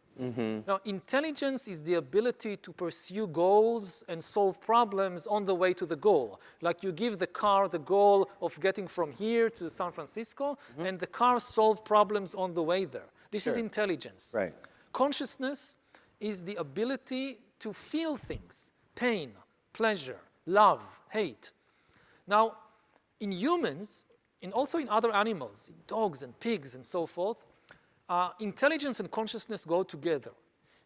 Now, intelligence is the ability to pursue goals and solve problems on the way to the goal. Like you give the car the goal of getting from here to San Francisco, and the car solves problems on the way there. This is intelligence. Right. Consciousness is the ability to feel things, pain, pleasure, love, hate. Now, in humans, and also in other animals, in dogs and pigs and so forth, intelligence and consciousness go together.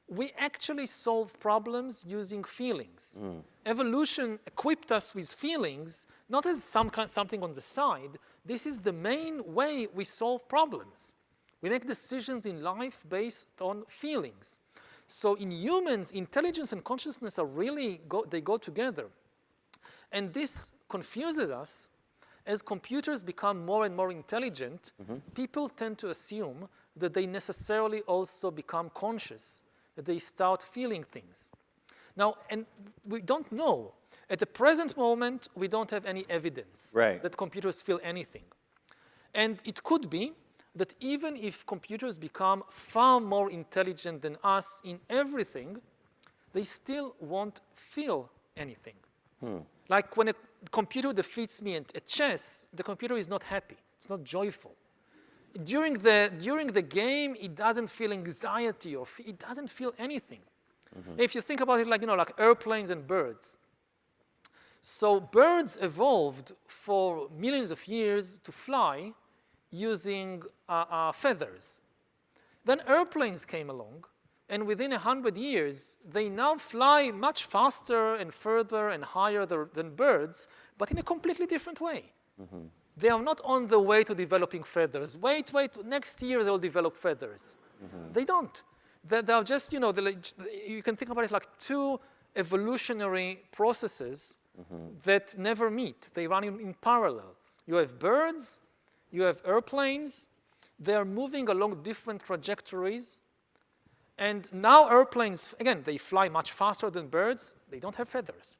We actually solve problems using feelings. Evolution equipped us with feelings, not as something on the side. This is the main way we solve problems. We make decisions in life based on feelings. So in humans, intelligence and consciousness are really, they go together. And this confuses us. As computers become more and more intelligent, people tend to assume that they necessarily also become conscious, that they start feeling things. Now, and we don't know. At the present moment, we don't have any evidence that computers feel anything. And it could be that even if computers become far more intelligent than us in everything, they still won't feel anything. Like when a computer defeats me at chess, the computer is not happy. It's not joyful. During the game, it doesn't feel anxiety or it doesn't feel anything. If you think about it like, like airplanes and birds. So birds evolved for millions of years to fly using feathers. Then airplanes came along, and within 100 years, they now fly much faster and further and higher than birds, but in a completely different way. They are not on the way to developing feathers. Wait, next year they'll develop feathers. They don't. They are just, you can think about it like two evolutionary processes that never meet. They run in parallel. You have birds, you have airplanes. They are moving along different trajectories. And now airplanes, again, they fly much faster than birds. They don't have feathers.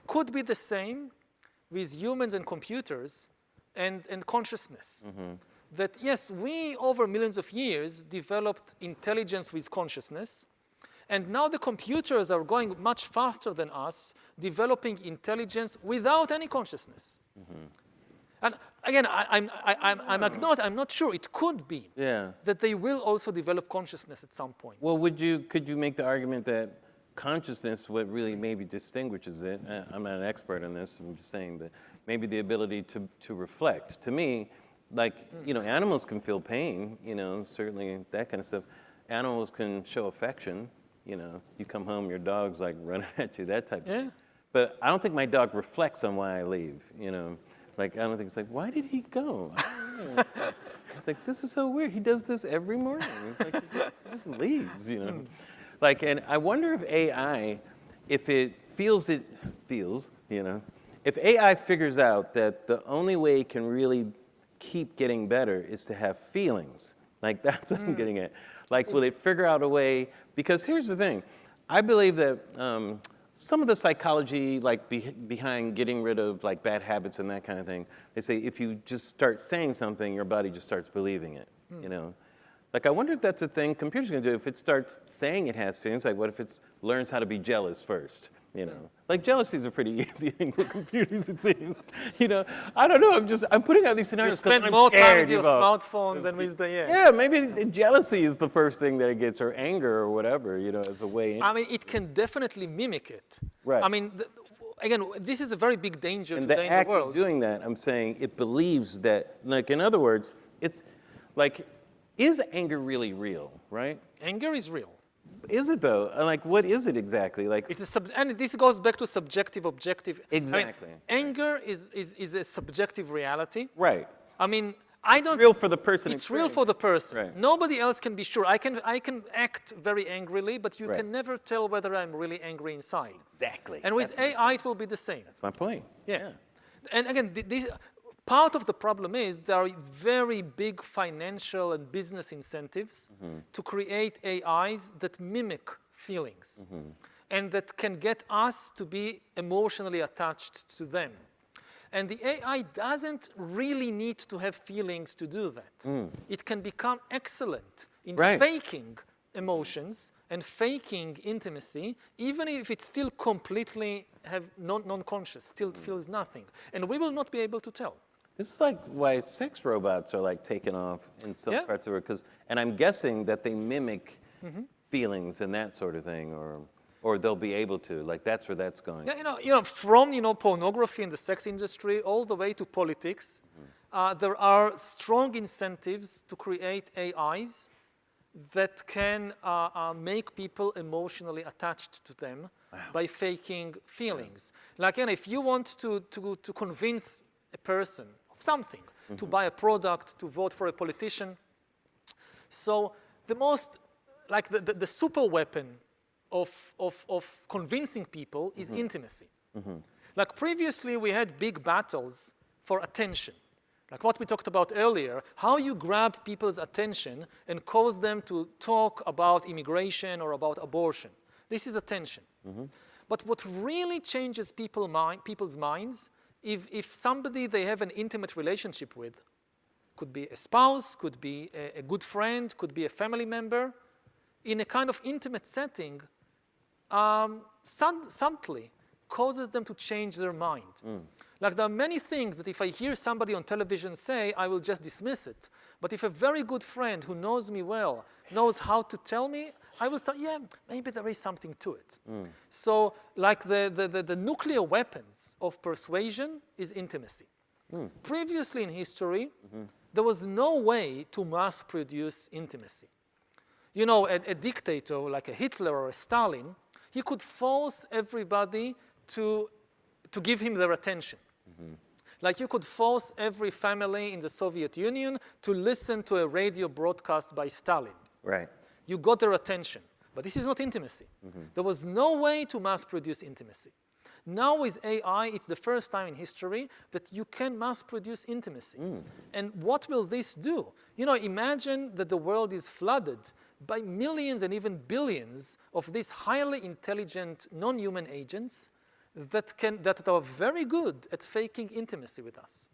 Could be the same with humans and computers and consciousness. That yes, we over millions of years developed intelligence with consciousness, and now the computers are going much faster than us, developing intelligence without any consciousness. And again, I'm not sure. It could be that they will also develop consciousness at some point. Well, could you make the argument that consciousness, what really maybe distinguishes it, I'm not an expert on this, I'm just saying that maybe the ability to reflect. To me, like, animals can feel pain, certainly that kind of stuff. Animals can show affection, you come home, your dog's like running at you, that type of thing. But I don't think my dog reflects on why I leave, Like, I don't think it's like, why did he go? I don't know. It's like, this is so weird. He does this every morning. It's like, he just leaves, Like, and I wonder if AI, if it feels, if AI figures out that the only way it can really keep getting better is to have feelings. Like, that's what I'm getting at. Like, will it figure out a way? Because here's the thing. I believe that some of the psychology, like behind getting rid of like bad habits and that kind of thing, they say if you just start saying something, your body just starts believing it, Like, I wonder if that's a thing computers can do. If it starts saying it has feelings, like what if it learns how to be jealous first, Like, jealousy is a pretty easy thing for computers, it seems. I don't know, I'm putting out these scenarios because I'm more time scared. with your smartphone than with the, Yeah, maybe jealousy is the first thing that it gets, or anger or whatever, as a way in. I mean, it can definitely mimic it. Right. I mean, again, this is a very big danger and today in the act world. of doing that, I'm saying it believes that, like, in other words, it's like, is anger really real, right? Anger is real. Is it though? Like, what is it exactly? Like, And this goes back to subjective, objective. Exactly. I mean, anger is a subjective reality. Right. I mean, I don't. It's real for the person. It's real for the person. Right. Nobody else can be sure. I can act very angrily, but you Right. can never tell whether I'm really angry inside. Exactly. And with AI, it will be the same. That's my point. Yeah. And again, this part of the problem is there are very big financial and business incentives to create AIs that mimic feelings and that can get us to be emotionally attached to them. And the AI doesn't really need to have feelings to do that. It can become excellent in faking emotions and faking intimacy, even if it's still completely non-conscious, still feels nothing. And we will not be able to tell. This is like why sex robots are like taken off in some parts of it, and I'm guessing that they mimic feelings and that sort of thing, or they'll be able to. Like, that's where that's going. Yeah, from pornography in the sex industry all the way to politics, there are strong incentives to create AIs that can make people emotionally attached to them by faking feelings. Like, if you want to convince a person of something, to buy a product, to vote for a politician. So the most, like the super weapon of convincing people is intimacy. Like previously we had big battles for attention. Like what we talked about earlier, how you grab people's attention and cause them to talk about immigration or about abortion. This is attention. But what really changes people's minds, if somebody they have an intimate relationship with, could be a spouse, could be a good friend, could be a family member, in a kind of intimate setting, subtly causes them to change their mind. Like there are many things that if I hear somebody on television say, I will just dismiss it. But if a very good friend who knows me well knows how to tell me, I will say, yeah, maybe there is something to it. So like the nuclear weapons of persuasion is intimacy. Previously in history, there was no way to mass produce intimacy. You know, a dictator like a Hitler or a Stalin, he could force everybody to give him their attention. Like you could force every family in the Soviet Union to listen to a radio broadcast by Stalin. Right. You got their attention. But this is not intimacy. There was no way to mass produce intimacy. Now with AI, it's the first time in history that you can mass produce intimacy. And what will this do? You know, imagine that the world is flooded by millions and even billions of these highly intelligent non-human agents that are very good at faking intimacy with us.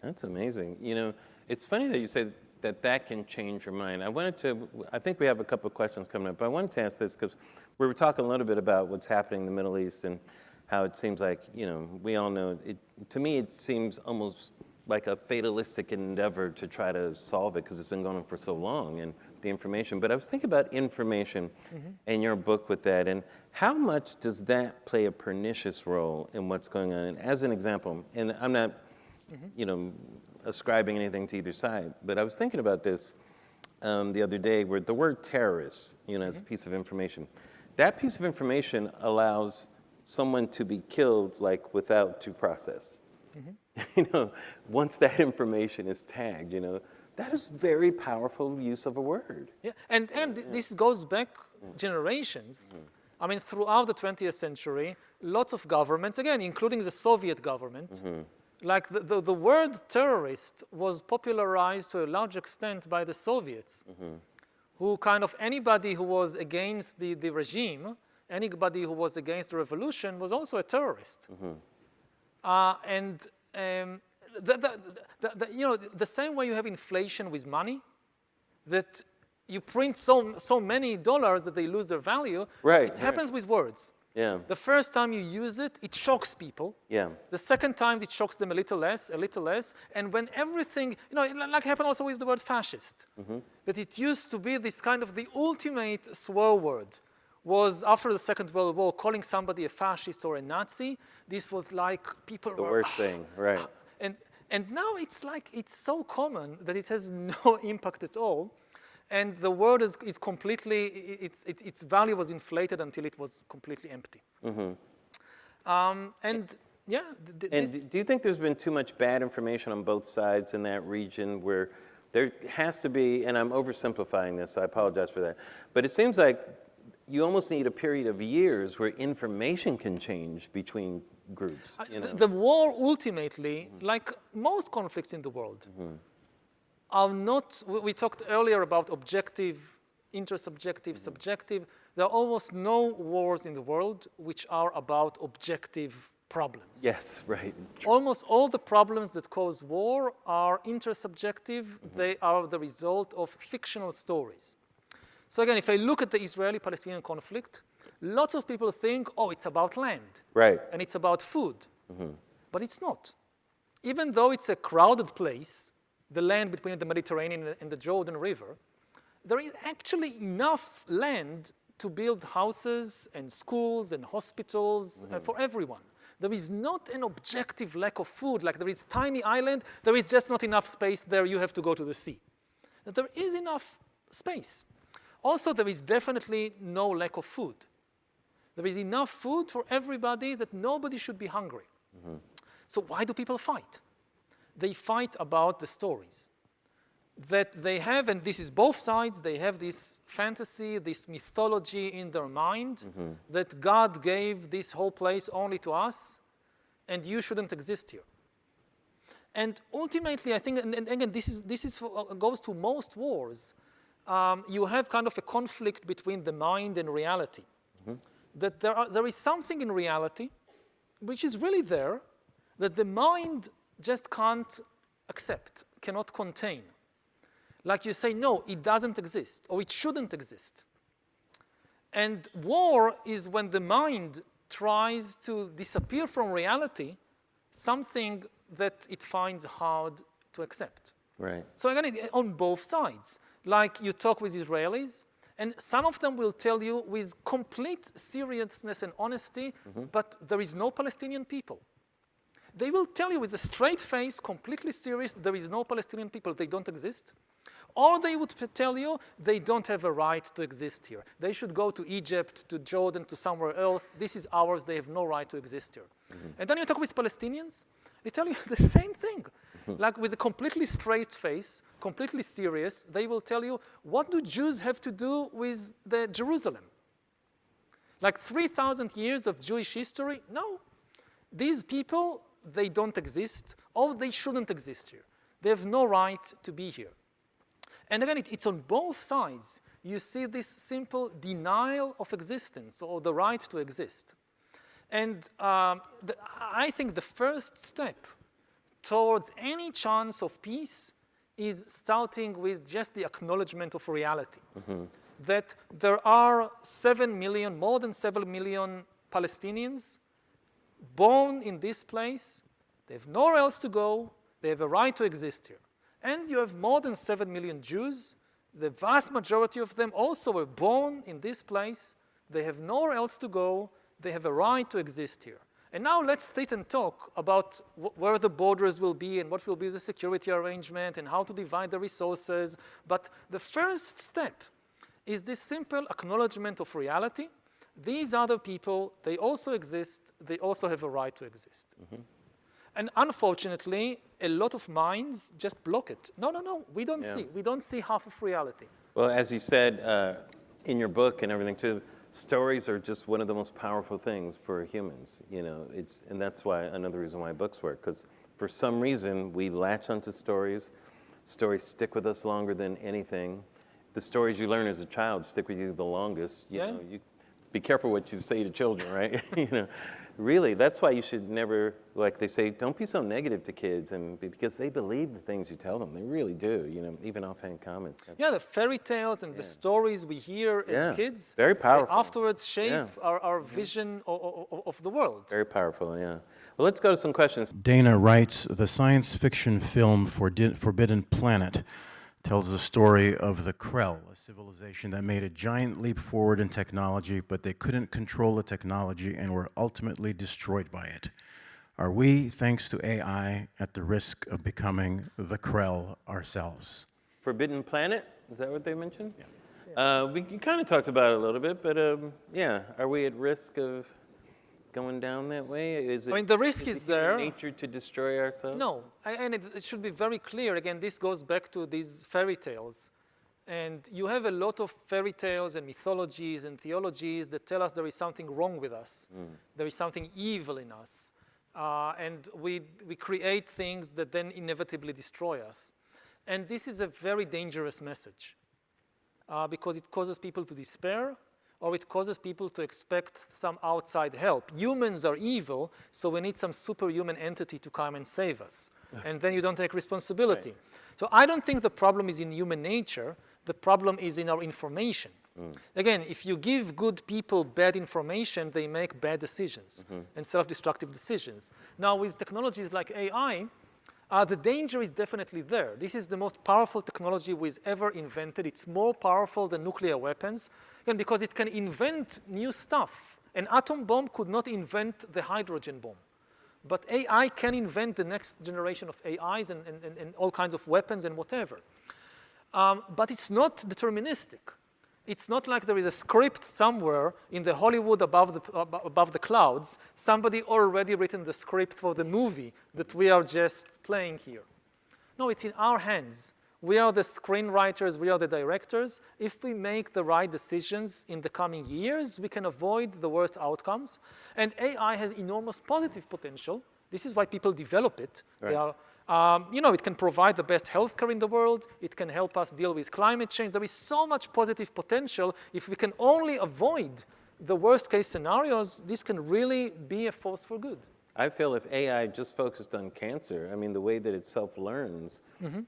That's amazing. You know, it's funny that you say that can change your mind. I think we have a couple of questions coming up, but I wanted to ask this because we were talking a little bit about what's happening in the Middle East and how it seems like, you know, we all know, to me it seems almost like a fatalistic endeavor to try to solve it because it's been going on for so long and the information. But I was thinking about information and your book with that, and how much does that play a pernicious role in what's going on? And as an example, and I'm not, you know, ascribing anything to either side, but I was thinking about this the other day where the word terrorist, you know, as a piece of information, that piece of information allows someone to be killed like without due process. You know, once that information is tagged, you know, that is very powerful use of a word. Yeah, and this goes back generations. I mean, throughout the 20th century, lots of governments, again, including the Soviet government, like the word terrorist was popularized to a large extent by the Soviets, who kind of, anybody who was against the regime, anybody who was against the revolution was also a terrorist. You know, the same way you have inflation with money, that you print so many dollars that they lose their value. Right. It happens with words. Yeah. The first time you use it, it shocks people. Yeah. The second time, it shocks them a little less. And when everything, you know, like happened also with the word fascist, that it used to be this kind of the ultimate swear word, was after the Second World War, calling somebody a fascist or a Nazi, this was like people The were... worst thing, right. And now it's like, it's so common that it has no impact at all. And the word is completely, its value was inflated until it was completely empty. And yeah. And do you think there's been too much bad information on both sides in that region where there has to be, and I'm oversimplifying this, so I apologize for that, but it seems like you almost need a period of years where information can change between groups. You know? The war ultimately, like most conflicts in the world, are not, we talked earlier about objective, intersubjective, subjective. There are almost no wars in the world which are about objective problems. Yes, right. Almost all the problems that cause war are intersubjective. They are the result of fictional stories. So again, if I look at the Israeli-Palestinian conflict, lots of people think, oh, it's about land. Right. And it's about food. But it's not. Even though it's a crowded place, the land between the Mediterranean and the Jordan River, there is actually enough land to build houses and schools and hospitals for everyone. There is not an objective lack of food, like there is tiny island, there is just not enough space there, you have to go to the sea. There is enough space. Also, there is definitely no lack of food. There is enough food for everybody that nobody should be hungry. So why do people fight? They fight about the stories that they have, and this is both sides, they have this fantasy, this mythology in their mind that God gave this whole place only to us, and you shouldn't exist here. And ultimately, I think, and again, this goes to most wars. You have kind of a conflict between the mind and reality. That there is something in reality which is really there that the mind just can't accept, cannot contain. Like you say, no, it doesn't exist, or it shouldn't exist. And war is when the mind tries to disappear from reality, something that it finds hard to accept. Right. So again, on both sides. Like you talk with Israelis, and some of them will tell you with complete seriousness and honesty, but there is no Palestinian people. They will tell you with a straight face, completely serious, there is no Palestinian people, they don't exist. Or they would tell you they don't have a right to exist here. They should go to Egypt, to Jordan, to somewhere else. This is ours, they have no right to exist here. And then you talk with Palestinians, they tell you the same thing. Like with a completely straight face, completely serious, they will tell you, what do Jews have to do with the Jerusalem? Like 3,000 years of Jewish history? No. These people, they don't exist, or they shouldn't exist here. They have no right to be here. And again, it's on both sides. You see this simple denial of existence, or the right to exist. And I think the first step towards any chance of peace is starting with just the acknowledgement of reality. That there are 7 million, more than 7 million Palestinians born in this place. They have nowhere else to go. They have a right to exist here. And you have more than 7 million Jews. The vast majority of them also were born in this place. They have nowhere else to go. They have a right to exist here. And now let's sit and talk about where the borders will be and what will be the security arrangement and how to divide the resources. But the first step is this simple acknowledgement of reality. These other people, they also exist. They also have a right to exist. And unfortunately, a lot of minds just block it. No, no, no, we don't see. We don't see half of reality. Well, as you said in your book and everything too, stories are just one of the most powerful things for humans. You know, and that's why another reason why books work, because for some reason we latch onto stories. Stories stick with us longer than anything. The stories you learn as a child stick with you the longest. You know, you be careful what you say to children, right? You know, really, that's why you should never, like they say, don't be so negative to kids, and because they believe the things you tell them. They really do. You know, even offhand comments. Yeah, the fairy tales and the stories we hear as kids, very powerful. Afterwards shape our vision of the world. Very powerful. Yeah. Well, let's go to some questions. Dana writes, the science fiction film Forbidden Planet tells the story of the Krell, a civilization that made a giant leap forward in technology, but they couldn't control the technology and were ultimately destroyed by it. Are we, thanks to AI, at the risk of becoming the Krell ourselves? Forbidden Planet, is that what they mentioned? Yeah. We kind of talked about it a little bit, but yeah, are we at risk of going down that way? I mean, the risk is there. Nature to destroy ourselves? No, and it should be very clear. Again, this goes back to these fairy tales. And you have a lot of fairy tales and mythologies and theologies that tell us there is something wrong with us. There is something evil in us. And we create things that then inevitably destroy us. And this is a very dangerous message because it causes people to despair, or it causes people to expect some outside help. Humans are evil, so we need some superhuman entity to come and save us. And then you don't take responsibility. So I don't think the problem is in human nature. The problem is in our information. Again, if you give good people bad information, they make bad decisions and self-destructive decisions. Now, with technologies like AI, the danger is definitely there. This is the most powerful technology we've ever invented. It's more powerful than nuclear weapons, again, because it can invent new stuff. An atom bomb could not invent the hydrogen bomb. But AI can invent the next generation of AIs and all kinds of weapons and whatever. But it's not deterministic. It's not like there is a script somewhere in the Hollywood above the clouds, somebody already written the script for the movie that we are just playing here. No, it's in our hands. We are the screenwriters, we are the directors. If we make the right decisions in the coming years, we can avoid the worst outcomes. And AI has enormous positive potential. This is why people develop it. Right. They are, it can provide the best healthcare in the world. It can help us deal with climate change. There is so much positive potential. If we can only avoid the worst case scenarios, this can really be a force for good. I feel if AI just focused on cancer, I mean, the way that it self-learns,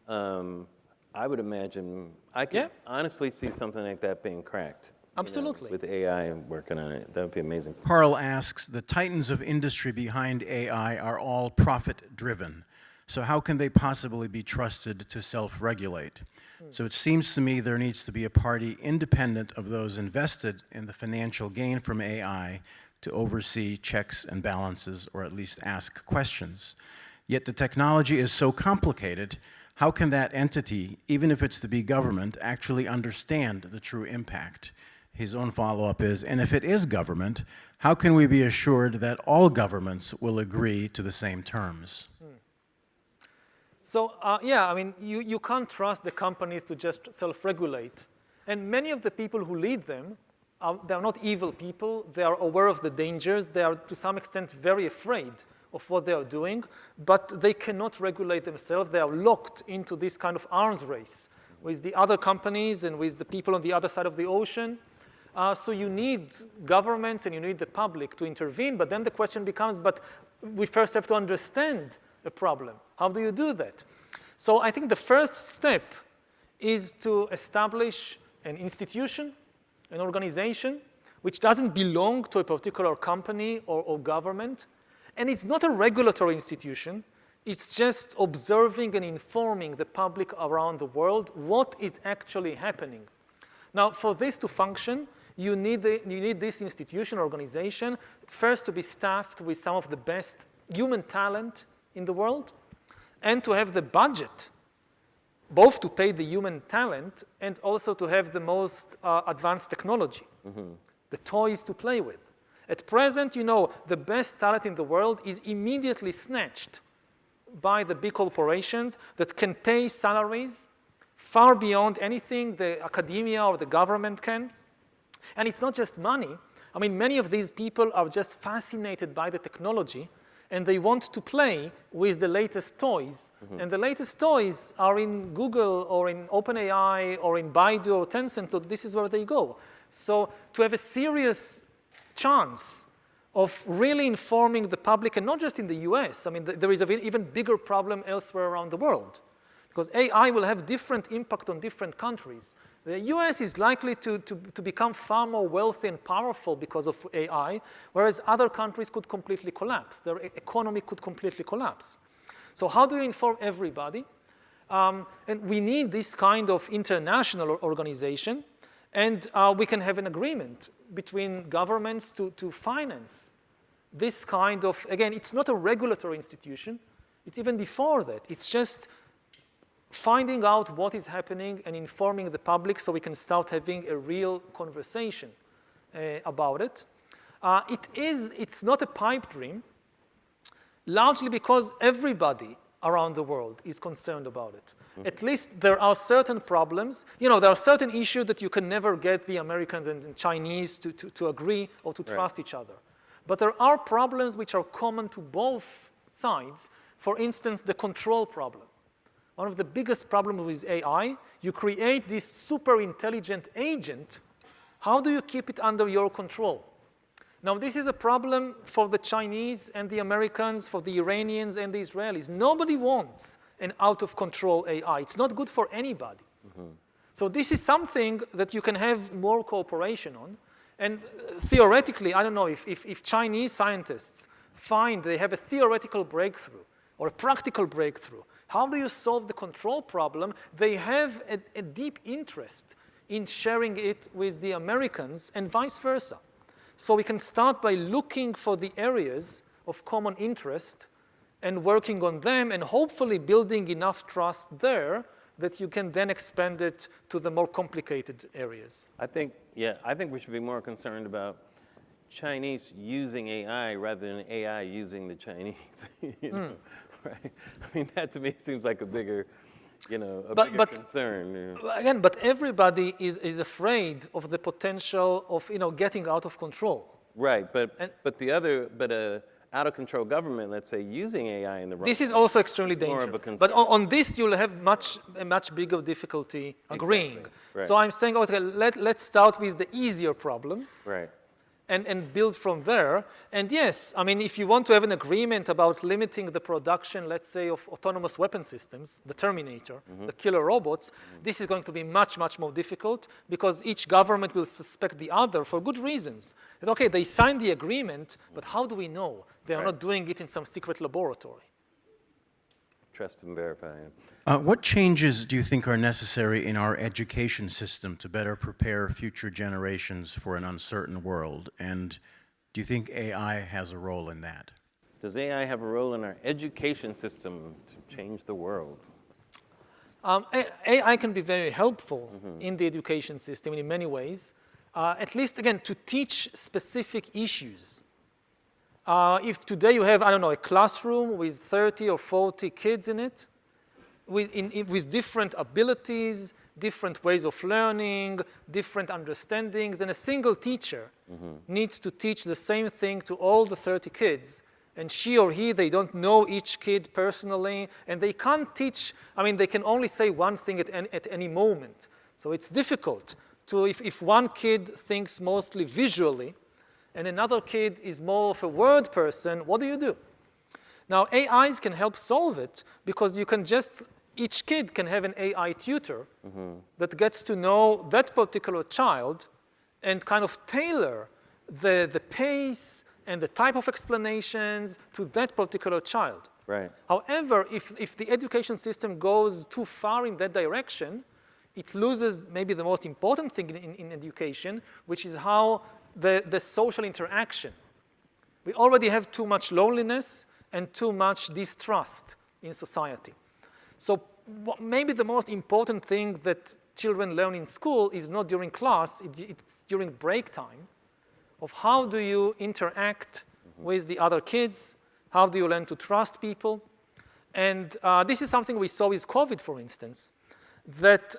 I would imagine, I could honestly see something like that being cracked. Absolutely. With AI and working on it. That would be amazing. Carl asks, the titans of industry behind AI are all profit-driven. So how can they possibly be trusted to self-regulate? So it seems to me there needs to be a party independent of those invested in the financial gain from AI to oversee checks and balances, or at least ask questions. Yet the technology is so complicated, how can that entity, even if it's the big government, actually understand the true impact? His own follow-up is, and if it is government, how can we be assured that all governments will agree to the same terms? So, yeah, I mean, you can't trust the companies to just self-regulate. And many of the people who lead them, they're not evil people. They are aware of the dangers. They are, to some extent, very afraid of what they are doing, but they cannot regulate themselves. They are locked into this kind of arms race with the other companies and with the people on the other side of the ocean. So you need governments and you need the public to intervene, but then the question becomes, but we first have to understand the problem. How do you do that? So I think the first step is to establish an institution, an organization, which doesn't belong to a particular company or government. And it's not a regulatory institution. It's just observing and informing the public around the world what is actually happening. Now, for this to function, you need this institution, organization, first to be staffed with some of the best human talent in the world, and to have the budget, both to pay the human talent and also to have the most advanced technology, the toys to play with. At present, you know, the best talent in the world is immediately snatched by the big corporations that can pay salaries far beyond anything the academia or the government can. And it's not just money. I mean, many of these people are just fascinated by the technology, and they want to play with the latest toys. And the latest toys are in Google or in OpenAI or in Baidu or Tencent, so this is where they go. So to have a serious chance of really informing the public, and not just in the US, I mean, there is an even bigger problem elsewhere around the world, because AI will have different impact on different countries. The US is likely to become far more wealthy and powerful because of AI, whereas other countries could completely collapse. Their economy could completely collapse. So how do you inform everybody? And we need this kind of international organization, and we can have an agreement between governments to finance this kind of, again, it's not a regulatory institution. It's even before that. It's just finding out what is happening and informing the public so we can start having a real conversation about it. It's not a pipe dream, largely because everybody around the world is concerned about it. At least there are certain problems. You know, there are certain issues that you can never get the Americans and Chinese to agree or to trust each other. But there are problems which are common to both sides. For instance, the control problem. One of the biggest problems with AI, you create this super intelligent agent. How do you keep it under your control? Now, this is a problem for the Chinese and the Americans, for the Iranians and the Israelis. Nobody wants an out-of-control AI. It's not good for anybody. So this is something that you can have more cooperation on. And theoretically, I don't know, if Chinese scientists find they have a theoretical breakthrough or a practical breakthrough, how do you solve the control problem? They have a deep interest in sharing it with the Americans and vice versa. So we can start by looking for the areas of common interest and working on them and hopefully building enough trust there that you can then expand it to the more complicated areas. I think we should be more concerned about Chinese using AI rather than AI using the Chinese. You know, right? I mean, that to me seems like a bigger, bigger concern. Again, but everybody is afraid of the potential of getting out of control. Right, but out of control government, let's say, using AI in the wrong this is also extremely dangerous. More of a concern. But on this, you'll have a much bigger difficulty agreeing. Exactly. Right. So I'm saying, okay, let's start with the easier problem. Right. and build from there. And yes, I mean, if you want to have an agreement about limiting the production, let's say, of autonomous weapon systems, the Terminator, the killer robots, this is going to be much, much more difficult because each government will suspect the other for good reasons. That, okay, they signed the agreement, but how do we know they are not doing it in some secret laboratory? Trust and verify. What changes do you think are necessary in our education system to better prepare future generations for an uncertain world? And do you think AI has a role in that? Does AI have a role in our education system to change the world? AI can be very helpful in the education system in many ways, at least, again, to teach specific issues. If today you have, I don't know, a classroom with 30 or 40 kids in it, with different abilities, different ways of learning, different understandings, and a single teacher needs to teach the same thing to all the 30 kids, and she or he, they don't know each kid personally, and they can't teach, I mean, they can only say one thing at any moment. So it's difficult to, if one kid thinks mostly visually, and another kid is more of a word person, what do you do? Now, AIs can help solve it because you can just, each kid can have an AI tutor that gets to know that particular child and kind of tailor the pace and the type of explanations to that particular child. Right. However, if the education system goes too far in that direction, it loses maybe the most important thing in education, which is how the social interaction. We already have too much loneliness and too much distrust in society. So maybe the most important thing that children learn in school is not during class, it's during break time, of how do you interact with the other kids, how do you learn to trust people. And this is something we saw with COVID, for instance, that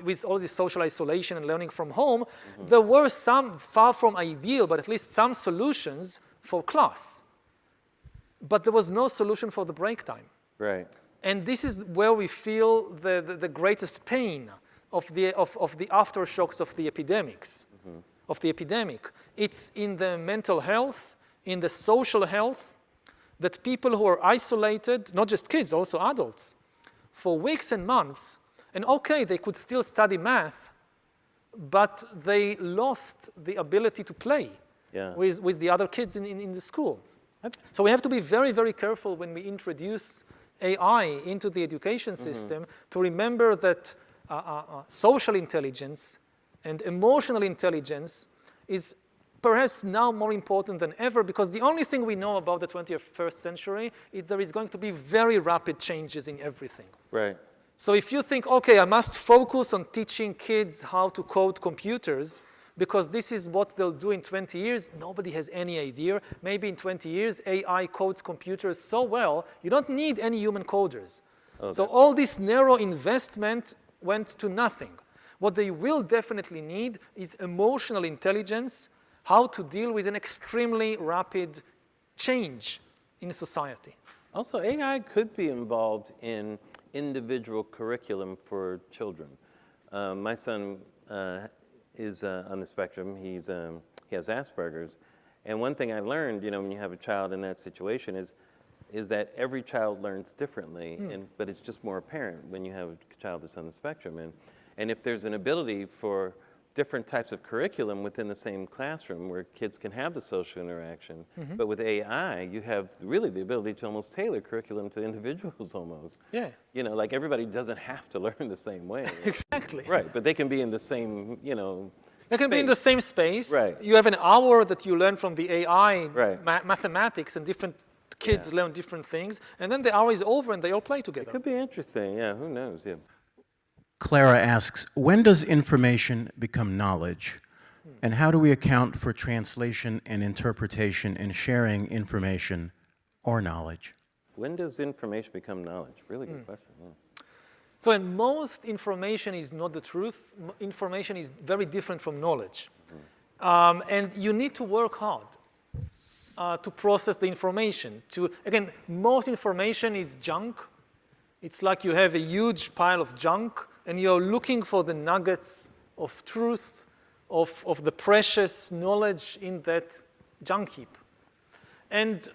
with all this social isolation and learning from home, there were some, far from ideal, but at least some solutions for class. But there was no solution for the break time. Right. And this is where we feel the greatest pain of the aftershocks of the epidemics, of the epidemic. It's in the mental health, in the social health, that people who are isolated, not just kids, also adults, for weeks and months, and okay, they could still study math, but they lost the ability to play with the other kids in the school. So we have to be very, very careful when we introduce AI into the education system to remember that social intelligence and emotional intelligence is perhaps now more important than ever, because the only thing we know about the 21st century is there is going to be very rapid changes in everything. Right. So if you think, okay, I must focus on teaching kids how to code computers because this is what they'll do in 20 years, nobody has any idea. Maybe in 20 years, AI codes computers so well, you don't need any human coders. So all this narrow investment went to nothing. What they will definitely need is emotional intelligence, how to deal with an extremely rapid change in society. Also, AI could be involved in individual curriculum for children. My son is on the spectrum. He has Asperger's. And one thing I learned, when you have a child in that situation is that every child learns differently, but it's just more apparent when you have a child that's on the spectrum. And if there's an ability for different types of curriculum within the same classroom where kids can have the social interaction, but with AI, you have really the ability to almost tailor curriculum to individuals almost. Yeah. Like everybody doesn't have to learn the same way. Exactly. Right, but they can be in the same, They can be in the same space. Right. You have an hour that you learn from the AI Right. Mathematics, and different kids learn different things, and then the hour is over and they all play together. It could be interesting, yeah, who knows, yeah. Clara asks, when does information become knowledge? And how do we account for translation and interpretation in sharing information or knowledge? When does information become knowledge? Really good question, yeah. So and most information is not the truth. Information is very different from knowledge. And you need to work hard to process the information. Again, most information is junk. It's like you have a huge pile of junk and you're looking for the nuggets of truth of the precious knowledge in that junk heap. And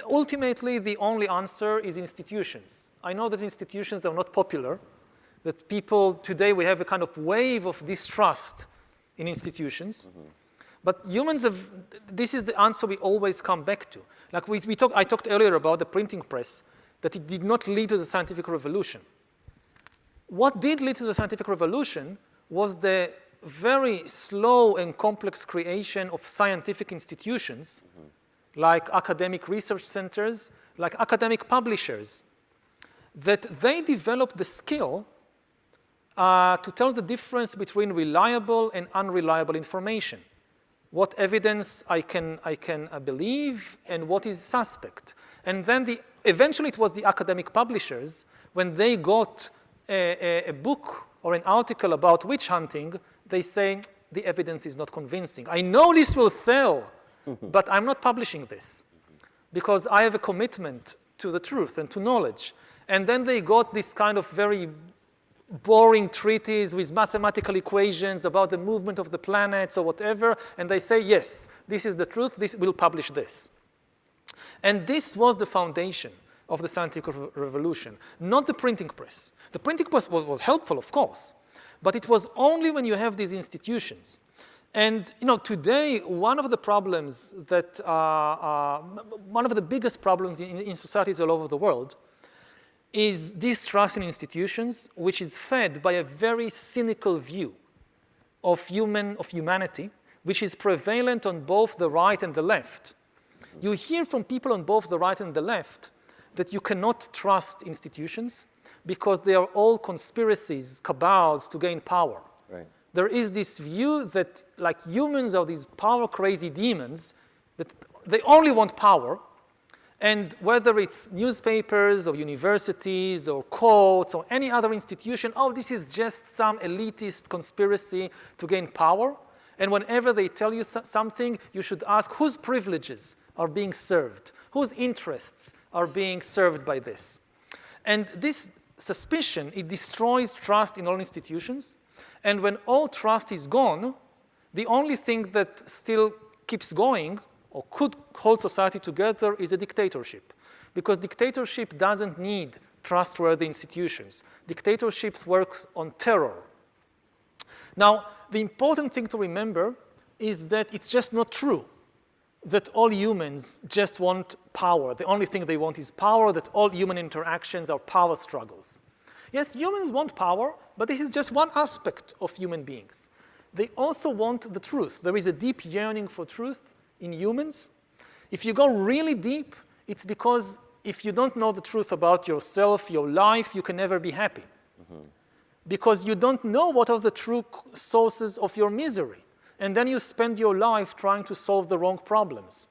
ultimately, the only answer is institutions. I know that institutions are not popular, that people today, we have a kind of wave of distrust in institutions. But humans have, this is the answer we always come back to. Like I talked earlier about the printing press, that it did not lead to the scientific revolution. What did lead to the scientific revolution was the very slow and complex creation of scientific institutions, like academic research centers, like academic publishers, that they developed the skill to tell the difference between reliable and unreliable information. What evidence I can believe and what is suspect. And then eventually it was the academic publishers, when they got a book or an article about witch hunting, they say, the evidence is not convincing. I know this will sell, but I'm not publishing this because I have a commitment to the truth and to knowledge. And then they got this kind of very boring treatise with mathematical equations about the movement of the planets or whatever, and they say, yes, this is the truth, we'll publish this. And this was the foundation of the scientific revolution, not the printing press. The printing press was helpful, of course, but it was only when you have these institutions. And today, one of the problems that, one of the biggest problems in societies all over the world is distrust in institutions, which is fed by a very cynical view of humanity, which is prevalent on both the right and the left. You hear from people on both the right and the left that you cannot trust institutions because they are all conspiracies, cabals to gain power. Right. There is this view that like humans are these power-crazy demons, that they only want power. And whether it's newspapers or universities or courts or any other institution, this is just some elitist conspiracy to gain power. And whenever they tell you something, you should ask whose privileges are being served, whose interests are being served by this. And this suspicion, it destroys trust in all institutions. And when all trust is gone, the only thing that still keeps going or could hold society together is a dictatorship. Because dictatorship doesn't need trustworthy institutions. Dictatorships works on terror. Now, the important thing to remember is that it's just not true that all humans just want power. The only thing they want is power, that all human interactions are power struggles. Yes, humans want power, but this is just one aspect of human beings. They also want the truth. There is a deep yearning for truth in humans. If you go really deep, it's because if you don't know the truth about yourself, your life, you can never be happy. Because you don't know what are the true sources of your misery. And then you spend your life trying to solve the wrong problems.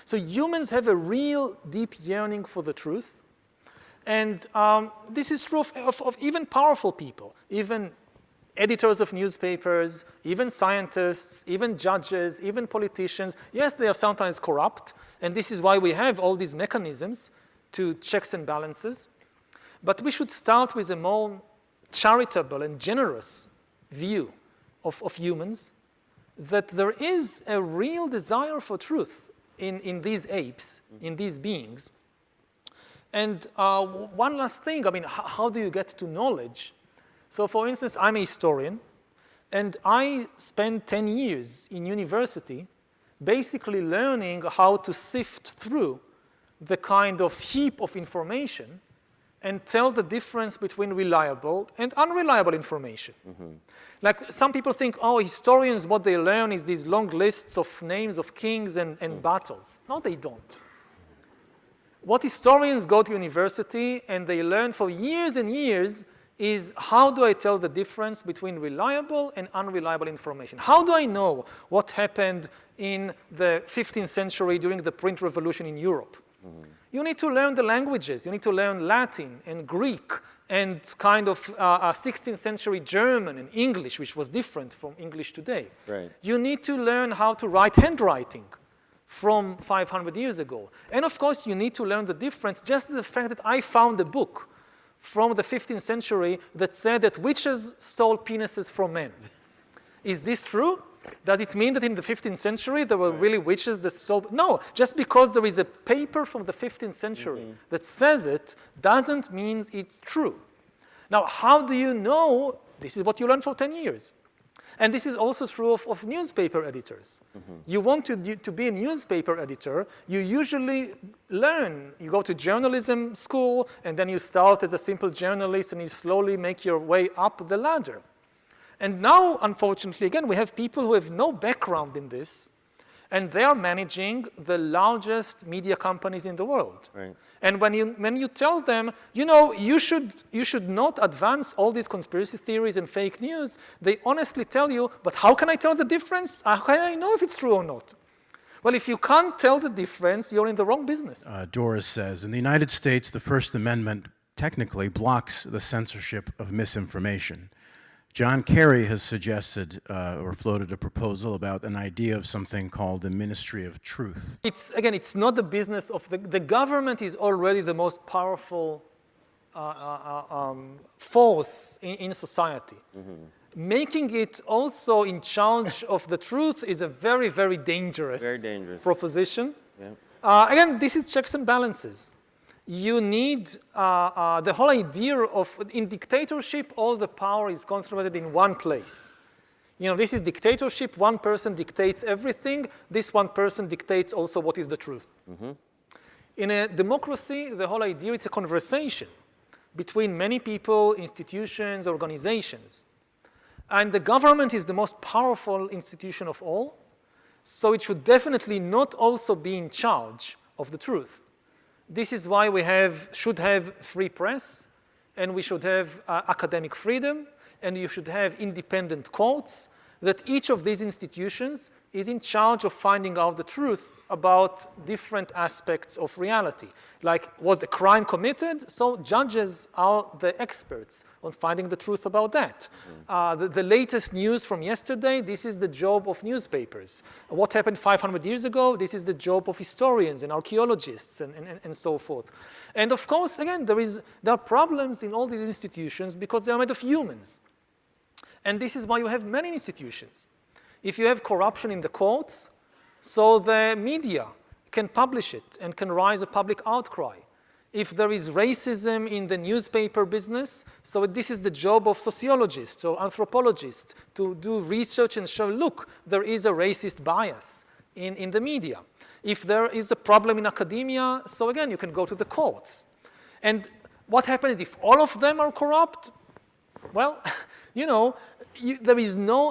So humans have a real deep yearning for the truth. And this is true of even powerful people, even editors of newspapers, even scientists, even judges, even politicians. Yes, they are sometimes corrupt, and this is why we have all these mechanisms to checks and balances. But we should start with a more charitable and generous view of humans, that there is a real desire for truth in these apes, in these beings. And one last thing, how do you get to knowledge? So for instance, I'm a historian, and I spent 10 years in university basically learning how to sift through the kind of heap of information and tell the difference between reliable and unreliable information. Like some people think, historians, what they learn is these long lists of names of kings and battles. No, they don't. What historians go to university and they learn for years and years is how do I tell the difference between reliable and unreliable information? How do I know what happened in the 15th century during the print revolution in Europe? You need to learn the languages. You need to learn Latin and Greek and kind of 16th century German and English, which was different from English today. Right. You need to learn how to write handwriting from 500 years ago. And of course, you need to learn the difference. Just the fact that I found a book from the 15th century that said that witches stole penises from men. Is this true? Does it mean that in the 15th century there were really witches that sold? No, just because there is a paper from the 15th century that says it doesn't mean it's true. Now, how do you know? This is what you learn for 10 years. And this is also true of newspaper editors. You want to be a newspaper editor, you usually learn. You go to journalism school, and then you start as a simple journalist, and you slowly make your way up the ladder. And now, unfortunately, again, we have people who have no background in this, and they are managing the largest media companies in the world. Right. And when you tell them, you should not advance all these conspiracy theories and fake news, they honestly tell you, but how can I tell the difference? How can I know if it's true or not? Well, if you can't tell the difference, you're in the wrong business. Doris says, in the United States, the First Amendment technically blocks the censorship of misinformation. John Kerry has suggested or floated a proposal about an idea of something called the Ministry of Truth. It's not the business of the government is already the most powerful force in society. Making it also in charge of the truth is a very, very dangerous proposition. Yeah. Again, this is checks and balances. You need the whole idea of, in dictatorship, all the power is concentrated in one place. This is dictatorship, one person dictates everything, this one person dictates also what is the truth. In a democracy, the whole idea, it's a conversation between many people, institutions, organizations. And the government is the most powerful institution of all, so it should definitely not also be in charge of the truth. This is why we should have free press, and we should have academic freedom, and you should have independent courts, that each of these institutions is in charge of finding out the truth about different aspects of reality. Like, was the crime committed? So judges are the experts on finding the truth about that. The latest news from yesterday, this is the job of newspapers. What happened 500 years ago? This is the job of historians and archaeologists and so forth. And of course, again, there are problems in all these institutions because they are made of humans. And this is why you have many institutions. If you have corruption in the courts, so the media can publish it and can raise a public outcry. If there is racism in the newspaper business, so this is the job of sociologists or anthropologists to do research and show, look, there is a racist bias in the media. If there is a problem in academia, so again, you can go to the courts. And what happens if all of them are corrupt? Well,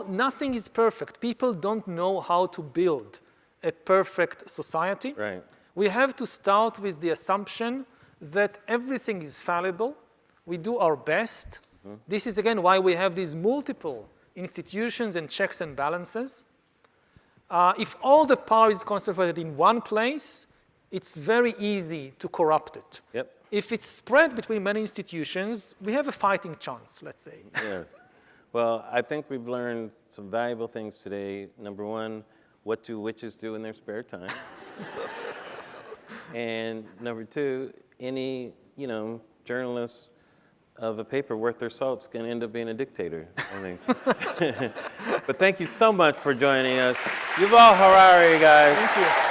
nothing is perfect. People don't know how to build a perfect society. Right. We have to start with the assumption that everything is fallible. We do our best. This is, again, why we have these multiple institutions and checks and balances. If all the power is concentrated in one place, it's very easy to corrupt it. Yep. If it's spread between many institutions, we have a fighting chance, let's say. Yes. Well, I think we've learned some valuable things today. Number one, what do witches do in their spare time? And number two, any, journalist of a paper worth their salt is going to end up being a dictator, I think. But thank you so much for joining us. Yuval Harari, guys. Thank you.